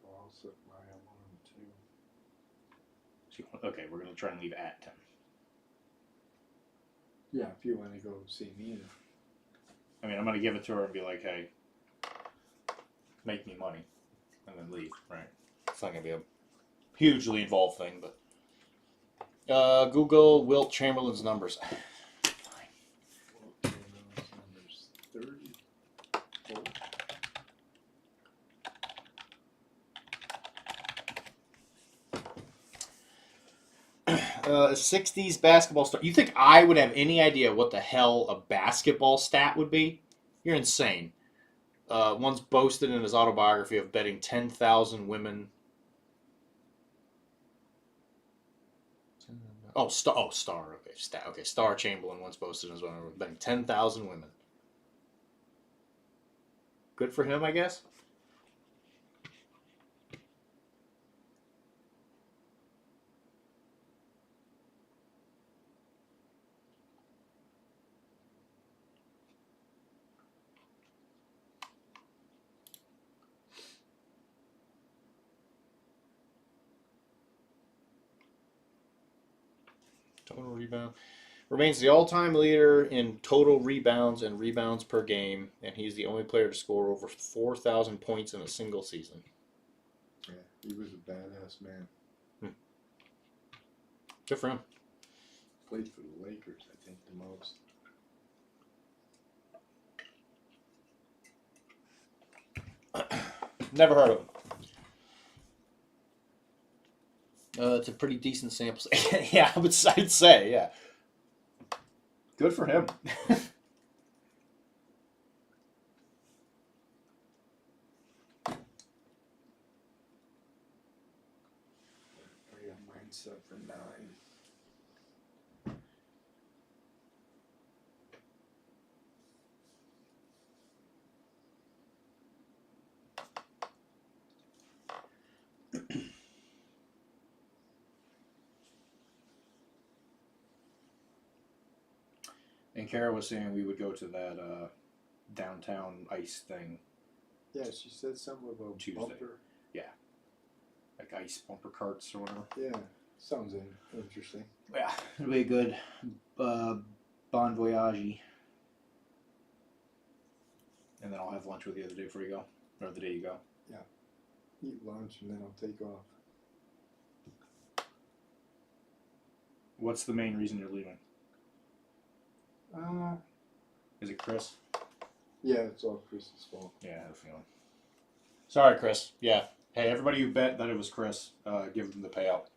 [SPEAKER 2] I'll set my alarm too.
[SPEAKER 1] Okay, we're gonna try and leave at 10.
[SPEAKER 2] Yeah, if you want to go see me.
[SPEAKER 1] I mean, I'm gonna give it to her and be like, "Hey, make me money," and then leave. Right? It's not gonna be a hugely involved thing, but Google Wilt Chamberlain's numbers.
[SPEAKER 2] Okay, those numbers 34.
[SPEAKER 1] 60s basketball star. You think I would have any idea what the hell a basketball stat would be? You're insane. Once boasted in his autobiography of betting 10,000 women. Star. Okay, Star Chamberlain once boasted in his autobiography of betting 10,000 women. Good for him, I guess. Total rebound. Remains the all-time leader in total rebounds and rebounds per game, and he's the only player to score over 4,000 points in a single season.
[SPEAKER 2] Yeah, he was a badass man.
[SPEAKER 1] Good for him.
[SPEAKER 2] Played for the Lakers, I think, the most.
[SPEAKER 1] Never heard of him. It's a pretty decent sample. Yeah, I'd say, yeah. Good for him.
[SPEAKER 2] sub for 9.
[SPEAKER 1] And Kara was saying we would go to that downtown ice thing.
[SPEAKER 2] Yeah, she said something about
[SPEAKER 1] Tuesday.
[SPEAKER 2] bumper.
[SPEAKER 1] Yeah. Like ice bumper carts or whatever.
[SPEAKER 2] Yeah, sounds interesting.
[SPEAKER 1] Yeah, it'll be a good bon voyage. And then I'll have lunch with you the day before you go. Or the day you go.
[SPEAKER 2] Yeah. Eat lunch and then I'll take off.
[SPEAKER 1] What's the main reason you're leaving?
[SPEAKER 2] Uh,
[SPEAKER 1] Is it Chris?
[SPEAKER 2] yeah, it's all Chris's fault.
[SPEAKER 1] Yeah, I have a feeling. Sorry, Chris. Yeah. Hey, everybody who bet that it was Chris, give them the payout.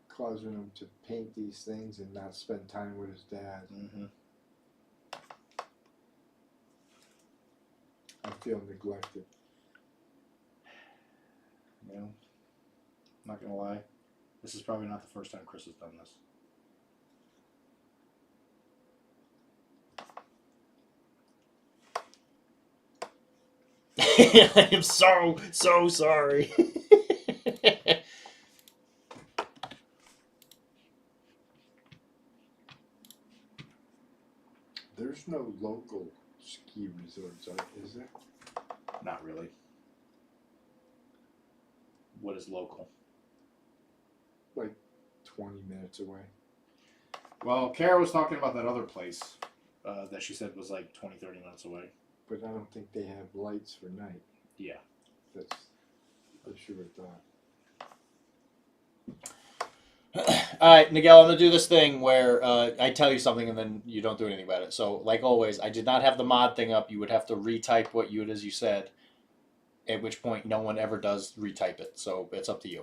[SPEAKER 2] Causing him to paint these things and not spend time with his dad.
[SPEAKER 1] Mm-hmm.
[SPEAKER 2] I feel neglected.
[SPEAKER 1] You know, I'm not gonna lie. This is probably not the first time Chris has done this. I am so sorry.
[SPEAKER 2] There's no local ski resorts, is there?
[SPEAKER 1] Not really. What is local?
[SPEAKER 2] Like 20 minutes away.
[SPEAKER 1] Well, Kara was talking about that other place that she said was like 20, 30 minutes away.
[SPEAKER 2] But I don't think they have lights for night.
[SPEAKER 1] Yeah.
[SPEAKER 2] That's, I should have thought.
[SPEAKER 1] Alright, Miguel, I'm going to do this thing where I tell you something and then you don't do anything about it. So, like always, I did not have the mod thing up. You would have to retype what you as you said, at which point no one ever does retype it. So, it's up to you.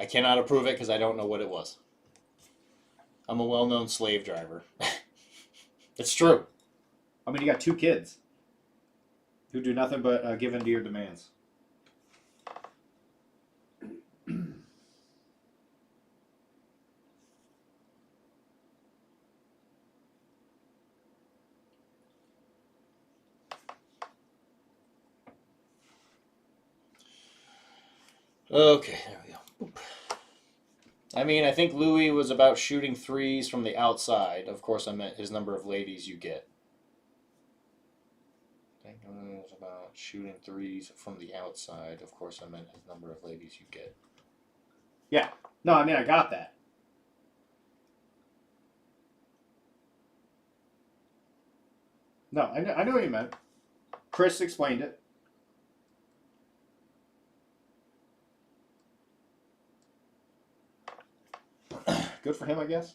[SPEAKER 1] I cannot approve it because I don't know what it was. I'm a well-known slave driver. It's true. I mean, you got 2 kids who do nothing but give in to your demands. Okay, there we go. Boop. I mean, I think Louis was about shooting threes from the outside. Of course, I meant his number of ladies you get. I think it was about shooting threes from the outside. Of course, I meant his number of ladies you get. Yeah. No, I mean, I got that. No, I know what you meant. Chris explained it. Good for him, I guess.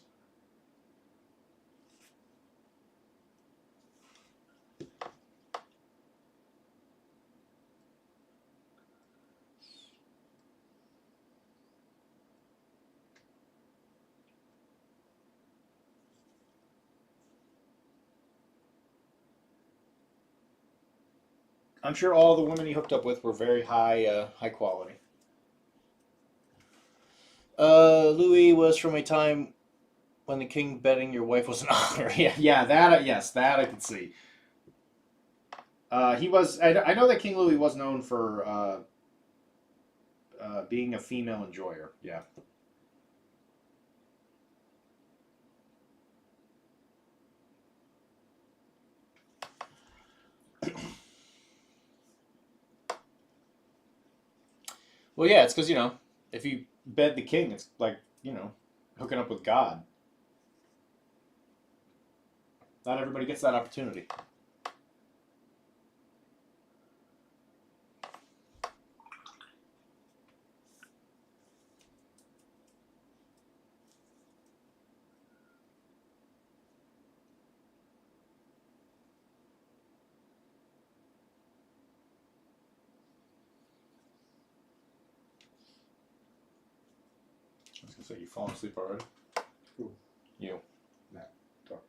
[SPEAKER 1] I'm sure all the women he hooked up with were very high quality. Louis was from a time when the king betting your wife was an honor. Yeah, that yes, that I can see. He was. I know that King Louis was known for being a female enjoyer. Yeah. Well, yeah, it's because, if you bed the king, it's like, hooking up with God. Not everybody gets that opportunity. I was going to say, you falling asleep already?
[SPEAKER 2] Who?
[SPEAKER 1] You.
[SPEAKER 2] Not talking.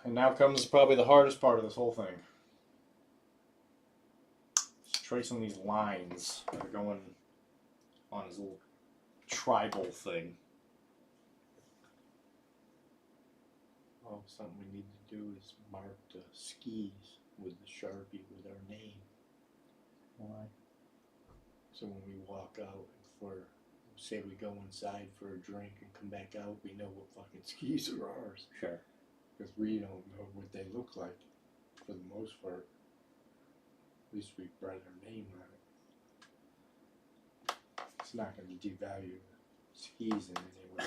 [SPEAKER 1] And now comes probably the hardest part of this whole thing. Just tracing these lines that are going on his little tribal thing.
[SPEAKER 2] Oh, something we need to do is mark the skis with the Sharpie with our name.
[SPEAKER 1] Why?
[SPEAKER 2] So when we walk out, for say we go inside for a drink and come back out, we know what fucking skis are ours.
[SPEAKER 1] Sure.
[SPEAKER 2] Because we don't know what they look like for the most part. At least we write our name on it. It's not going to devalue the skis in any way.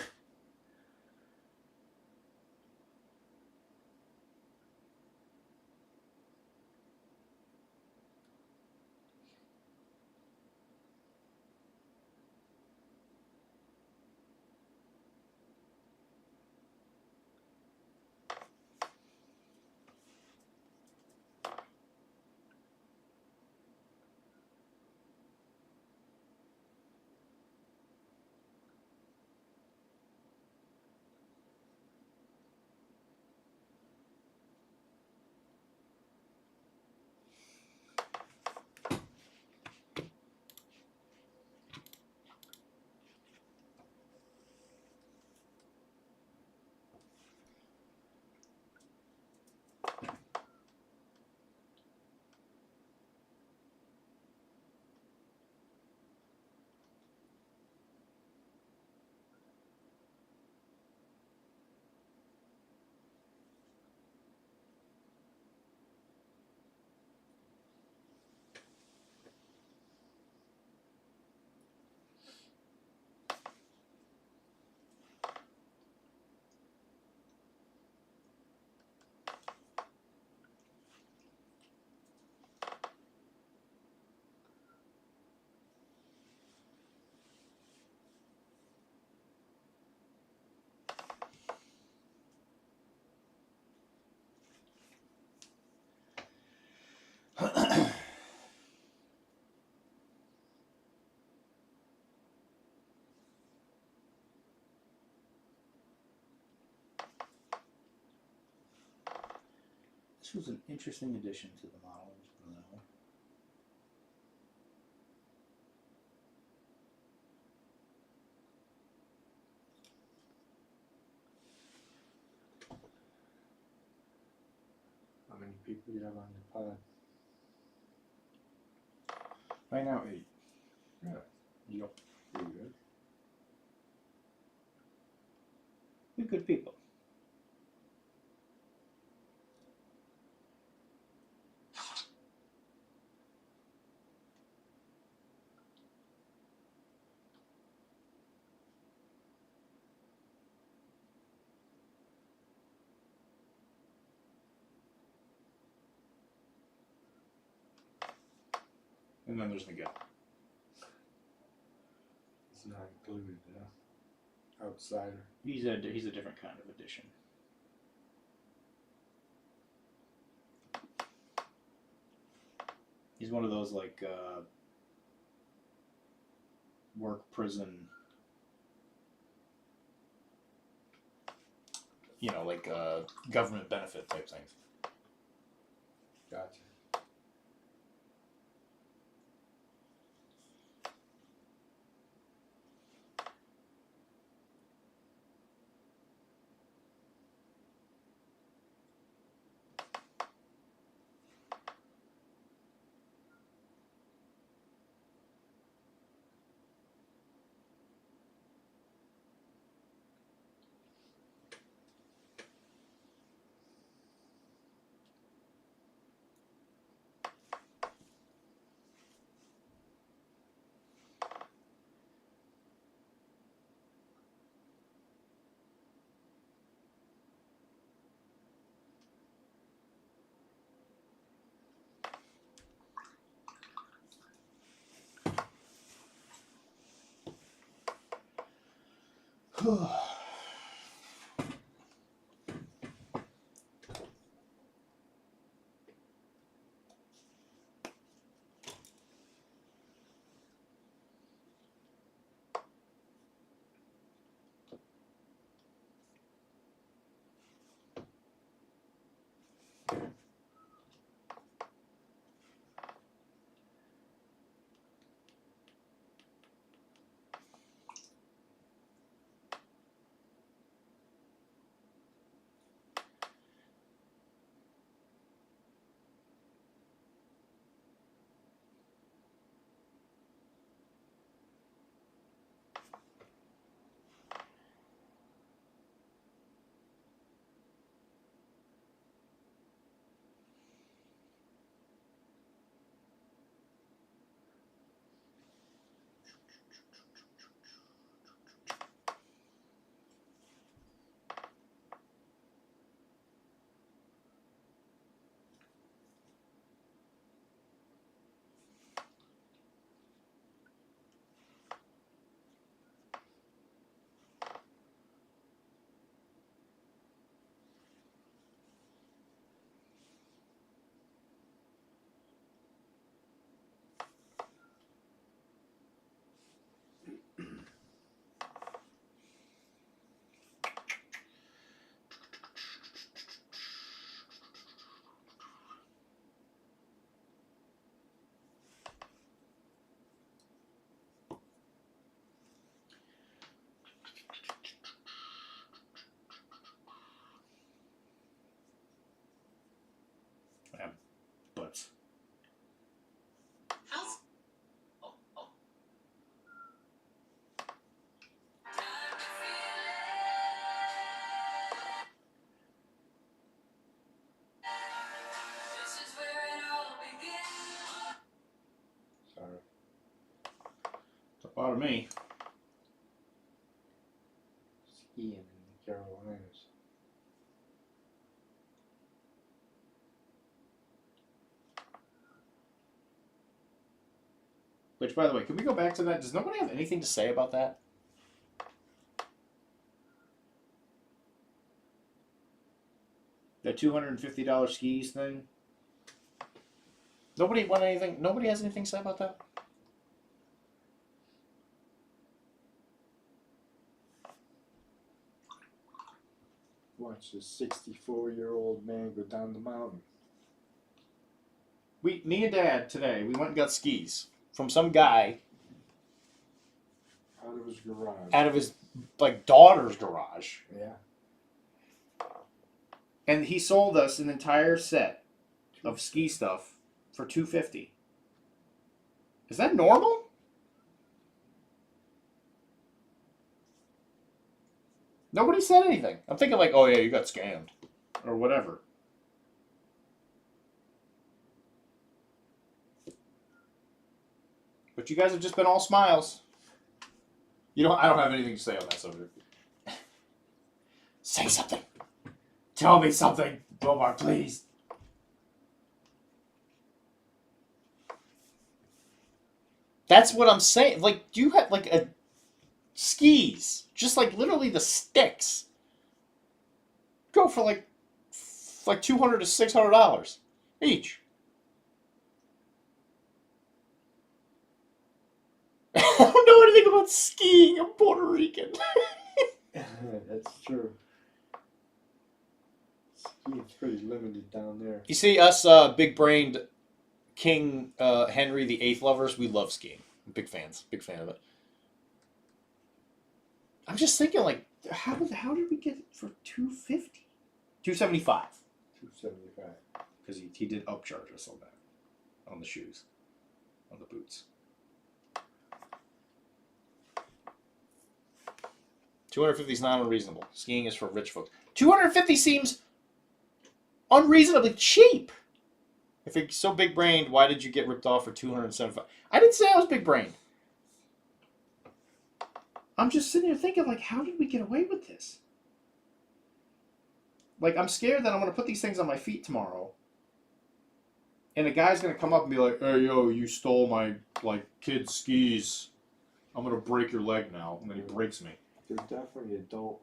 [SPEAKER 1] This was an interesting addition to the model.
[SPEAKER 2] How many people you have on the pod?
[SPEAKER 1] Right now, 8.
[SPEAKER 2] Yeah.
[SPEAKER 1] Yep.
[SPEAKER 2] Pretty good.
[SPEAKER 1] We're good people. And then there's Miguel.
[SPEAKER 2] It's not included, outsider.
[SPEAKER 1] He's a different kind of addition. He's one of those like work prison, like government benefit type things.
[SPEAKER 2] Gotcha.
[SPEAKER 1] to me.
[SPEAKER 2] Skiing in the Carolinas.
[SPEAKER 1] Which, by the way, can we go back to that? Does nobody have anything to say about that? That $250 skis thing? Nobody want anything? Nobody has anything to say about that?
[SPEAKER 2] Watch this 64-year-old man go down the mountain.
[SPEAKER 1] Me and Dad today, we went and got skis from some guy
[SPEAKER 2] Out of his garage.
[SPEAKER 1] out of his daughter's garage,
[SPEAKER 2] Yeah.
[SPEAKER 1] and he sold us an entire set of ski stuff for $250. Is that normal? Nobody said anything. I'm thinking like, oh yeah, you got scammed, or whatever. But you guys have just been all smiles. I don't have anything to say on that subject. Say something. Tell me something, Omar, please. That's what I'm saying. Like, do you have like a skis? Just like literally the sticks go for like $200 to $600 each. I don't know anything about skiing. I'm Puerto Rican.
[SPEAKER 2] That's true. Skiing's pretty limited down there.
[SPEAKER 1] You see, us big-brained King Henry VIII lovers, we love skiing. Big fans. Big fan of it. I'm just thinking, like, how did we get it for $250? $275.
[SPEAKER 2] $275.
[SPEAKER 1] Because he did upcharge us on that. On the shoes. On the boots. $250 is not unreasonable. Skiing is for rich folks. $250 seems unreasonably cheap. If you're so big-brained, why did you get ripped off for $275? I didn't say I was big-brained. I'm just sitting here thinking, like, how did we get away with this? Like, I'm scared that I'm going to put these things on my feet tomorrow, and a guy's going to come up and be like, hey, yo, you stole my, like, kid's skis. I'm going to break your leg now. And then he breaks me.
[SPEAKER 2] They're definitely adult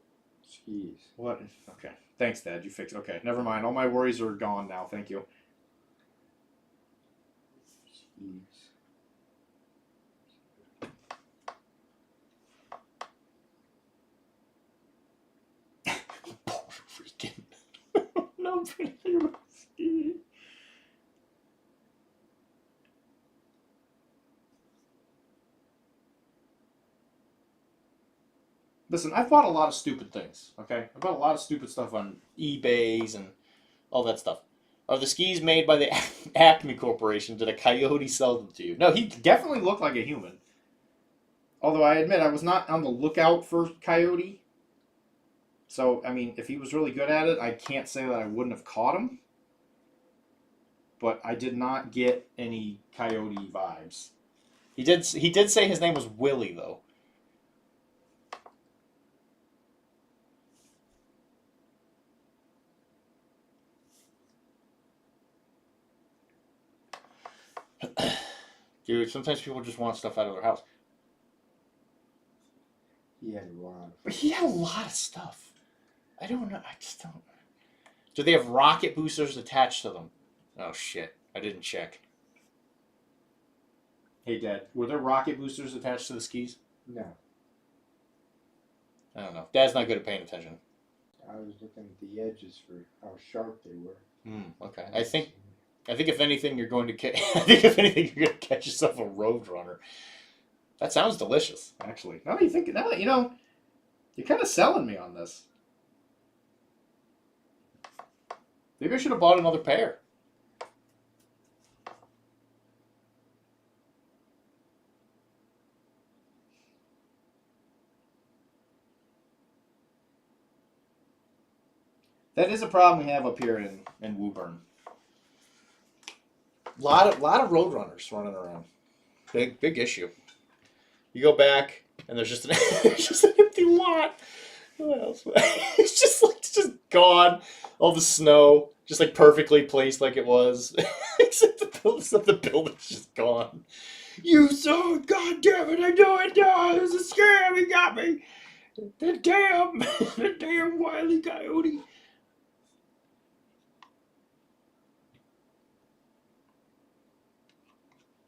[SPEAKER 2] skis.
[SPEAKER 1] What? Okay. Thanks, Dad. You fixed it. Okay. Never mind. All my worries are gone now. Thank you.
[SPEAKER 2] Skis.
[SPEAKER 1] Puerto Rican. No, I'm trying to think about skiing. Listen, I've bought a lot of stupid things, okay? I bought a lot of stupid stuff on eBays and all that stuff. Are the skis made by the Acme Corporation? Did a coyote sell them to you? No, he definitely looked like a human. Although I admit I was not on the lookout for coyote. So, I mean, if he was really good at it, I can't say that I wouldn't have caught him. But I did not get any coyote vibes. He did say his name was Willie, though. Dude, sometimes people just want stuff out of their house.
[SPEAKER 2] He had a lot.
[SPEAKER 1] But he had a lot of stuff. I don't know. I just don't. Do they have rocket boosters attached to them? Oh, shit. I didn't check. Hey, Dad, were there rocket boosters attached to the skis?
[SPEAKER 2] No.
[SPEAKER 1] I don't know. Dad's not good at paying attention.
[SPEAKER 2] I was looking at the edges for how sharp they were.
[SPEAKER 1] Okay. I think if anything, you're going to you're going to catch yourself a Roadrunner. That sounds delicious, actually. Now that you know, you're kind of selling me on this. Maybe I should have bought another pair. That is a problem we have up here in Woburn. Lot of Roadrunners running around. Big issue. You go back, and there's just it's just an empty lot. What else? It's just gone. All the snow, just like perfectly placed like it was, except the building's just gone. You saw, God damn it! I know it. No, it was a scam. He got me. The damn wily coyote.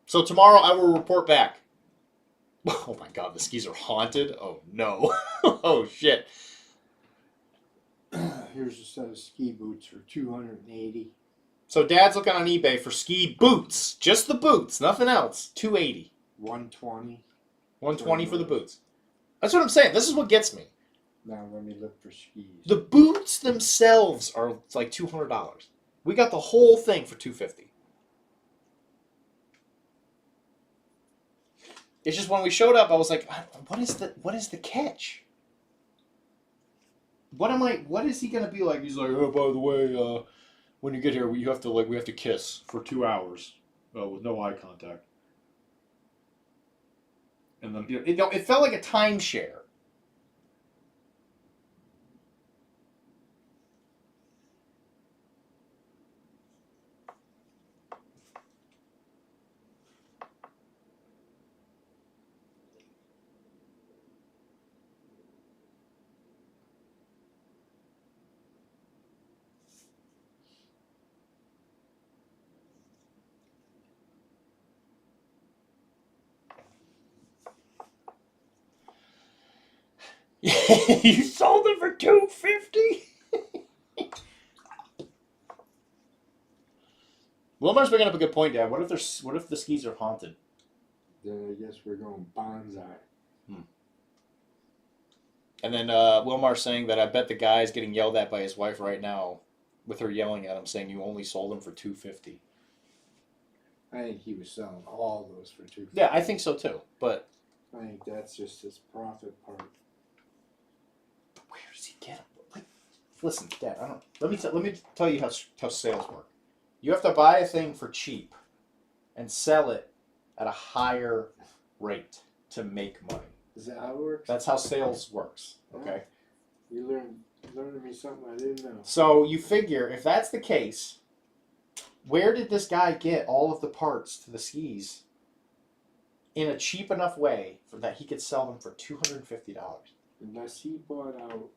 [SPEAKER 1] So tomorrow I will report back. Oh my God, the skis are haunted. Oh no. Oh shit.
[SPEAKER 2] Here's a set of ski boots for $280.
[SPEAKER 1] So Dad's looking on eBay for ski boots, just the boots, nothing else. $280.
[SPEAKER 2] $120.
[SPEAKER 1] $120 for the boots. That's what I'm saying. This is what gets me.
[SPEAKER 2] Now let me look for skis.
[SPEAKER 1] The boots themselves are like $200. We got the whole thing for $250. It's just when we showed up, I was like, what is the catch? What is he gonna be like? He's like, oh, by the way, when you get here, we have to kiss for 2 hours with no eye contact. And then it felt like a timeshare. You sold it for $250. Wilmar's bringing up a good point, Dad. What if the skis are haunted?
[SPEAKER 2] Then I guess we're going bonsai.
[SPEAKER 1] And then Wilmar's saying that I bet the guy's getting yelled at by his wife right now, with her yelling at him, saying you only sold them for $250.
[SPEAKER 2] I think he was selling all those for $250.
[SPEAKER 1] Yeah, I think so too. But
[SPEAKER 2] I think that's just his profit part.
[SPEAKER 1] where does he get them? Listen, Dad. Let me tell you how sales work. You have to buy a thing for cheap, and sell it at a higher rate to make money.
[SPEAKER 2] Is that how it works?
[SPEAKER 1] That's how sales works. Okay.
[SPEAKER 2] You learned me something I didn't know.
[SPEAKER 1] So you figure if that's the case, where did this guy get all of the parts to the skis in a cheap enough way for that he could sell them for $250?
[SPEAKER 2] Unless he bought out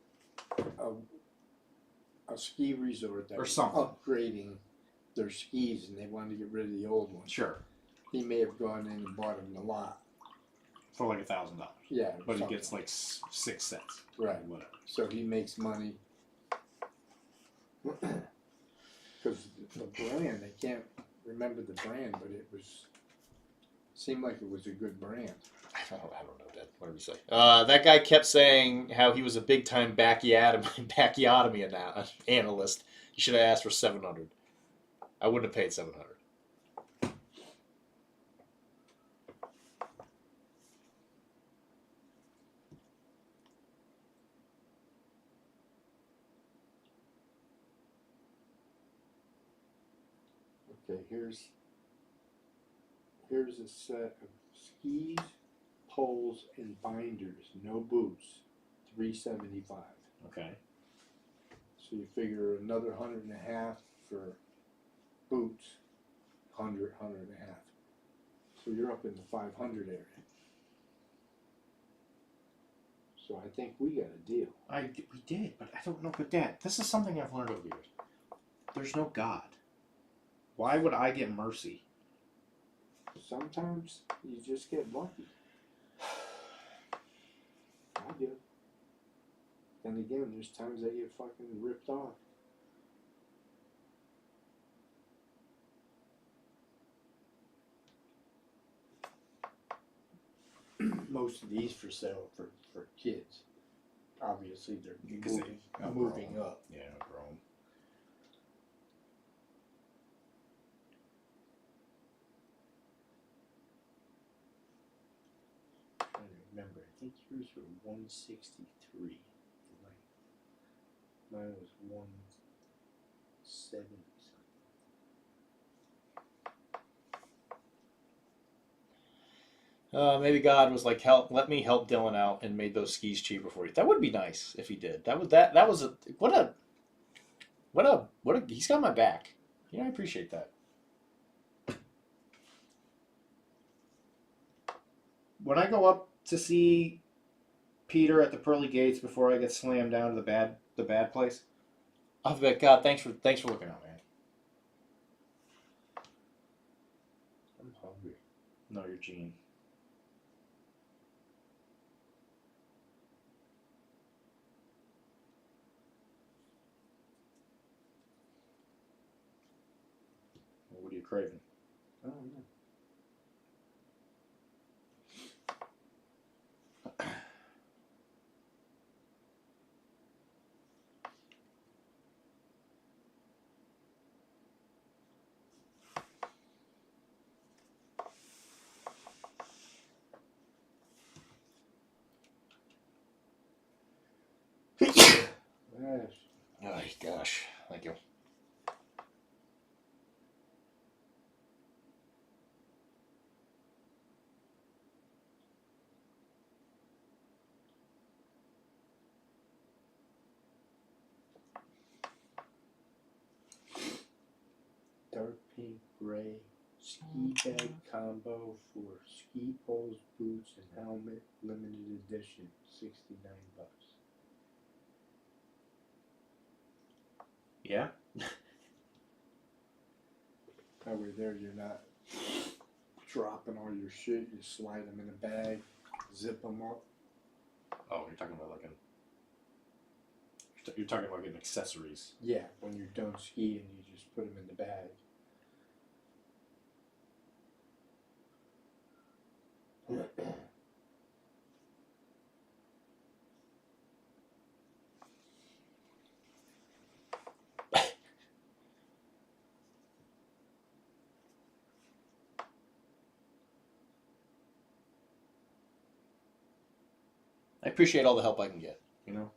[SPEAKER 2] a ski resort that
[SPEAKER 1] Or
[SPEAKER 2] was
[SPEAKER 1] something.
[SPEAKER 2] upgrading their skis and they wanted to get rid of the old ones.
[SPEAKER 1] Sure.
[SPEAKER 2] He may have gone in and bought them in a lot.
[SPEAKER 1] For like $1,000.
[SPEAKER 2] Yeah.
[SPEAKER 1] But
[SPEAKER 2] something.
[SPEAKER 1] he gets like 6 cents.
[SPEAKER 2] Right.
[SPEAKER 1] Whatever.
[SPEAKER 2] So he makes money. Because the brand, I can't remember the brand, but it seemed like it was a good brand.
[SPEAKER 1] I don't know, Dad. What did he say? That guy kept saying how he was a big time bacchiotomy analyst. He should have asked for $700. I wouldn't have paid $700.
[SPEAKER 2] Okay, here's a set of skis, poles, and binders. No boots. $375.
[SPEAKER 1] Okay.
[SPEAKER 2] So you figure another 150 for boots. 150. So you're up in the 500 area. So I think we got a deal.
[SPEAKER 1] We did, but I don't know. But Dad, this is something I've learned over the years. There's no God. Why would I get mercy?
[SPEAKER 2] Sometimes you just get lucky. I do. Then again, there's times I get fucking ripped off. Most of these for sale for kids. Obviously, they're moving up.
[SPEAKER 1] Yeah, grown.
[SPEAKER 2] I remember, I think yours were 163. Mine was 170 something.
[SPEAKER 1] Maybe God was like, let me help Dylan out and made those skis cheaper for you. That would be nice if he did. That was he's got my back. You know, I appreciate that. When I go up to see Peter at the pearly gates before I get slammed down to the bad place, I'll be like, God, thanks for looking out, man.
[SPEAKER 2] I'm hungry.
[SPEAKER 1] No, you're Gene. Well, what are you craving?
[SPEAKER 2] I don't know. Yes.
[SPEAKER 1] Oh gosh, thank you.
[SPEAKER 2] Dark pink gray ski bag combo for ski poles, boots, and helmet, limited edition, $69.
[SPEAKER 1] Yeah.
[SPEAKER 2] That way there you're not dropping all your shit. You slide them in a bag, zip them up.
[SPEAKER 1] Oh, you're talking about you're talking about getting accessories.
[SPEAKER 2] Yeah, when you're done skiing, you just put them in the bag.
[SPEAKER 1] I appreciate all the help I can get. You know.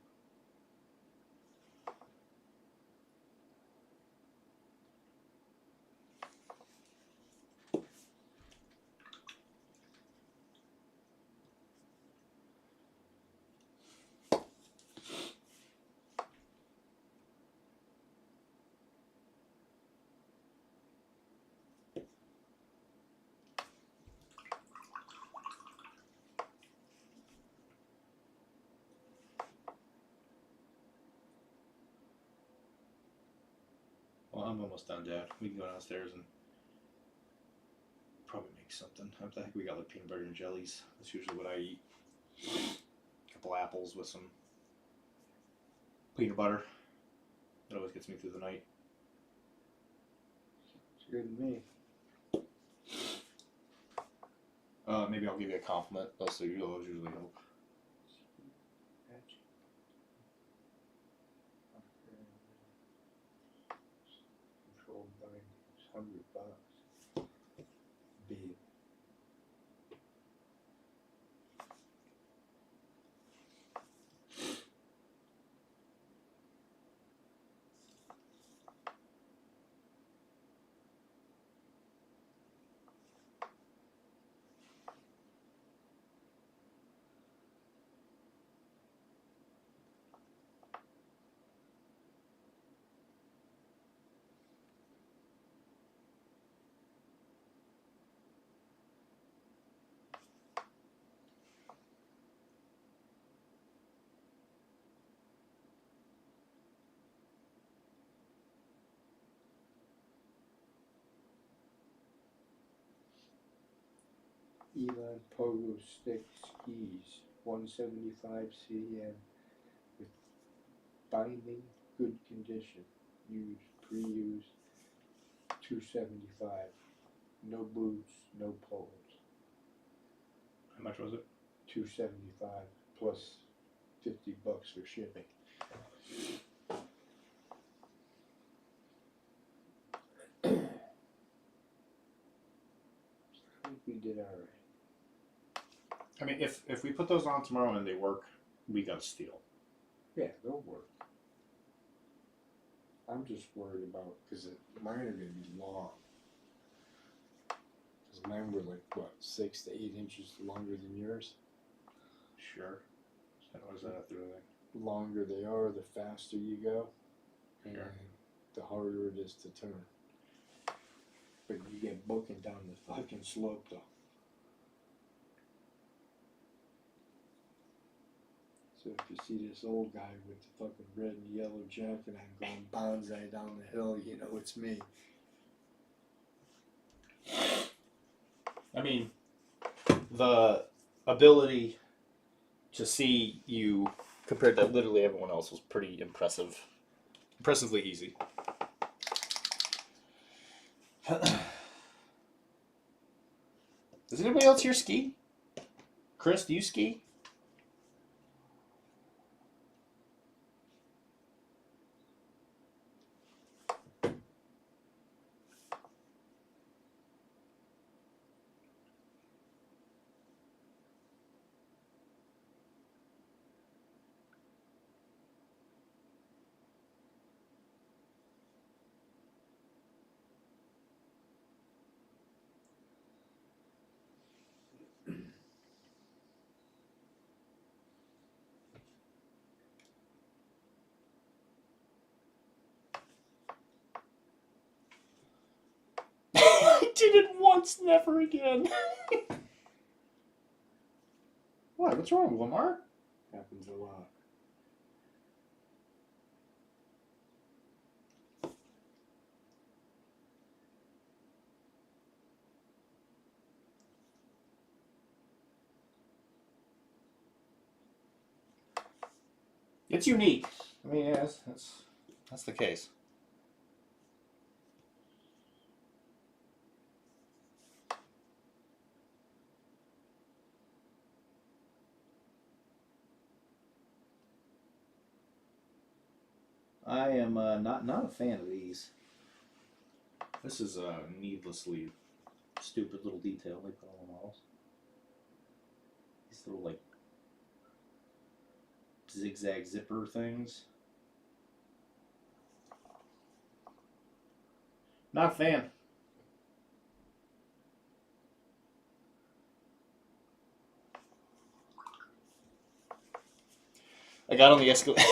[SPEAKER 1] Well, I'm almost done, Dad. We can go downstairs and probably make something. I think we got like peanut butter and jellies. That's usually what I eat. A couple apples with some peanut butter. That always gets me through the night.
[SPEAKER 2] It's good to me.
[SPEAKER 1] Maybe I'll give you a compliment. Those usually help.
[SPEAKER 2] Controlled bindings, $100. Big. Elon Pogo Stick Skis, 175 cm with binding, good condition, used, pre-used, 275. No boots, no poles.
[SPEAKER 1] How much was it?
[SPEAKER 2] 275 plus $50 for shipping. I think we did all right.
[SPEAKER 1] I mean, if we put those on tomorrow and they work, we got a steal.
[SPEAKER 2] Yeah, they'll work. I'm just worried about, because mine are going to be long. Because Mine were like, what, 6 to 8 inches longer than yours?
[SPEAKER 1] Sure. What does that have to do with it?
[SPEAKER 2] The longer they are, the faster you go. And
[SPEAKER 1] Sure.
[SPEAKER 2] the harder it is to turn. But you get booking down the fucking slope though. So if you see this old guy with the fucking red and yellow jacket and going bonsai down the hill, you know it's me.
[SPEAKER 1] I mean, the ability to see you compared to literally everyone else was pretty impressive. Impressively easy. Does anybody else here ski? Chris, do you ski? I did it once, never again. What? What's wrong, Lamar?
[SPEAKER 2] Happens a lot.
[SPEAKER 1] It's unique. I mean, yeah, that's the case. I am not a fan of these. This is a needlessly stupid little detail they put on the walls. These little like zigzag zipper things. Not a fan. I got on the escalator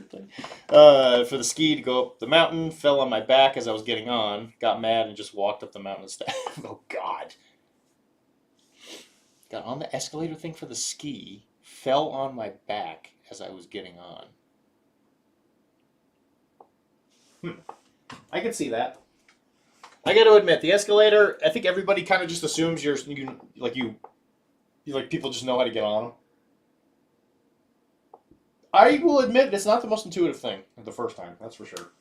[SPEAKER 1] thing for the ski to go up the mountain. Fell on my back as I was getting on. Got mad and just walked up the mountain instead. Oh God! Got on the escalator thing for the ski. Fell on my back as I was getting on. I can see that. I got to admit, the escalator. I think everybody kind of just assumes you people just know how to get on them. I will admit it's not the most intuitive thing the first time. That's for sure.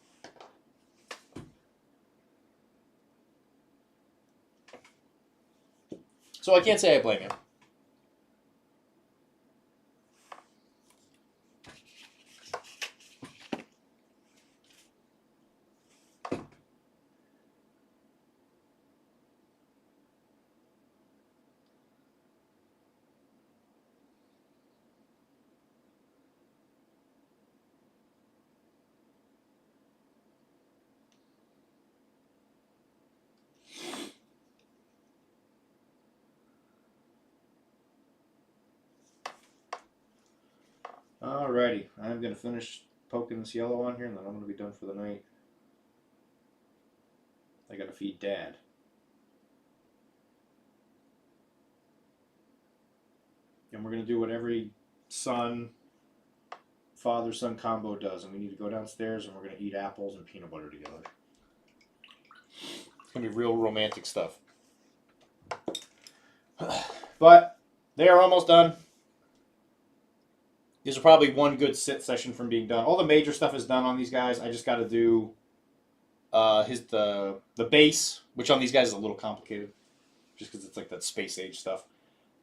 [SPEAKER 1] So I can't say I blame you. Alrighty, I'm going to finish poking this yellow on here and then I'm going to be done for the night. I got to feed Dad. And we're going to do what every father-son combo does. And we need to go downstairs and we're going to eat apples and peanut butter together. It's going to be real romantic stuff. But they are almost done. These are probably one good sit session from being done. All the major stuff is done on these guys. I just got to do the base, which on these guys is a little complicated, just because it's like that space age stuff.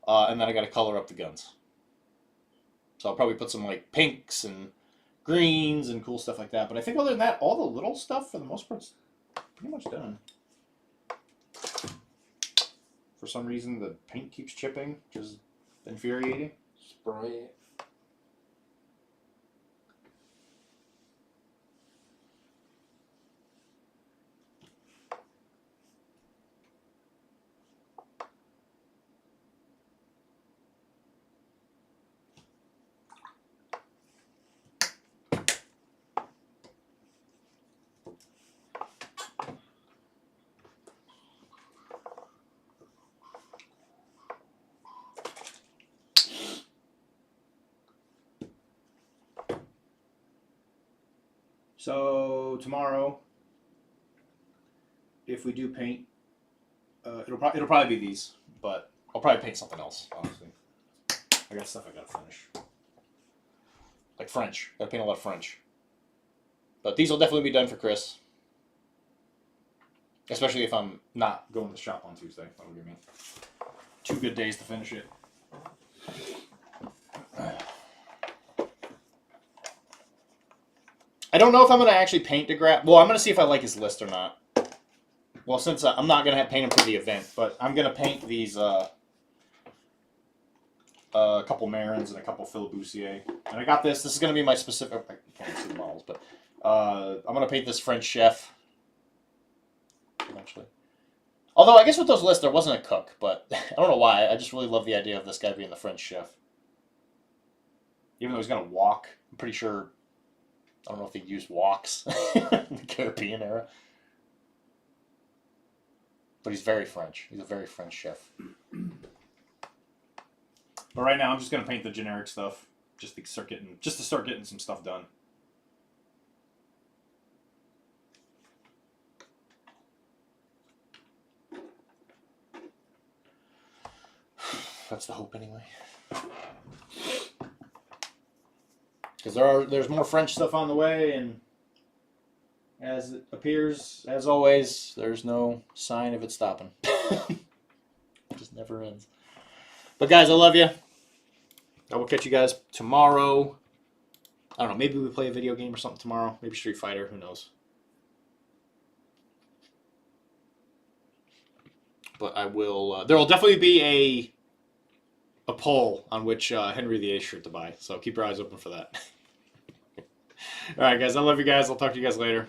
[SPEAKER 1] And then I got to color up the guns. So I'll probably put some like pinks and greens and cool stuff like that. But I think other than that, all the little stuff for the most part's pretty much done. For some reason, the paint keeps chipping, which is infuriating.
[SPEAKER 2] Spray it.
[SPEAKER 1] So tomorrow, if we do paint, it'll probably be these, but I'll probably paint something else. Honestly, I got stuff I gotta finish, like French. Gotta paint a lot of French. But these will definitely be done for Chris, especially if I'm not going to the shop on Tuesday. That'll give me 2 good days to finish it. I don't know if I'm going to actually paint DeGrasse. Well, I'm going to see if I like his list or not. Well, since I'm not going to paint him for the event, but I'm going to paint these a couple Marins and a couple Filibustier. And I got this. This is going to be my specific. I can't see the models, but I'm going to paint this French chef eventually. Although I guess with those lists there wasn't a cook, but I don't know why. I just really love the idea of this guy being the French chef. Even though he's going to walk, I'm pretty sure. I don't know if they used walks in the Caribbean era. But he's very French. He's a very French chef. But right now I'm just going to paint the generic stuff just to start getting some stuff done. That's the hope anyway. Because there's more French stuff on the way, and as it appears, as always, there's no sign of it stopping. It just never ends. But guys, I love you. I will catch you guys tomorrow. I don't know, maybe we play a video game or something tomorrow. Maybe Street Fighter, who knows. But I will, there will definitely be a poll on which Henry VIII shirt to buy. So keep your eyes open for that. All right, guys. I love you guys. I'll talk to you guys later.